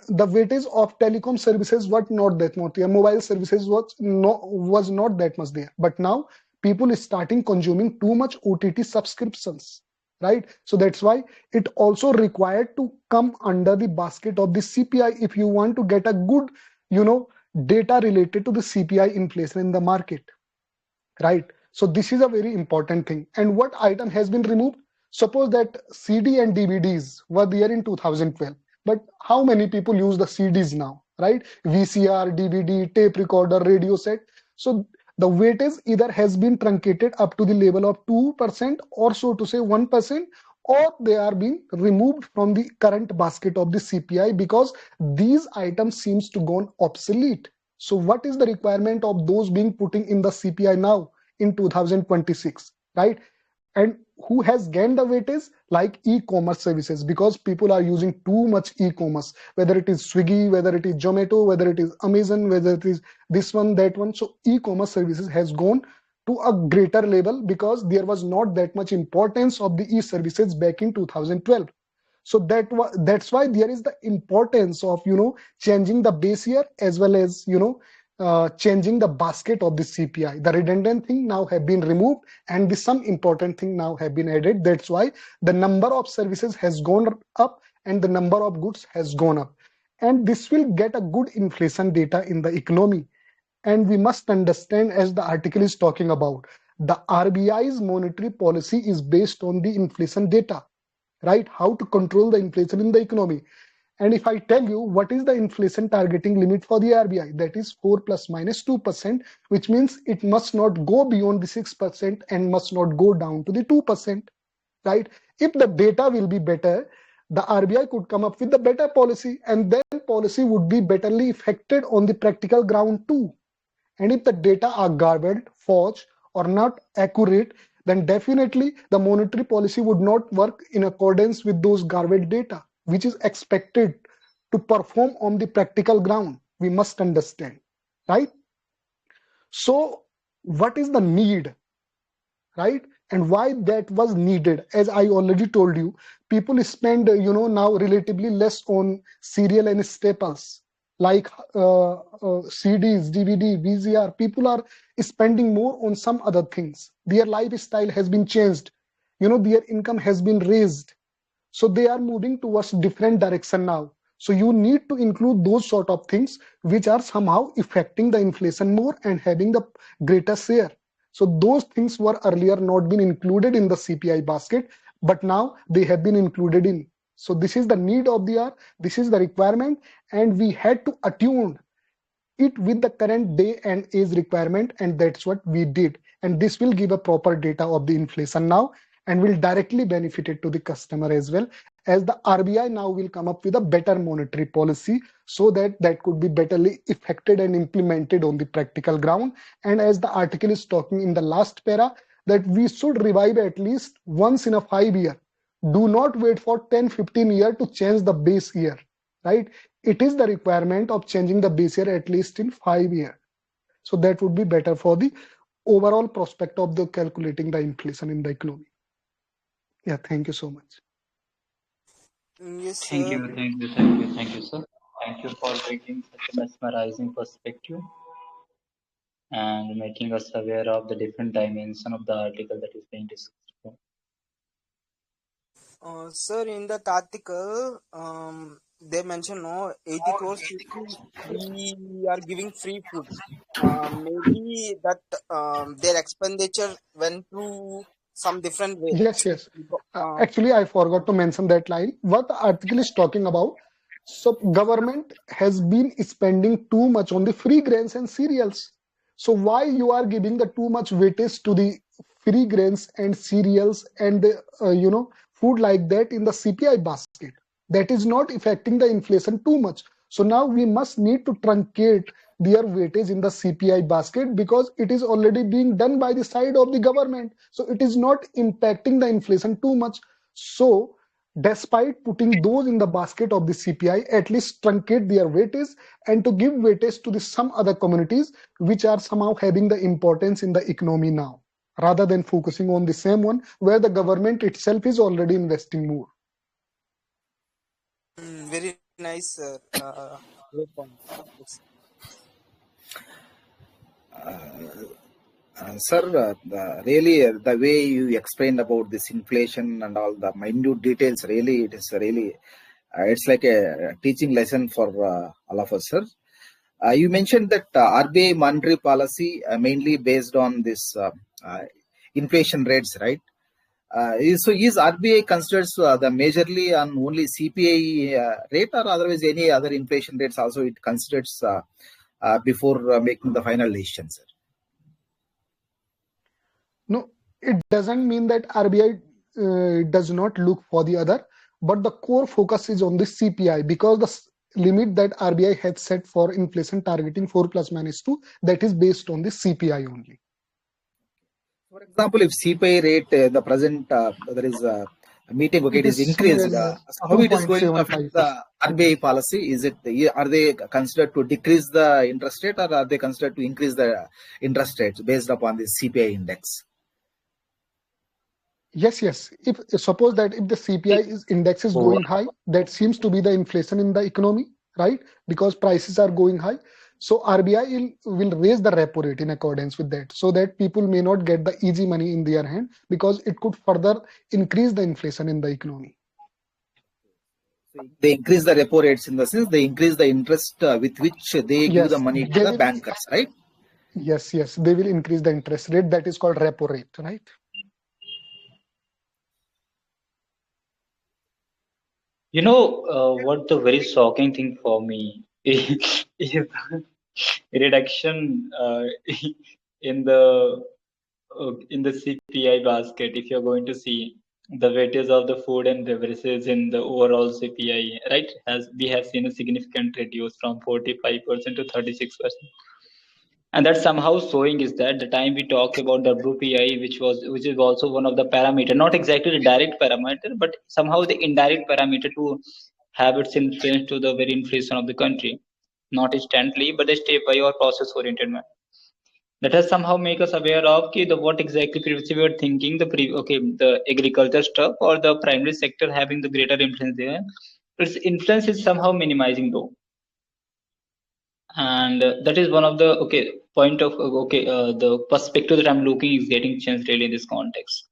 weightage of telecom services was not that much there. Mobile services was not that much there. But now people is starting consuming too much OTT subscriptions, right? So that's why it also required to come under the basket of the CPI if you want to get a good, data related to the CPI inflation in the market, right? So this is a very important thing. And what item has been removed? Suppose that CD and DVDs were there in 2012, but how many people use the CDs now, right? VCR, DVD, tape recorder, radio set. So the weightage either has been truncated up to the level of 2% or so to say 1%, or they are being removed from the current basket of the CPI because these items seems to gone obsolete. So what is the requirement of those being putting in the CPI now in 2026, right? And who has gained the weightage? Like e-commerce services, because people are using too much e-commerce, whether it is Swiggy, whether it is Zomato, whether it is Amazon, whether it is this one, that one. So e-commerce services has gone to a greater level because there was not that much importance of the e-services back in 2012. So that's why there is the importance of changing the base year as well as changing the basket of the CPI. The redundant thing now have been removed and some important thing now have been added. That's why the number of services has gone up and the number of goods has gone up. And this will get a good inflation data in the economy. And we must understand, as the article is talking about, the RBI's monetary policy is based on the inflation data, right? How to control the inflation in the economy. And if I tell you what is the inflation targeting limit for the RBI, that is 4 plus minus 2%, which means it must not go beyond the 6% and must not go down to the 2%, right? If the data will be better, the RBI could come up with a better policy, and then policy would be betterly affected on the practical ground too. And if the data are garbled, forged, or not accurate, then definitely the monetary policy would not work in accordance with those garbled data, which is expected to perform on the practical ground. We must understand, right? So what is the need, right? And why that was needed? As I already told you, people spend, now relatively less on cereal and staples like CDs, DVD, VCR. People are spending more on some other things. Their lifestyle has been changed. Their income has been raised. So they are moving towards different direction now. So you need to include those sort of things which are somehow affecting the inflation more and having the greater share. So those things were earlier not been included in the CPI basket, but now they have been included in. So this is the need of the hour, this is the requirement, and we had to attune it with the current day and age requirement, and that's what we did. And this will give a proper data of the inflation now and will directly benefit it to the customer as well, as the RBI now will come up with a better monetary policy so that could be betterly effected and implemented on the practical ground. And as the article is talking in the last para, that we should revive at least once in a 5 year. Do not wait for 10-15 years to change the base year, right? It is the requirement of changing the base year at least in 5 years. So that would be better for the overall prospect of the calculating the inflation in the economy. Yeah, thank you so much.
Yes,
Thank
sir.
you, sir. Thank you for bringing such a mesmerizing perspective and making us aware of the different dimension of the article that is being discussed.
Sir, in that article, they mention 80 crores people we are giving free food. Maybe that their expenditure went through some different way.
Yes. Actually, I forgot to mention that line. What the article is talking about. So government has been spending too much on the free grains and cereals. So why you are giving the too much weightage to the free grains and cereals and food like that in the CPI basket? That is not affecting the inflation too much. So now we must need to truncate their weightage in the CPI basket because it is already being done by the side of the government. So it is not impacting the inflation too much. So despite putting those in the basket of the CPI, at least truncate their weightage and to give weightage to the some other communities which are somehow having the importance in the economy now, rather than focusing on the same one where the government itself is already investing more.
Very nice, sir. Great points. Yes.
Sir, really, the way you explained about this inflation and all the minute details, really, it is really, it's like a teaching lesson for all of us, sir. You mentioned that RBI monetary policy mainly based on this inflation rates, right? So is RBI considers the majorly on only CPI rate, or otherwise any other inflation rates also it considers before making the final decision, sir?
No, it doesn't mean that RBI does not look for the other, but the core focus is on the CPI because the limit that RBI has set for inflation targeting 4 plus minus 2, that is based on the CPI only.
For example, if CPI rate, the present, there is a meeting, okay, it is increased. So how it is going to affect the RBI policy? Is it, are they considered to decrease the interest rate, or are they considered to increase the interest rates based upon the CPI index?
Yes. If suppose that if the CPI index is going high, that seems to be the inflation in the economy, right? Because prices are going high. So RBI will raise the repo rate in accordance with that, so that people may not get the easy money in their hand because it could further increase the inflation in the economy.
They increase the repo rates in the sense they increase the interest with which they give the money to the bankers, right?
Yes, they will increase the interest rate. That is called repo rate, right?
You know what the very shocking thing for me is reduction in the CPI basket. If you're going to see the weightage of the food and beverages in the overall CPI, right, we have seen a significant reduce from 45% to 36%. And that somehow showing is that the time we talk about WPI, which is also one of the parameter, not exactly the direct parameter, but somehow the indirect parameter to have its influence to the very inflation of the country, not instantly, but a step by or process oriented manner. That has somehow make us aware of what exactly previously we were thinking the agriculture stuff or the primary sector having the greater influence there. Its influence is somehow minimizing though. And that is one of the point of the perspective that I'm looking is getting changed really in this context.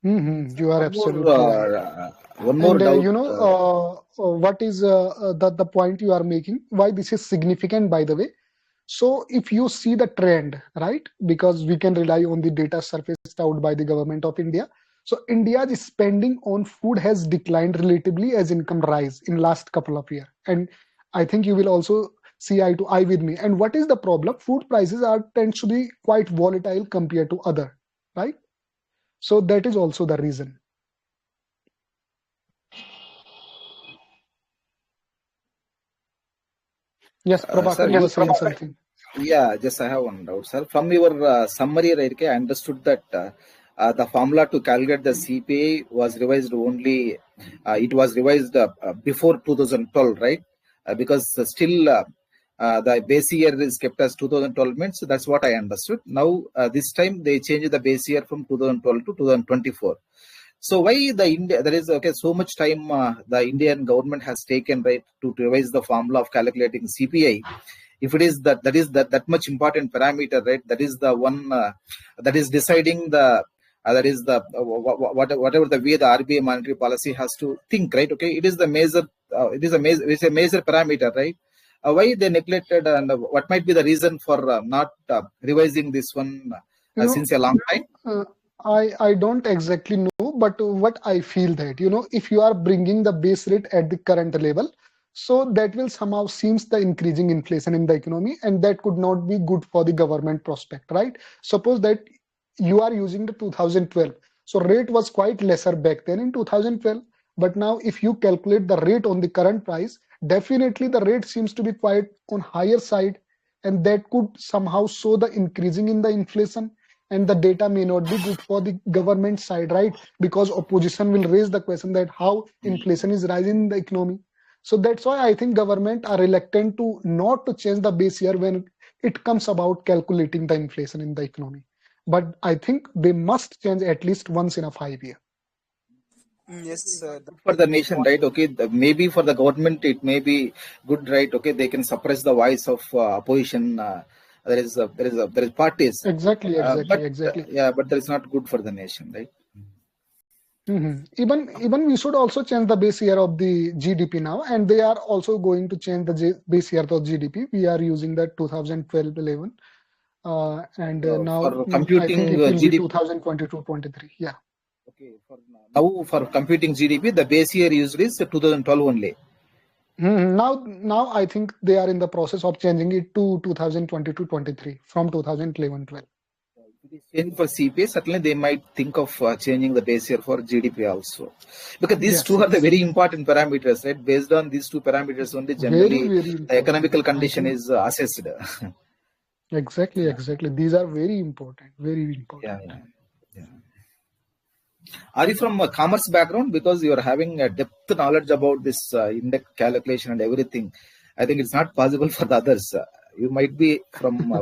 You are absolutely right.
One more doubt.
You know what is the point you are making? Why this is significant, by the way? So if you see the trend, right? Because we can rely on the data surfaced out by the government of India. So India's spending on food has declined relatively as income rise in last couple of years. And I think you will also see eye to eye with me. And what is the problem? Food prices tend to be quite volatile compared to other, right? So that is also the reason. Yes, Prabhakar, you were saying something.
Yeah, just I have one doubt, sir. From your summary, right, I understood that the formula to calculate the CPI was revised only, it was revised before 2012, right? Because still the base year is kept as 2012 means, so that's what I understood. Now, this time they changed the base year from 2012 to 2024. So why there is so much time the Indian government has taken, right, to revise the formula of calculating CPI? If it is that much important parameter, right, that is the one that is deciding the that is the whatever the way the RBI monetary policy has to think, right? Okay, it is the major it's a major parameter, right? Why they neglected, and what might be the reason for not revising this one since a long time?
I don't exactly know, but what I feel that, if you are bringing the base rate at the current level, so that will somehow seems the increasing inflation in the economy, and that could not be good for the government prospect, right? Suppose that you are using the 2012, so rate was quite lesser back then in 2012, But now if you calculate the rate on the current price, definitely the rate seems to be quite on higher side, and that could somehow show the increasing in the inflation, and the data may not be good for the government side, right? Because opposition will raise the question that how inflation is rising in the economy. So that's why I think government are reluctant to not to change the base year when it comes about calculating the inflation in the economy. But I think they must change at least once in a 5 year.
Yes,
For the nation, right? Okay, maybe for the government it may be good, right? Okay, they can suppress the voice of opposition. There is parties,
Exactly,
but
exactly, exactly.
yeah, but that is not good for the nation, right?
Even we should also change the base year of the GDP now, and they are also going to change the base year of GDP. We are using the 2012-11, and now
For
I think
computing
it will be
GDP.
2022-23. Yeah.
Okay, now for computing GDP, the base year used is 2012 only.
Now I think they are in the process of changing it to 2022-23 from 2011-12.
If it is changed for CPA, certainly they might think of changing the base year for GDP also, because these
Yes,
two are the
yes.
very important parameters, right? Based on these two parameters only,
Very,
generally
very
the economical
important. I
condition
think
is assessed.
exactly, exactly. These are very important, very important.
Yeah. Are you from a commerce background? Because you are having a depth knowledge about this index calculation and everything. I think it's not possible for the others. You might be from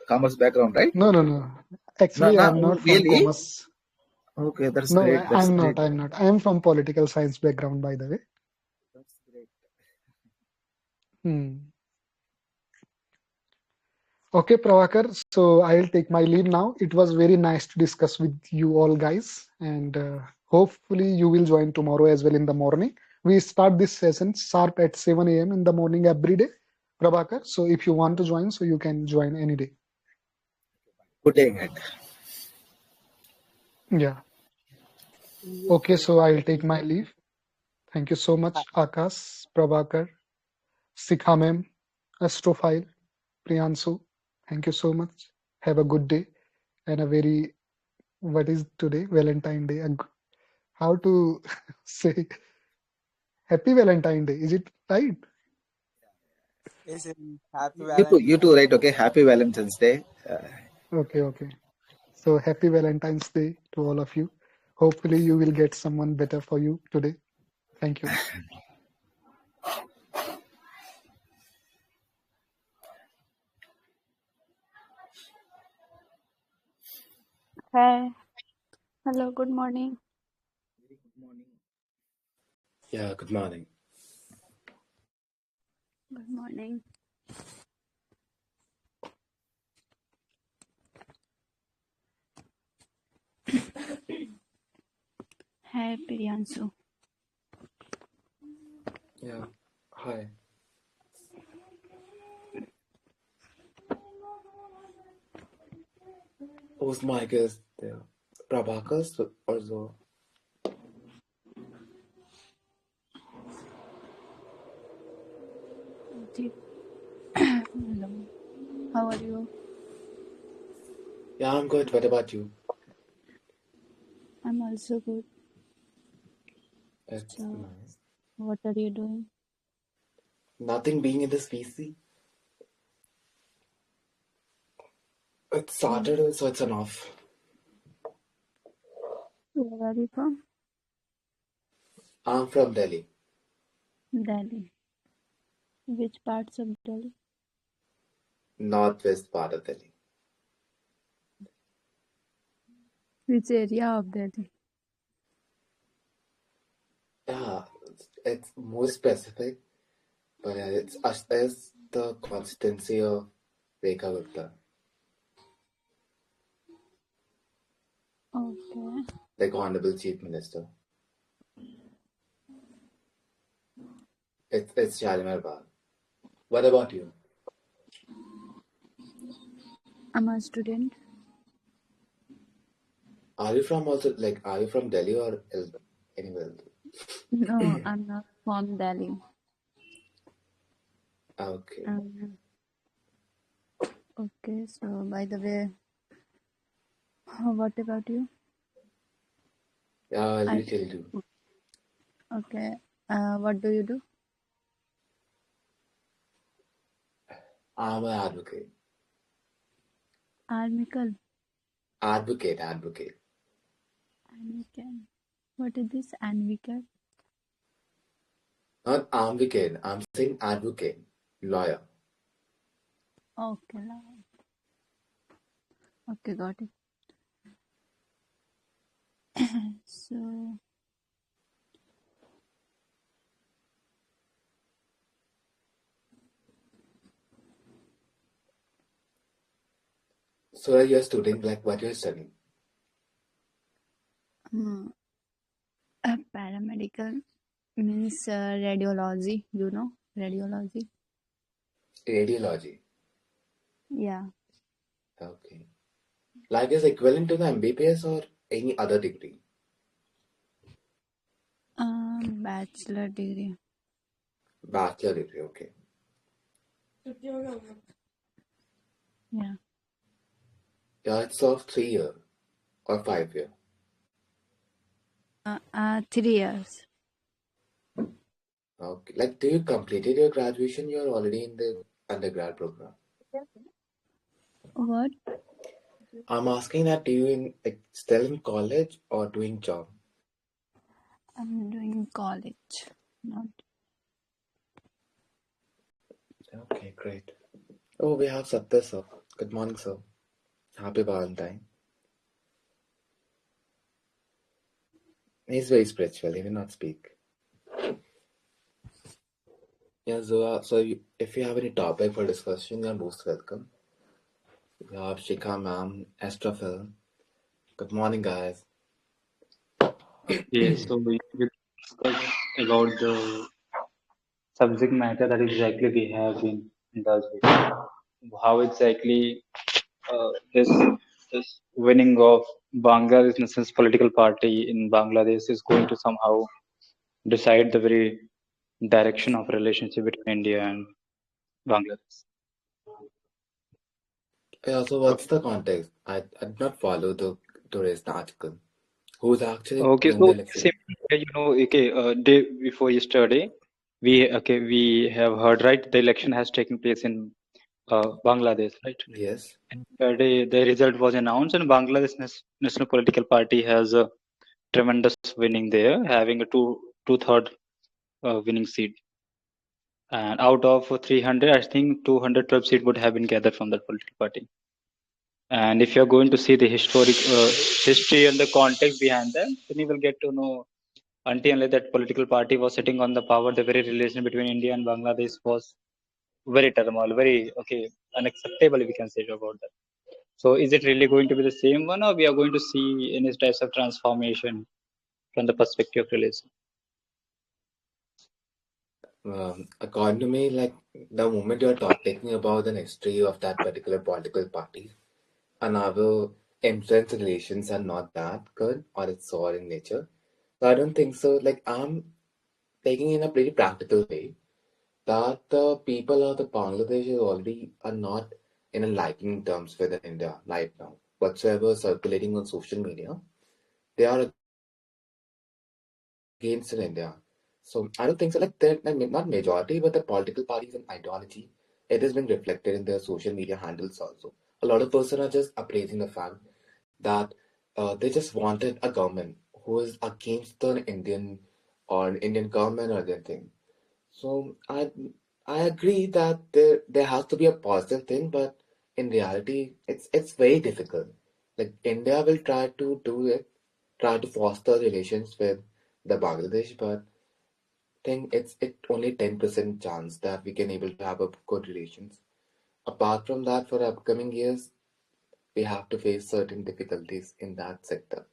commerce background, right?
No, no, no.
No,
Actually, I
no,
am not from
really?
commerce.
Okay, that's
No,
great. That's
I'm
great.
not. I'm not. I am from political science background, by the way.
That's great.
Hmm. Okay, Pravakar. So I'll take my leave now. It was very nice to discuss with you all guys, and hopefully you will join tomorrow as well in the morning. We start this session sharp at 7 a.m. in the morning every day, Prabhakar. So if you want to join, so you can join any day.
Good day ahead.
Yeah. Okay, so I'll take my leave. Thank you so much, Akash, Prabhakar, Sikha ma'am, Astrophile, Priyansu. Thank you so much. Have a good day and a very, what is today? Valentine Day. How to say Happy Valentine Day? Is it right?
yes, happy
You too, right? Okay, happy Valentine's Day.
Okay, okay. So happy Valentine's Day to all of you. Hopefully you will get someone better for you today. Thank you.
Hi. Hello, good morning.
Very good morning.
Yeah, good morning.
Good morning. Hi, Priyansu.
Yeah, hi. Whose mic is there? Prabhakar's also.
Hello. How are you?
Yeah, I'm good. What about you?
I'm also good.
That's
So,
nice.
what are you doing?
Nothing being in this PC. It's Saturday, so it's an off.
Where are you from?
I'm from Delhi.
Delhi. Which parts of Delhi?
Northwest part of Delhi.
Which area of Delhi?
Yeah, it's more specific, but it's as the constituency of Rekha Gupta,
Okay.
like Honorable Chief Minister. It's Shalimar Bagh. What about you?
I'm a student.
Are you from Delhi or anywhere else?
No, I'm not from Delhi.
Okay.
Okay, so by the way, what about you?
Yeah, I'll be till you.
Okay. What do you do?
I'm an advocate.
Armical.
Advocate.
Anvical. What is this Anvical?
Not advocate. I'm saying advocate. Lawyer.
Okay. Okay, got it. So,
So you're studying, like, what you're studying?
paramedical means radiology. You know radiology?
Radiology.
Yeah.
Okay. Like, is equivalent to the MBBS or any other degree?
Bachelor degree.
Bachelor degree. Okay.
Yeah.
Yeah, it's of 3 year or 5 year.
3 years.
Okay. Like, do you completed your graduation? You're already in the undergrad program.
What?
I'm asking that, do you still in college or doing job?
I'm doing college. Not.
Okay, great. Oh, we have Satya sir. Good morning, sir. Happy Valentine. He's very spiritual. He will not speak. Yeah, so if you have any topic for discussion, you're most welcome. We have Shikha ma'am, Astrophil. Good morning, guys.
Yes, so we will discuss about the subject matter that exactly we have been indulged with. How exactly this winning of Bangladesh Nationalist political party in Bangladesh is going to somehow decide the very direction of relationship between India and Bangladesh.
Yeah, so what's the context? I did not follow the today's article. Who's actually
Okay,
winning the
so
election?
simply, okay, day before yesterday, we have heard, right, the election has taken place in Bangladesh, right?
Yes.
And yesterday the result was announced, and Bangladesh National Political Party has a tremendous winning there, having a two-third winning seat. And out of 300, I think 212 seats would have been gathered from that political party. And if you're going to see the historic history and the context behind them, then you will get to know until and unless that political party was sitting on the power, the very relation between India and Bangladesh was very turmoil, very unacceptable, we can say about that. So is it really going to be the same one, or we are going to see any types of transformation from the perspective of relation?
According to me, like, the moment you're talking about the history of that particular political party, and our influence relations are not that good or it's sour in nature. So I don't think so. Like, I'm taking in a pretty practical way that the people of the Bangladesh already are not in a liking terms with India right now. Whatsoever circulating on social media, they are against in India. So I don't think so. Like, they're not majority, but the political parties and ideology, it has been reflected in their social media handles also. A lot of person are just appraising the fact that they just wanted a government who is against the Indian or Indian government or anything. So I agree that there has to be a positive thing, but in reality, it's very difficult. Like, India will try to do it, try to foster relations with the Bangladesh, but think it's only 10% chance that we can able to have a good relations. Apart from that, for upcoming years, we have to face certain difficulties in that sector.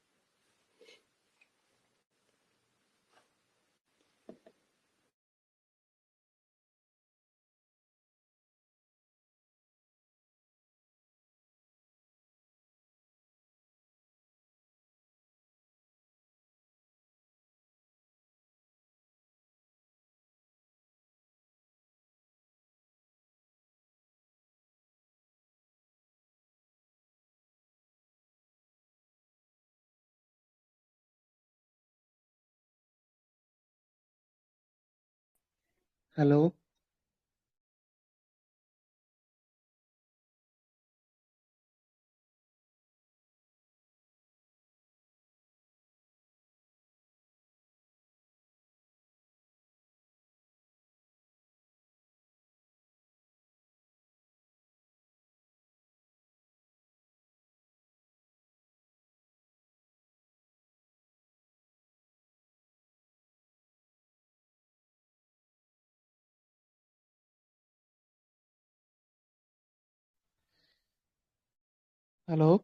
Hello. Hello.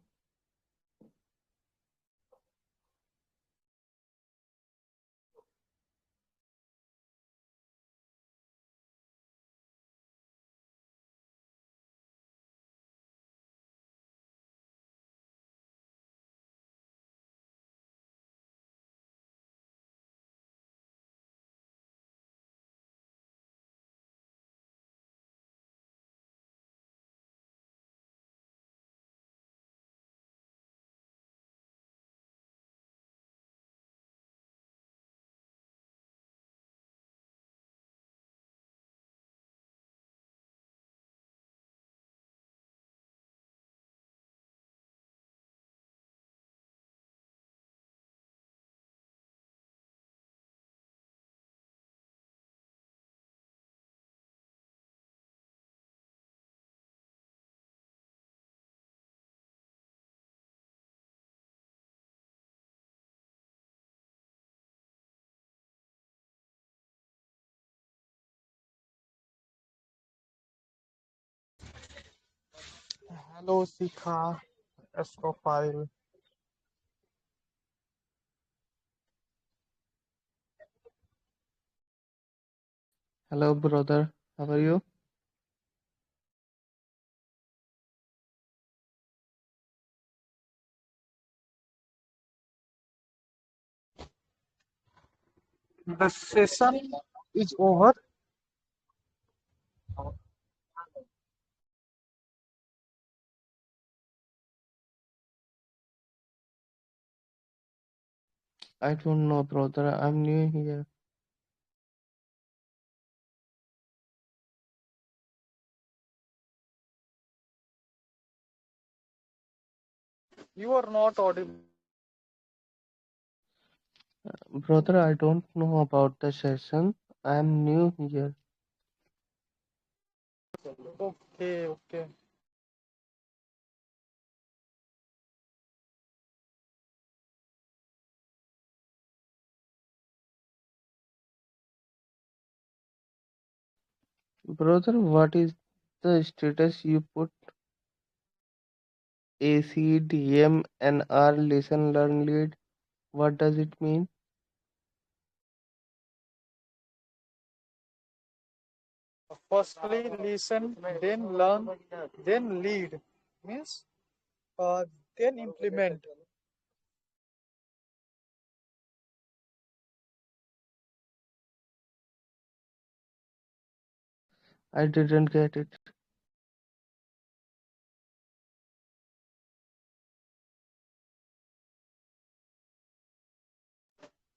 Hello, Sikha, Astrophile.
Hello, brother. How are you?
The session is over.
I don't know, brother. I'm new here.
You are not audible.
Brother, I don't know about the session. I'm new here.
Okay, okay.
Brother, what is the status you put? ACDMNR listen learn lead. What does it mean?
Firstly, listen, then learn, then lead. Means, then implement.
I didn't get it.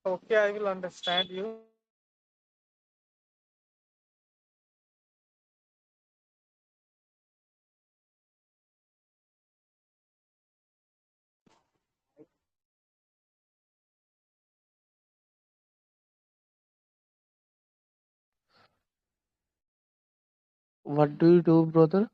Okay, I will understand you.
What do you do, brother?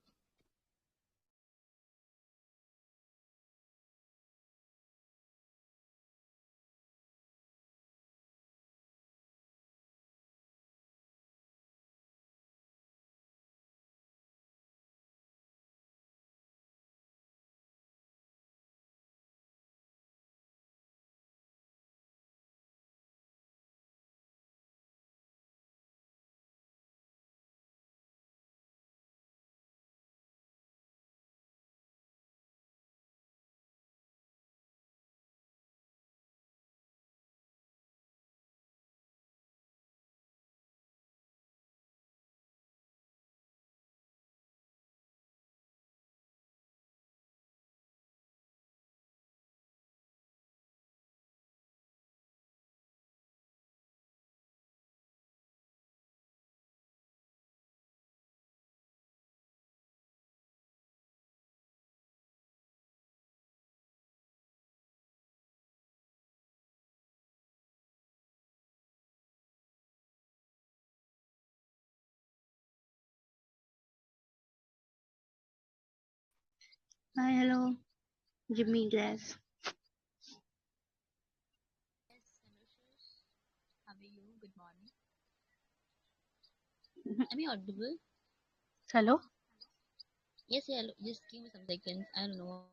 Hi, hello. Give me glass.
How are you? Good morning. Am I audible?
Hello.
Yes, yeah. Just give me some seconds. I don't know.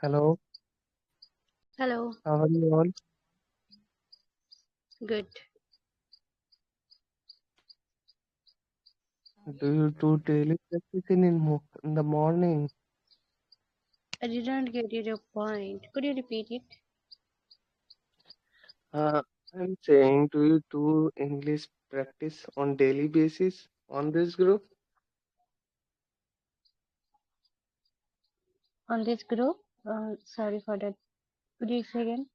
Hello,
Hello.
how are you all?
Good.
Do you do daily practice in the morning?
I didn't get your point. Could you repeat it?
Uh, I'm saying, do you do English practice on daily basis on this group?
On this group? Sorry for that. Could you say again?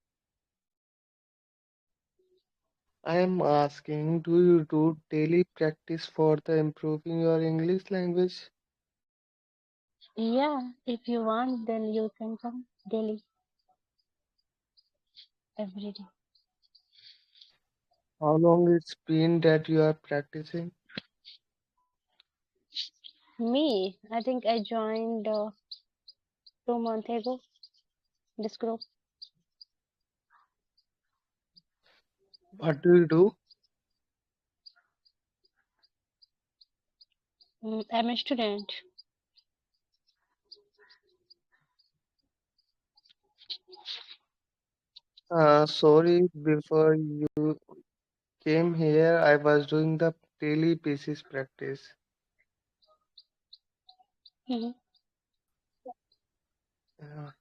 I am asking, do you do daily practice for the improving your English language?
Yeah, if you want, then you can come daily, every day.
How long it's been that you are practicing?
Me, I think I joined 2 months ago, this group.
What do you do?
I'm a student.
Sorry, before you came here, I was doing the daily basis practice.
Hmm.
Uh,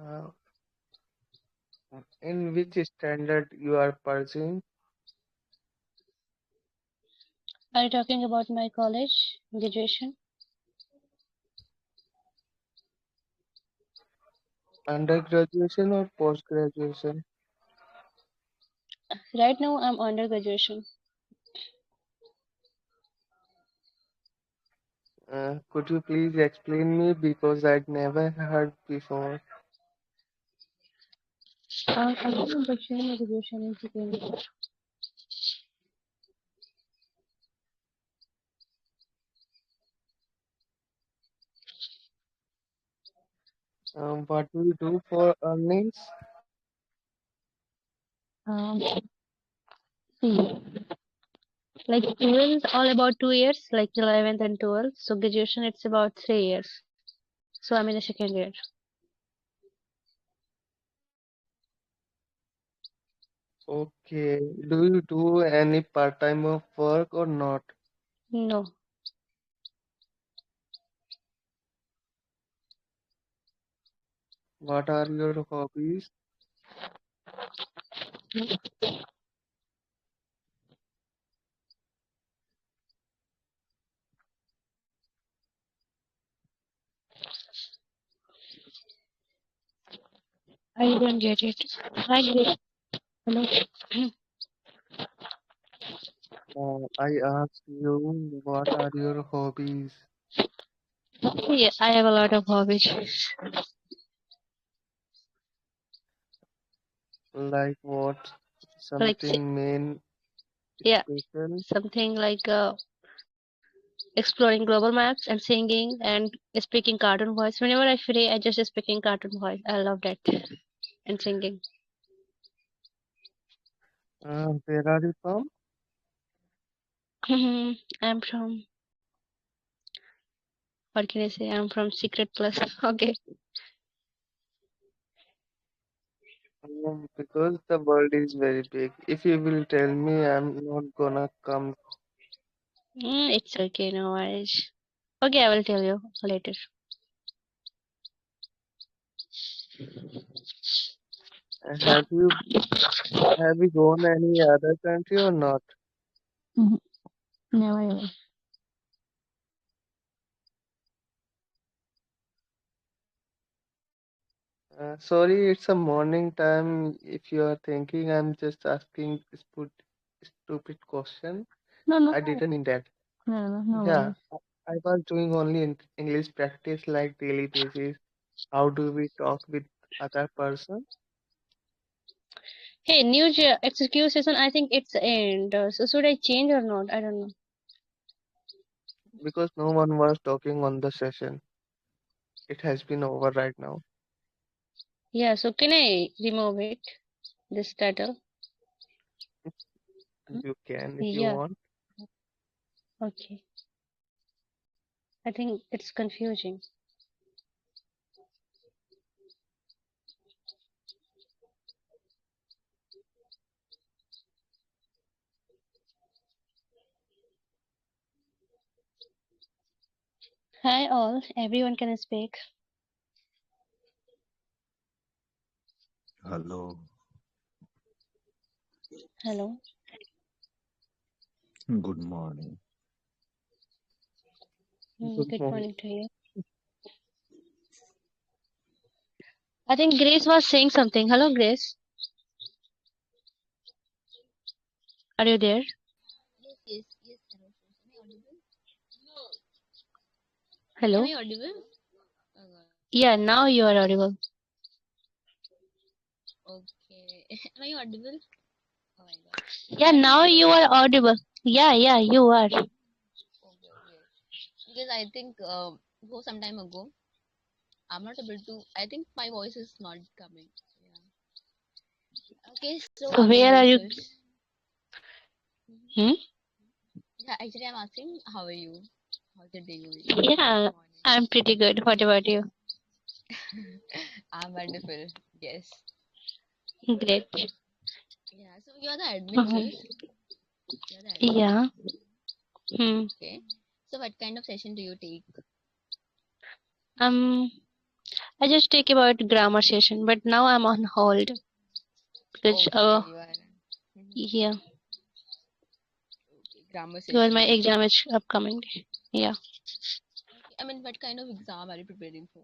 uh, in which standard you are pursuing?
Are you talking about my college graduation?
Undergraduation or post graduation?
Right now, I'm under graduation.
Could you please explain me because I'd never heard before.
I'm pursuing my graduation in second year.
What do you do for earnings?
Um, see, like 12 is all about 2 years, like 11th and 12th. So graduation, it's about 3 years. So I'm in the second year.
Okay. Do you do any part-time of work or not?
No.
What are your hobbies?
I didn't get it. I get. Hello.
I asked you what are your hobbies?
Yeah, I have a lot of hobbies.
Like what?
Like,
Something main
yeah,
special?
something like exploring global maps and singing and speaking cartoon voice. Whenever I free, I just speaking cartoon voice. I love that and singing.
Where are you from?
I'm from. What can I say? I'm from Secret Plus. Okay.
Because the world is very big. If you will tell me, I'm not gonna come.
It's okay, no worries. Okay, I will tell you later.
Have you gone any other country or not?
Mhm. Never ever.
Sorry, it's a morning time. If you are thinking I'm just asking stupid question,
No, no,
I didn't mean that.
no
Yeah,
worries.
I was doing only in English practice like daily basis. How do we talk with other person?
Hey, new execution. I think it's end. So should I change or not? I don't know.
because no one was talking on the session. It has been over right now.
Yeah, so can I remove it, this title?
You can if you
Yeah,
want.
okay. I think it's confusing. Hi all, everyone can speak.
Hello.
Hello.
Good morning.
Good
Good
morning.
morning to you. I think Grace was saying something. Hello, Grace. Are you there?
Yes, yes, yes. Hello, friends. Am I audible?
Hello.
Am I audible? Oh God.
Yeah, now you are audible.
Okay. Am I audible? Oh my God.
Yeah,
I'm
now
audible,
you
right?
are audible. Yeah, you are.
Okay, okay. Because I think for some time ago, I'm not able to. I think my voice is not coming. Yeah. Okay, so
So
I will
where
go
are you?
first.
Hmm?
Yeah, actually, I'm asking, how are you? How's your day going?
Yeah, I'm pretty good. What about you?
I'm wonderful. Yes.
Great.
Yeah. So you're the admin,
Mhm.
right? You're the admin.
Yeah. Hmm.
Okay. So what kind of session do you take?
Um, I just take about grammar session, but now I'm on hold because
Okay, you are.
yeah,
Okay, grammar
because my
session.
exam is upcoming. Yeah.
Okay. I mean, what kind of exam are you preparing for?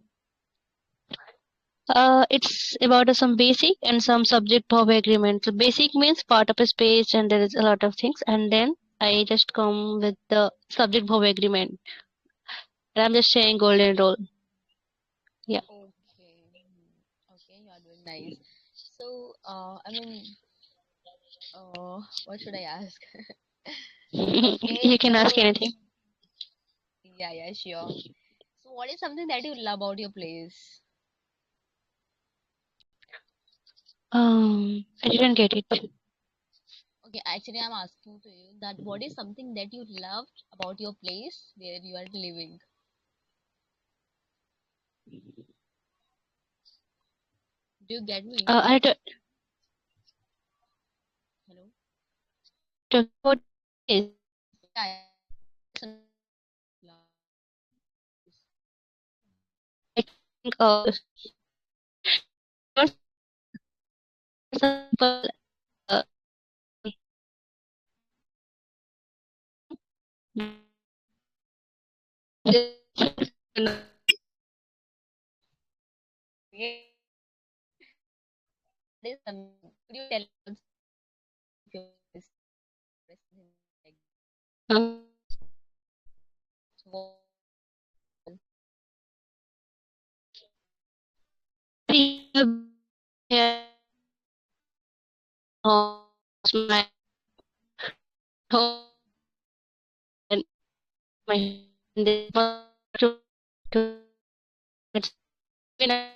It's about some basic and some subject verb agreement. So basic means part of a space and there is a lot of things, and then I just come with the subject verb agreement. And I'm just saying golden rule. Yeah.
Okay. Okay, you are doing nice. So, I mean, what should I ask? Okay,
You can ask
so
anything.
yeah, sure. So, what is something that you love about your place?
I didn't get it.
Okay, actually, I'm asking to you that what is something that you love about your place where you are living? Do you get me?
I
Hello?
talk about is
Yeah, listen, love.
I think some people uh,
Okay, what is could you tell us your place? Like, what-
yeah, my home and my to it's been a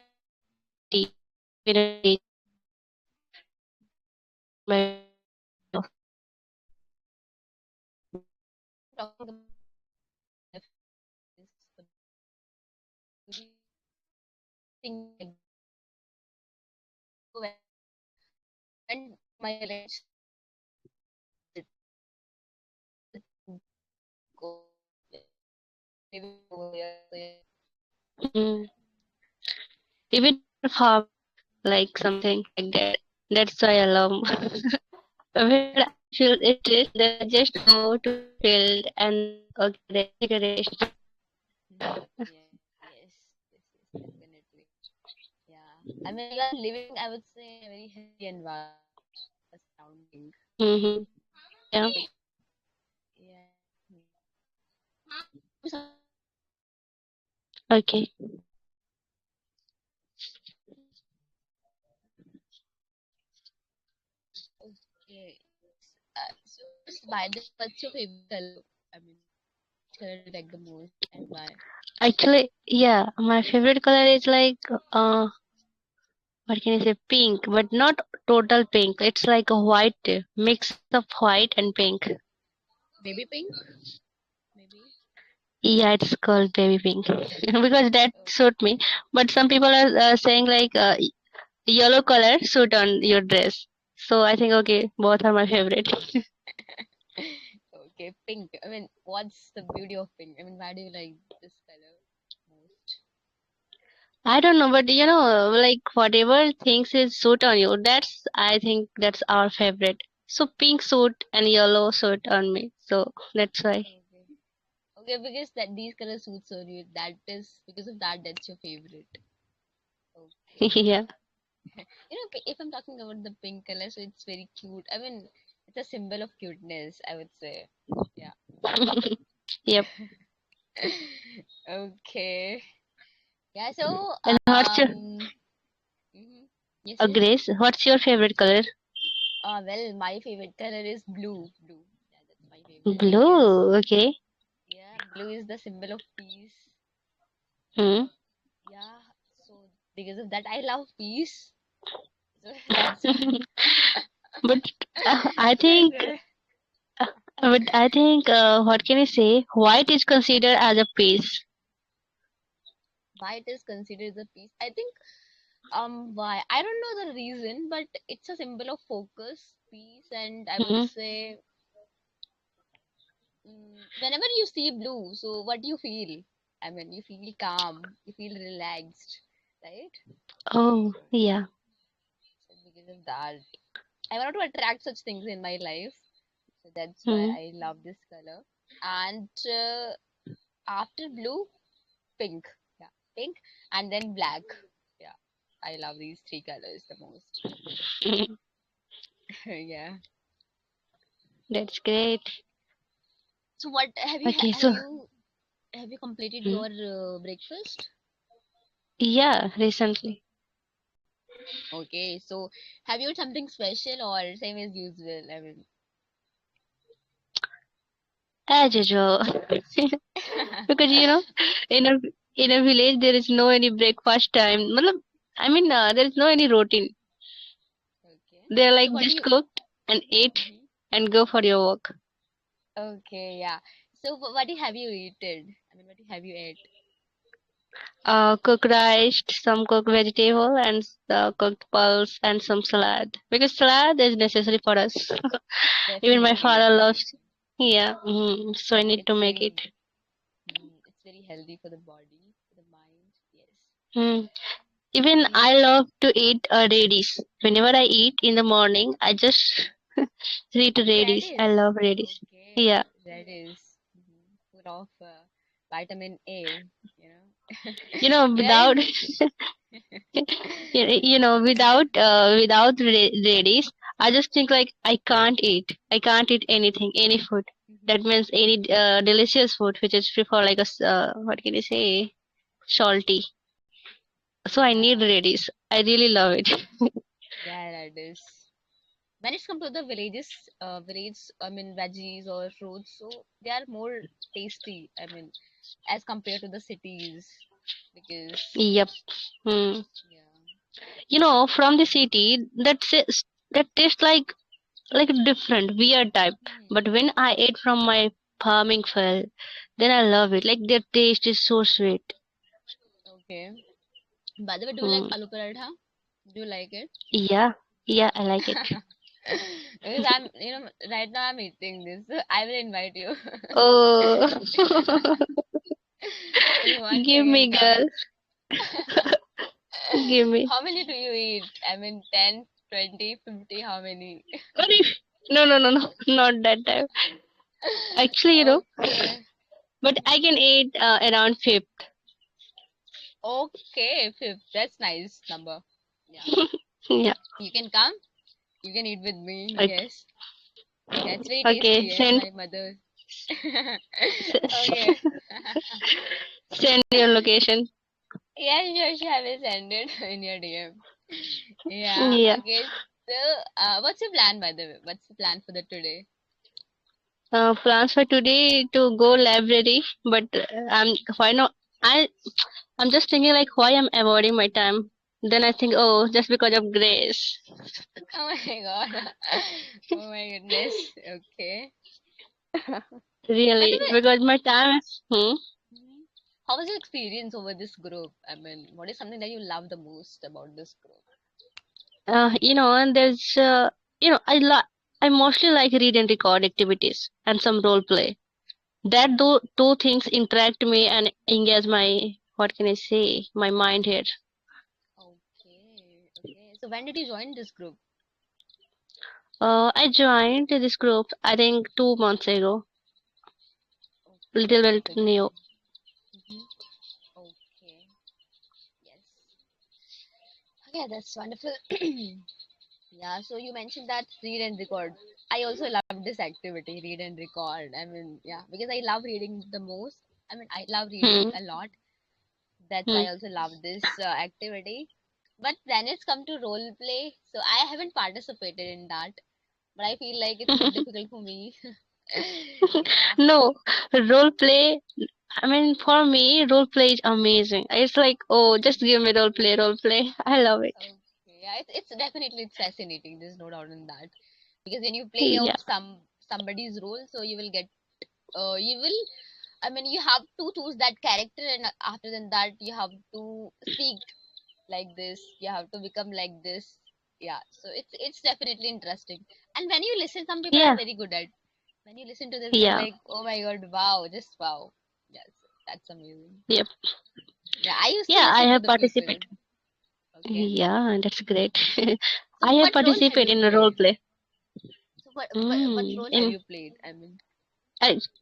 been a my
talking about this, do you think like when my parents go living over here, so
mm, even farm like something like that. That's why I love. When I feel it is, then I just go to field and okay, take a rest.
yeah, yes, definitely. Yeah, I mean, you are living, I would say, in a very healthy environment, a surrounding.
Mm-hmm. Yeah.
Like, yeah. So,
Okay.
okay. So, by the way, what's your favorite color? I mean, color do you like the most and why?
Actually, yeah, my favorite color is like what can I say, pink, but not total pink. It's like a white mix of white and pink.
Baby pink, maybe.
Yeah, it's called baby pink because that suit me. But some people are saying like yellow color suit on your dress. So I think okay, both are my favorite.
Okay, pink. I mean, what's the beauty of pink? I mean, why do you like this color most?
I don't know, but you know, like whatever things is suit on you, that's I think that's our favorite. So pink suit and yellow suit on me. So that's why.
Okay. Okay, because that these color suits on you, that is because of that that's your favorite. Okay.
Yeah.
You know, if I'm talking about the pink color, so it's very cute. I mean, it's a symbol of cuteness, I would say. Yeah.
Yep.
Okay. Yeah, so
And what's your
mhm. Yes, yes.
Grace? What's your favorite color?
Well, my favorite color is blue. Blue. Yeah, that's my favorite because
Blue. Okay.
yeah, blue is the symbol of peace.
Hmm.
Yeah, so because of that, I love peace. So that's why.
But I
That's
think,
why.
what can I say? White is considered as a piece.
Why it is considered the peace? I think why I don't know the reason, but it's a symbol of focus, peace, and I would
Hmm.
say whenever you see blue, so what do you feel? I mean, you feel calm, you feel relaxed, right?
Oh, yeah.
So because of that, I want to attract such things in my life. So that's why
Hmm.
I love this color. And after blue, pink. Yeah, pink, and then black. Yeah, I love these three colors the most. Yeah.
That's great.
So what have you
Okay, so
have you completed
hmm,
your breakfast?
yeah, recently.
Okay, so have you had something special or same as usual? I mean,
As usual. Because you know, in a in a village there is no any breakfast time. I mean, there is no any routine.
okay.
They're
So
like
what do
just
you?
cooked and eat
Mhm.
and go for your work.
Okay, yeah. So have you eaten? I mean, what have you ate?
Cooked rice, some cooked vegetable, and cooked pulse and some salad. Because salad is necessary for us. Even my
Definitely,
father
yeah.
loves. Yeah, so I need to
It's
make
very
it.
it's very healthy for the body, for the mind. Yes.
Mm. Even
Yeah.
I love to eat radish. Whenever I eat in the morning, I just eat radish. I
Radish.
love radish.
Okay,
Yeah,
radish. Full of vitamin A, you know.
you know,
Yeah,
without without radish, I just think like I can't eat. I can't eat anything, any food. That means any delicious food which is prefer like what can you say, salty. So I need
yeah,
radish. I really love it.
yeah, radish. When it's come to the I mean veggies or fruits, so they are more tasty. I mean, as compared to the cities, because
Yep. Hmm.
yeah.
From the city, that tastes like different, weird type. But when I ate from my farming field, then I love it. Like their taste is so sweet.
Okay. By the way, do you like
Hmm.
aloo paratha? Do you like it?
Yeah, yeah, I like it.
Because right now I'm eating this. So I will invite you.
Oh,
So once you
give
can
me,
come.
girl, give me.
How many do you eat? I mean, 10, 20, 50, how many?
What if? No, no, no, no, not that time. Actually,
Okay.
but I can eat around fifth.
Okay, fifth. That's nice number. Yeah.
Yeah.
You can come. You can eat with me.
Okay.
Yes. Yeah, it's very
Okay.
tasty, as my mother.
S-
Okay.
send your location.
Yeah, sure, sure. I will send it in your DM. Yeah.
Yeah.
Okay. So, what's your plan, by the way? What's the plan for the today?
Plans for today to go library, but why not? I'm just thinking like why I'm avoiding my time. Then I think, oh, just because of Grace.
Oh my god. Oh my goodness. Okay. By the
Really,
way,
because my time is.
mhm, how was your experience over this group? I mean, what is something that you love the most about this group?
And there's I mostly like read and record activities and some role play. That two things interact me and engage my, what can I say, my mind here.
Okay. Okay. So when did you join this group?
I joined this group I think 2 months ago. Little
Okay.
bit new.
Mm-hmm. Okay. Yes. Okay, that's wonderful. Yeah, so you mentioned that read and record. I also love this activity, read and record. I mean, yeah, because I love reading the most. I mean, I love reading
Hmm.
a lot. That's why
Hmm.
I also love this activity. But when it's come to role play, so I haven't participated in that. But I feel like it's a bit difficult for me. Yeah.
No, role play. I mean, for me, role play is amazing. It's like, oh, just give me role play, role play. I love it.
Okay. Yeah, it's definitely it's fascinating. There's no doubt in that. Because when you play
Yeah.
out somebody's role, so you will get you will I mean you have to choose that character, and after than that you have to speak like this, you have to become like this. Yeah, so it's definitely interesting. And when you listen, some people are
Yeah.
very good at when you listen to this, they're
Yeah.
like, oh my god, wow, just wow. Yes, that's amazing.
Yep.
Yeah, I used to
Yeah, I
listen to
have
the people.
participated.
Okay.
Yeah, that's great.
So
I have
what role have
participated
you
in a role
played?
play.
So what role have
In
you played? I mean,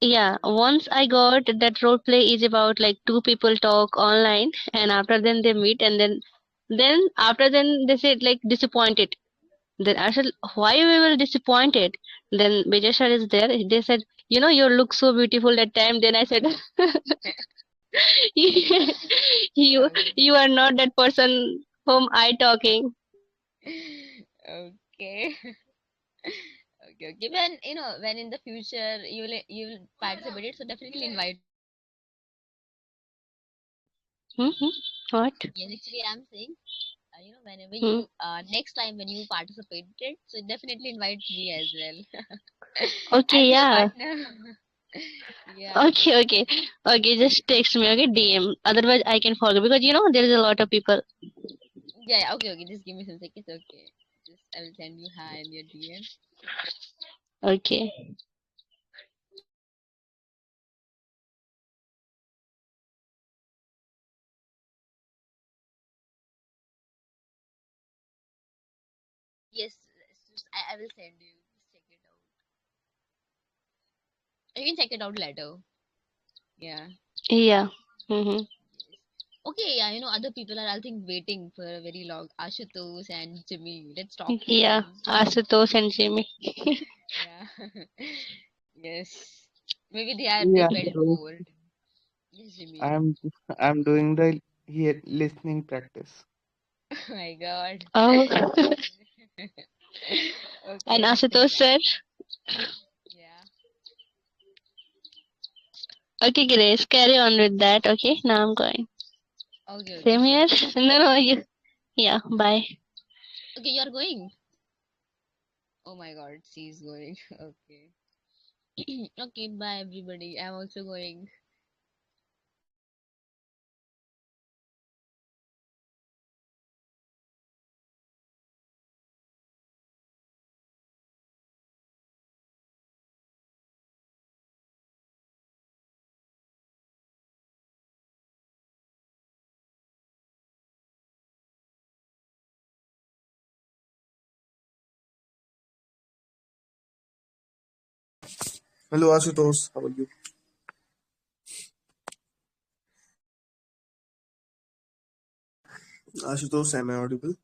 yeah, once I got that role play is about like two people talk online and after then they meet and then after then they said like disappointed. Then I said, why we were disappointed? Then Vijay sir is there. They said, you look so beautiful that time. Then I said, you
okay.
you are not that person whom I talking.
Okay. Okay, okay. When when in the future you will participate, it, so definitely invite.
Hmm. What?
Yes, actually, I'm saying, whenever
Hmm.
you next time when you participated, so definitely invite me as well
Okay,
as your
yeah.
partner. Yeah.
Okay, okay. Okay, just text me, okay, DM. Otherwise, I can forget because there is a lot of people.
Yeah, yeah. Okay, okay. Just give me some seconds. Okay. Just I will send you hi in your DM.
Okay.
Yes, I will send you. Just check it out. You can check it out later. Yeah.
Yeah. Mm-hmm.
Yes. Okay, yeah, other people are, I think, waiting for a very long. Ashutosh and Jimmy. Let's talk to
Yeah.
them.
Asutosh and Jimmy.
Yeah. Yes. Maybe they
Yeah,
felt
so
bored. Yes, Jimmy.
I'm I'm doing the here listening practice.
Oh my God.
Oh. And
Okay, listening
Asutosh sir.
practice. Yeah.
Okay, Grace, carry on with that. Okay, now I'm going.
Okay, okay,
Same
sure.
here. No, no, you. Yeah, bye.
Okay, you're going. Oh my God, she's going. Okay. Okay, bye everybody. I'm also going.
Hello Ashutosh, how are you? Ashutosh, am I audible?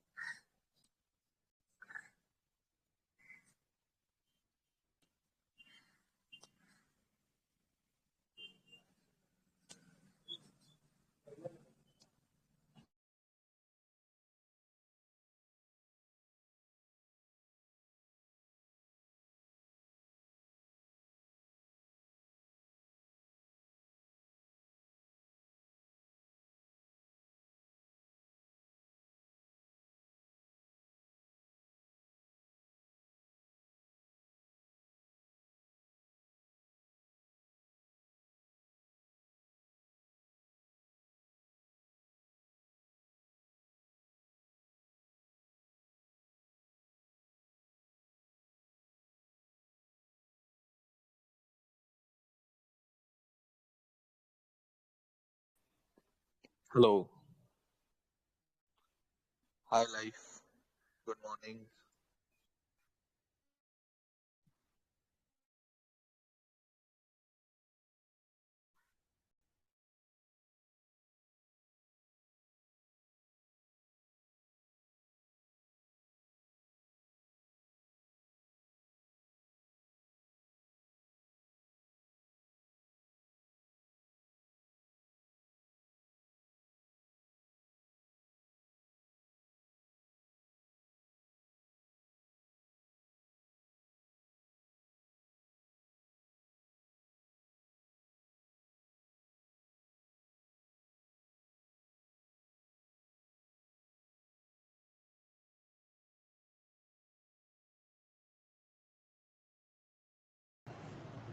Hello. Hi, life. Good morning.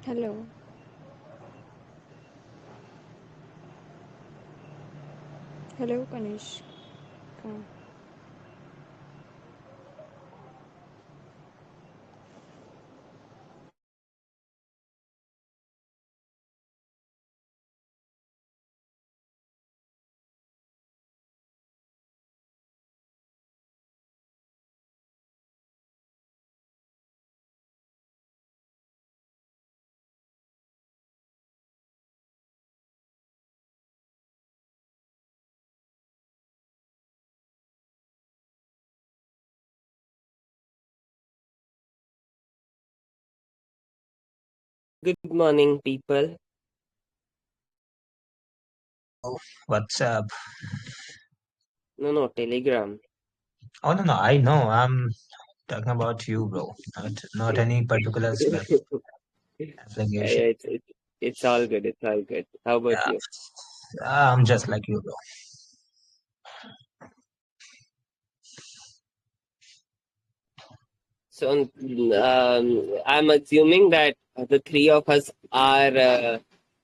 Hello. Hello, Kanish.
Good morning, people.
What's up?
No, Telegram.
Oh no, no, I know. I'm talking about you, bro. Not any particular
Yeah,
application.
it's all good. It's all good. How about
Yeah,
you?
I'm just like you, bro.
So, I'm assuming that the three of us are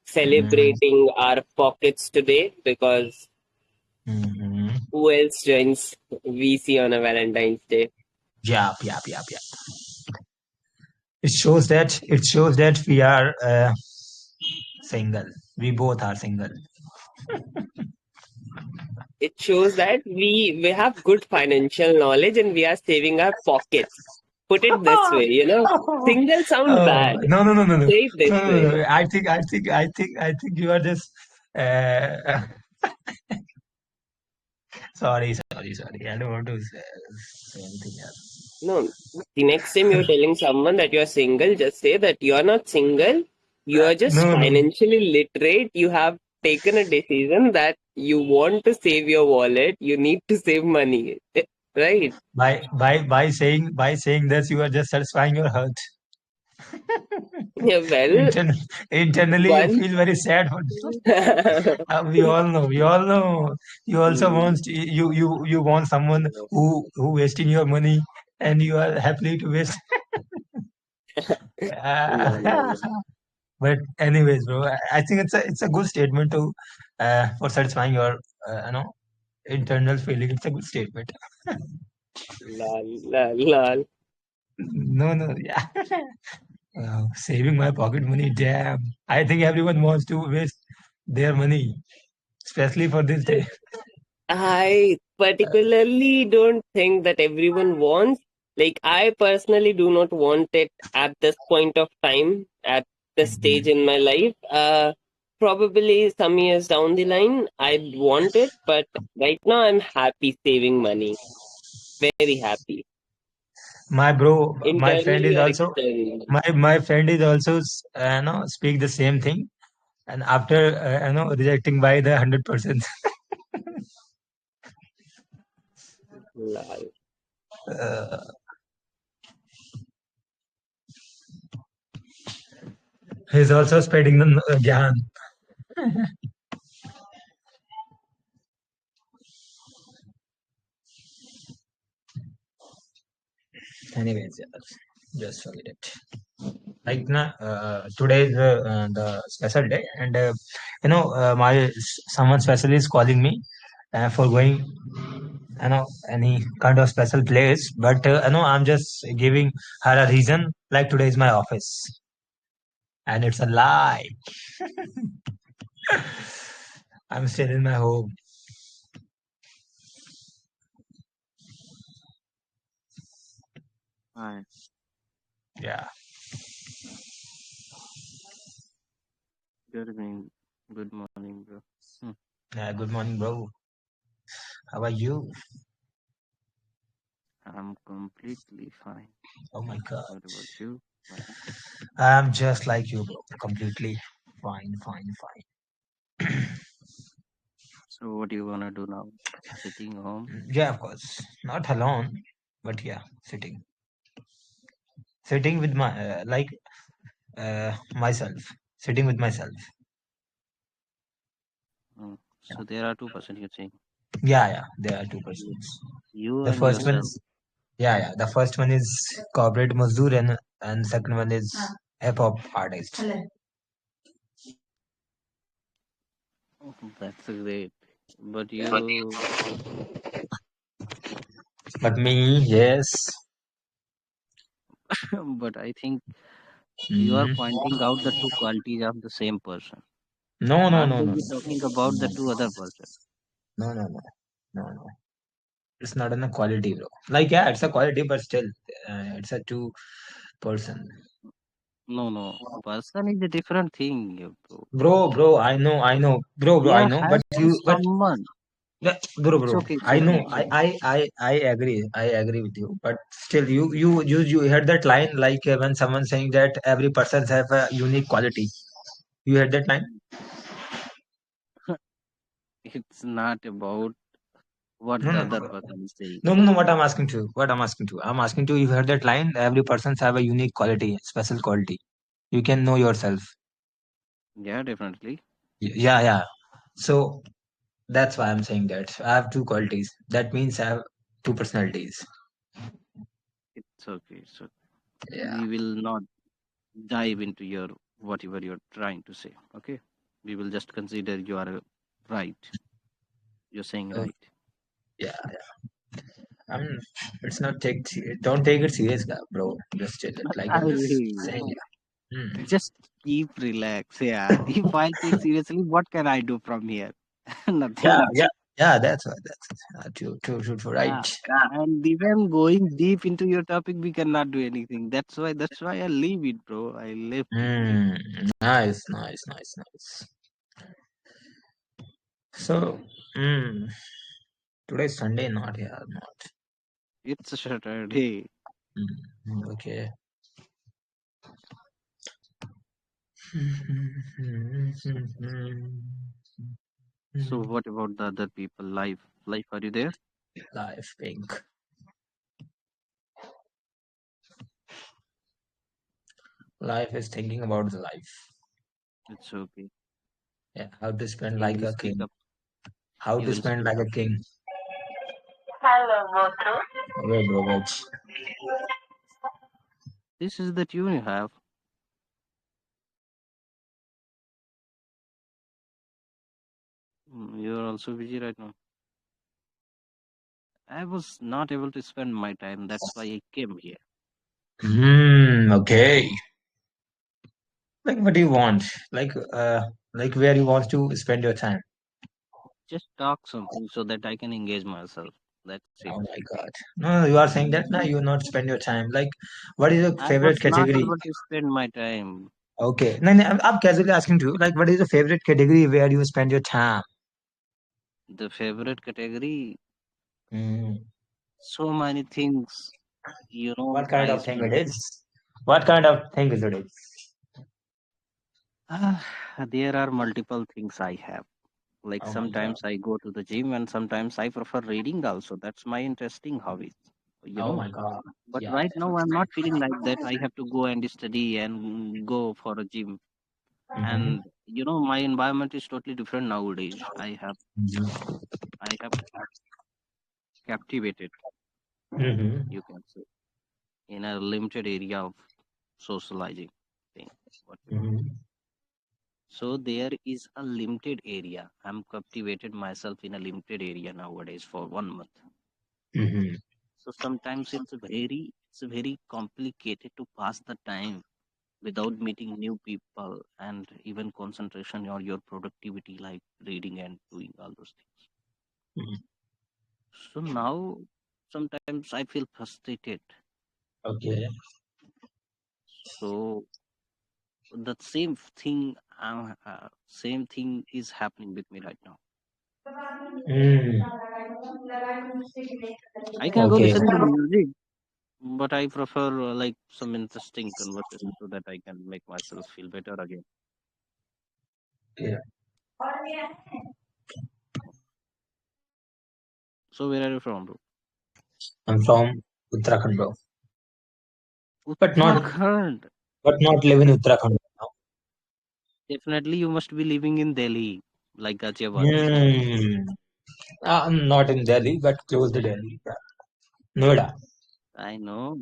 celebrating our pockets today because
Mm-hmm.
who else joins VC on a Valentine's Day?
Yep, yep, yep, yep. It shows that we are single. We both are single.
It shows that we have good financial knowledge and we are saving our pockets. Put it this way, single sound
Oh
bad.
no, no, no, no, no,
Say it this
no, no,
way.
no. I think you are just. Uh, sorry. I don't want to say anything else.
No, the next time you're telling someone that you're single, just say that you're not single, you are just
No, no.
financially literate. You have taken a decision that you want to save your wallet, you need to save money. Right?
By saying this, you are just satisfying your heart.
Yeah, well,
Intern- Internally, you
one.
feel very sad for we all know. We all know. You also
Hmm.
you want someone who wasting your money, and you are happily to waste.
No, no, no.
But anyways, bro, I think it's a good statement to for satisfying your you know internal feeling. It's a good statement.
Lol, lol, lol.
No, yeah. Saving my pocket money, damn. I think everyone wants to waste their money, especially for this day.
I particularly don't think that everyone wants, like, I personally do not want it at this point of time, at this stage in my life. Probably some years down the line, I'd want it, but right now I'm happy saving money. Very happy.
My bro, my friend
Internally
is
or
also
externally.
my friend is also speak the same thing, and after rejecting by the 100%.
Lol.
uh, he's also spreading the gyan. Anyways, yeah, just forget it. Like today is the special day, and my someone special is calling me for going any kind of special place, but I'm just giving her a reason like today is my office, and it's a lie. I'm still in my home.
Hi.
Yeah.
Good evening. Good morning, bro.
Yeah. Good morning, bro. How are you?
I'm completely fine.
Oh my God.
What about you?
I'm just like you, bro. Completely fine.
So, what do you wanna do now? Sitting home?
Yeah, of course. Not alone, but yeah, sitting. Sitting with my myself. Sitting with myself.
So there are 2% you're saying.
Yeah. There are two persons.
You
The
and
first one
yourself.
is The first one is corporate mazdoor and second one is hip hop artist.
That's great. But you,
But me, yes.
but I think you are pointing out the two qualities of the same person.
No.
Not that you're talking about the two other person.
No. It's not an quality, bro. It's a quality, but still, it's a two person.
No. Person is a different thing, bro.
Bro. I know, bro. I
There
know,
has to be
but
someone.
yeah,
It's
bro.
okay. It's
I
okay.
know.
It's okay.
I agree. I agree with you. But still, you heard that line when someone saying that every person have a unique quality. You heard that line?
It's not about what
No,
the
no,
other person is saying.
no. What I'm asking to, I'm asking to. You heard that line? Every person have a unique quality, special quality. You can know yourself.
Yeah, definitely.
Yeah. So that's why I'm saying that I have two qualities. That means I have two personalities.
It's okay. So
Yeah.
we will not dive into your whatever you're trying to say. Okay. We will just consider you are right. You're saying
Oh,
right.
yeah. It's not don't take it serious, bro. Just chill it.
I
I'm
will.
saying, yeah.
Just keep relax. Yeah. If I take seriously, what can I do from here? Nothing.
Yeah. That's true.
Yeah.
Right.
And even going deep into your topic, we cannot do anything. That's why I leave it, bro. I left it.
Nice. So, today's Sunday, not here, not.
It's a Saturday.
Okay.
So what about the other people? Life, are you there?
Life pink. Life is thinking about the life.
It's okay.
Yeah, how to spend
He
like
will
a
speak
king.
up.
How
He
to
will
spend
speak
like
up.
a king. Wait, bro, wait.
This is the tune you have. You're also busy right now. I was not able to spend my time. That's why I came here.
Okay. Like, what do you want? Like where you want to spend your time?
Just talk something so that I can engage myself. That's it.
Oh my God. No, you are saying that now you will not spend your time. Like, what is your
I was
favorite
not
category?
able to spend my time.
Okay. No, I'm casually asking you, like, what is your favorite category where you spend your time?
The favorite category,
Mm.
so many things.
What kind
I
of thing it
spend.
is? What kind of thing is it?
There are multiple things I have. Like
Oh my God.
sometimes I go to the gym and sometimes I prefer reading also. That's my interesting hobby. You
Oh
know.
my God.
But
Yeah.
right now I'm not feeling like that. I have to go and study and go for a gym.
Mm-hmm.
And my environment is totally different nowadays. I have captivated,
Mm-hmm.
you can say, in a limited area of socializing thing.
Mm-hmm.
So there is a limited area. I'm captivated myself in a limited area nowadays for 1 month.
Mm-hmm.
So sometimes it's very complicated to pass the time without meeting new people and even concentration on your productivity like reading and doing all those things.
Mm-hmm.
So now sometimes I feel frustrated
Okay.
So the same thing is happening with me right now.
Hmm.
I can go
Okay.
listen to music, but I prefer like some interesting conversation so that I can make myself feel better again.
Yeah.
So where are you from, bro?
I'm from Uttarakhand, bro. But not
Uttarakhand.
but not live in Uttarakhand now.
Definitely, you must be living in Delhi, like Ghaziabad.
Hmm. I'm not in Delhi, but close to Delhi. Yeah. Noida.
I know.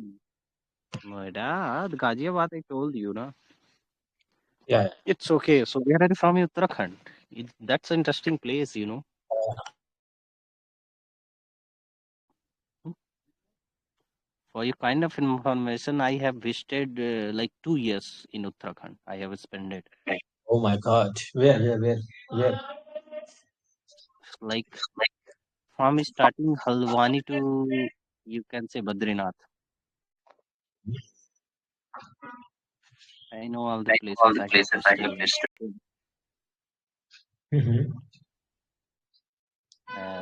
Noida, the Ghaziabad, I told you, no?
Yeah.
It's okay. So where are you from, Uttarakhand? That's an interesting place, you know. For your kind of information, I have visited like 2 years in Uttarakhand. I have spent it.
Oh my God. Where?
Like from starting Halwani to, you can say, Badrinath. I know all the places I have visited.
Mm-hmm.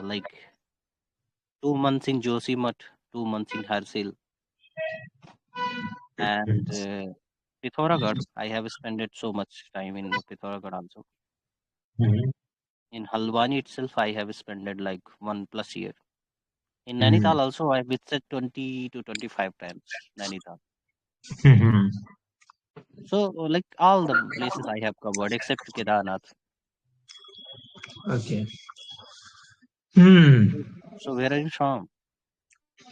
Like 2 months in Josimat, 2 months in Harsil, and Pithoragarh. I have spent it so much time in Pithoragarh also.
Mm-hmm.
In Halwani itself, I have spent it like 1+ year. In
Mm-hmm.
Nainital also, I visited 20 to 25 times Nainital.
Mm-hmm.
So like all the places I have covered except Kedarnath.
Okay. Hmm.
So where are you from?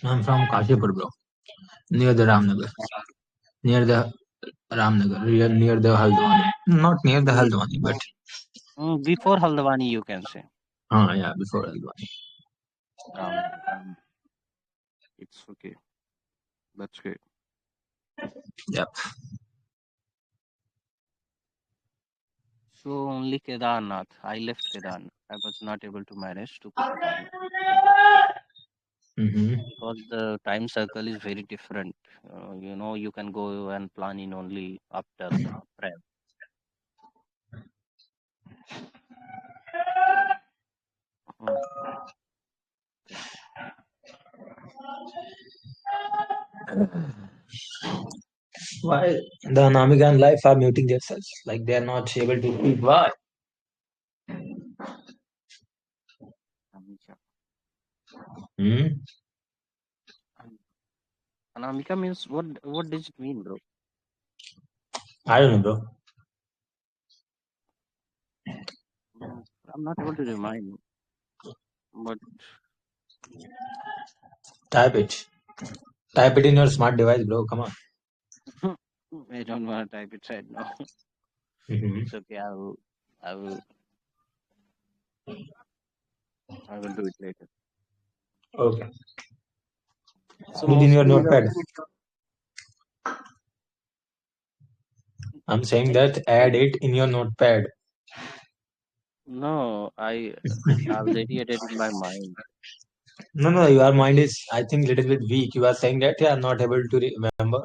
I'm from Kashipur, bro. Near the Ramnagar. Near the Ramnagar. Near the Haldwani. Not near the
So
Haldwani, but
before Haldwani, you can say.
yeah, before Haldwani.
Ram. It's okay. That's great.
Yep.
So only Kedarnath. I left Kedarnath. I was not able to manage to go Kedarnath
Mm-hmm.
because the time circle is very different. You can go and plan in only after prayer. Mhm.
Why the Anamika and Life are muting themselves? Like they are not able to speak. Why?
Anamika.
Hmm?
Anamika means what? What does it mean, bro?
I don't know, bro.
Mm, I'm not able to remind, but
Type it. Type it in your smart device, bro. Come on.
I don't want to type it right now.
Mm-hmm.
It's okay. I will, I will do it later.
Okay.
So
Add it in your
mostly the
notepad. I'm saying
like
that add it in your notepad.
no, I already had it in my mind.
No, your mind is, I think, little bit weak. You are saying that you are not able to remember.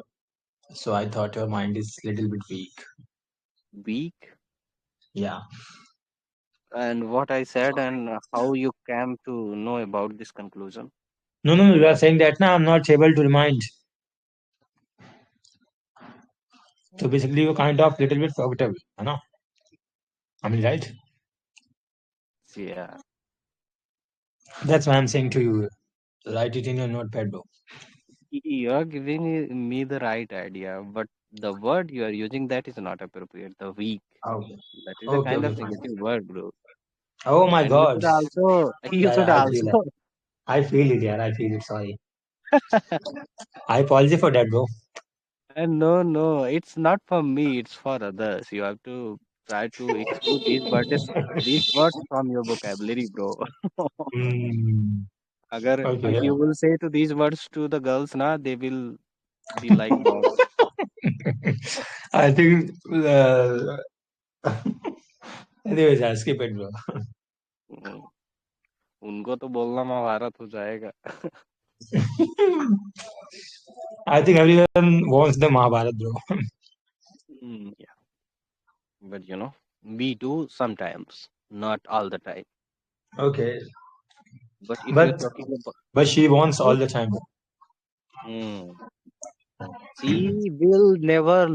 So I thought your mind is little bit weak.
Weak,
Yeah.
and what I said and how you came to know about this conclusion.
No, you are saying that now I'm not able to remind. So basically you're kind of little bit forgettable, you know? I mean, right?
Yeah,
That's why I'm saying to you, write it in your notepad, bro.
you are giving me the right idea, but the word you are using that is not appropriate. The weak,
Okay.
that is a kind
Okay,
of
fine.
negative word, bro.
Oh my
And you
God.
should also, you should
Yeah, I feel it.
also.
I feel it, yeah. I feel it. Sorry. I apologize for that, bro.
And no, it's not for me. It's for others. You have to try to exclude these words from your vocabulary, bro.
Hmm.
Agar if
Okay.
you will say to these words to the girls, na, they will be like, wow.
I think. Anyways, I'll skip it, bro.
उनको तो बोलना महाभारत हो जाएगा.
I think everyone wants the Mahabharata, bro.
Yeah, but we do sometimes, not all the time.
Okay,
But if you're
but
talking about,
she wants all
but
the time.
mm, she will never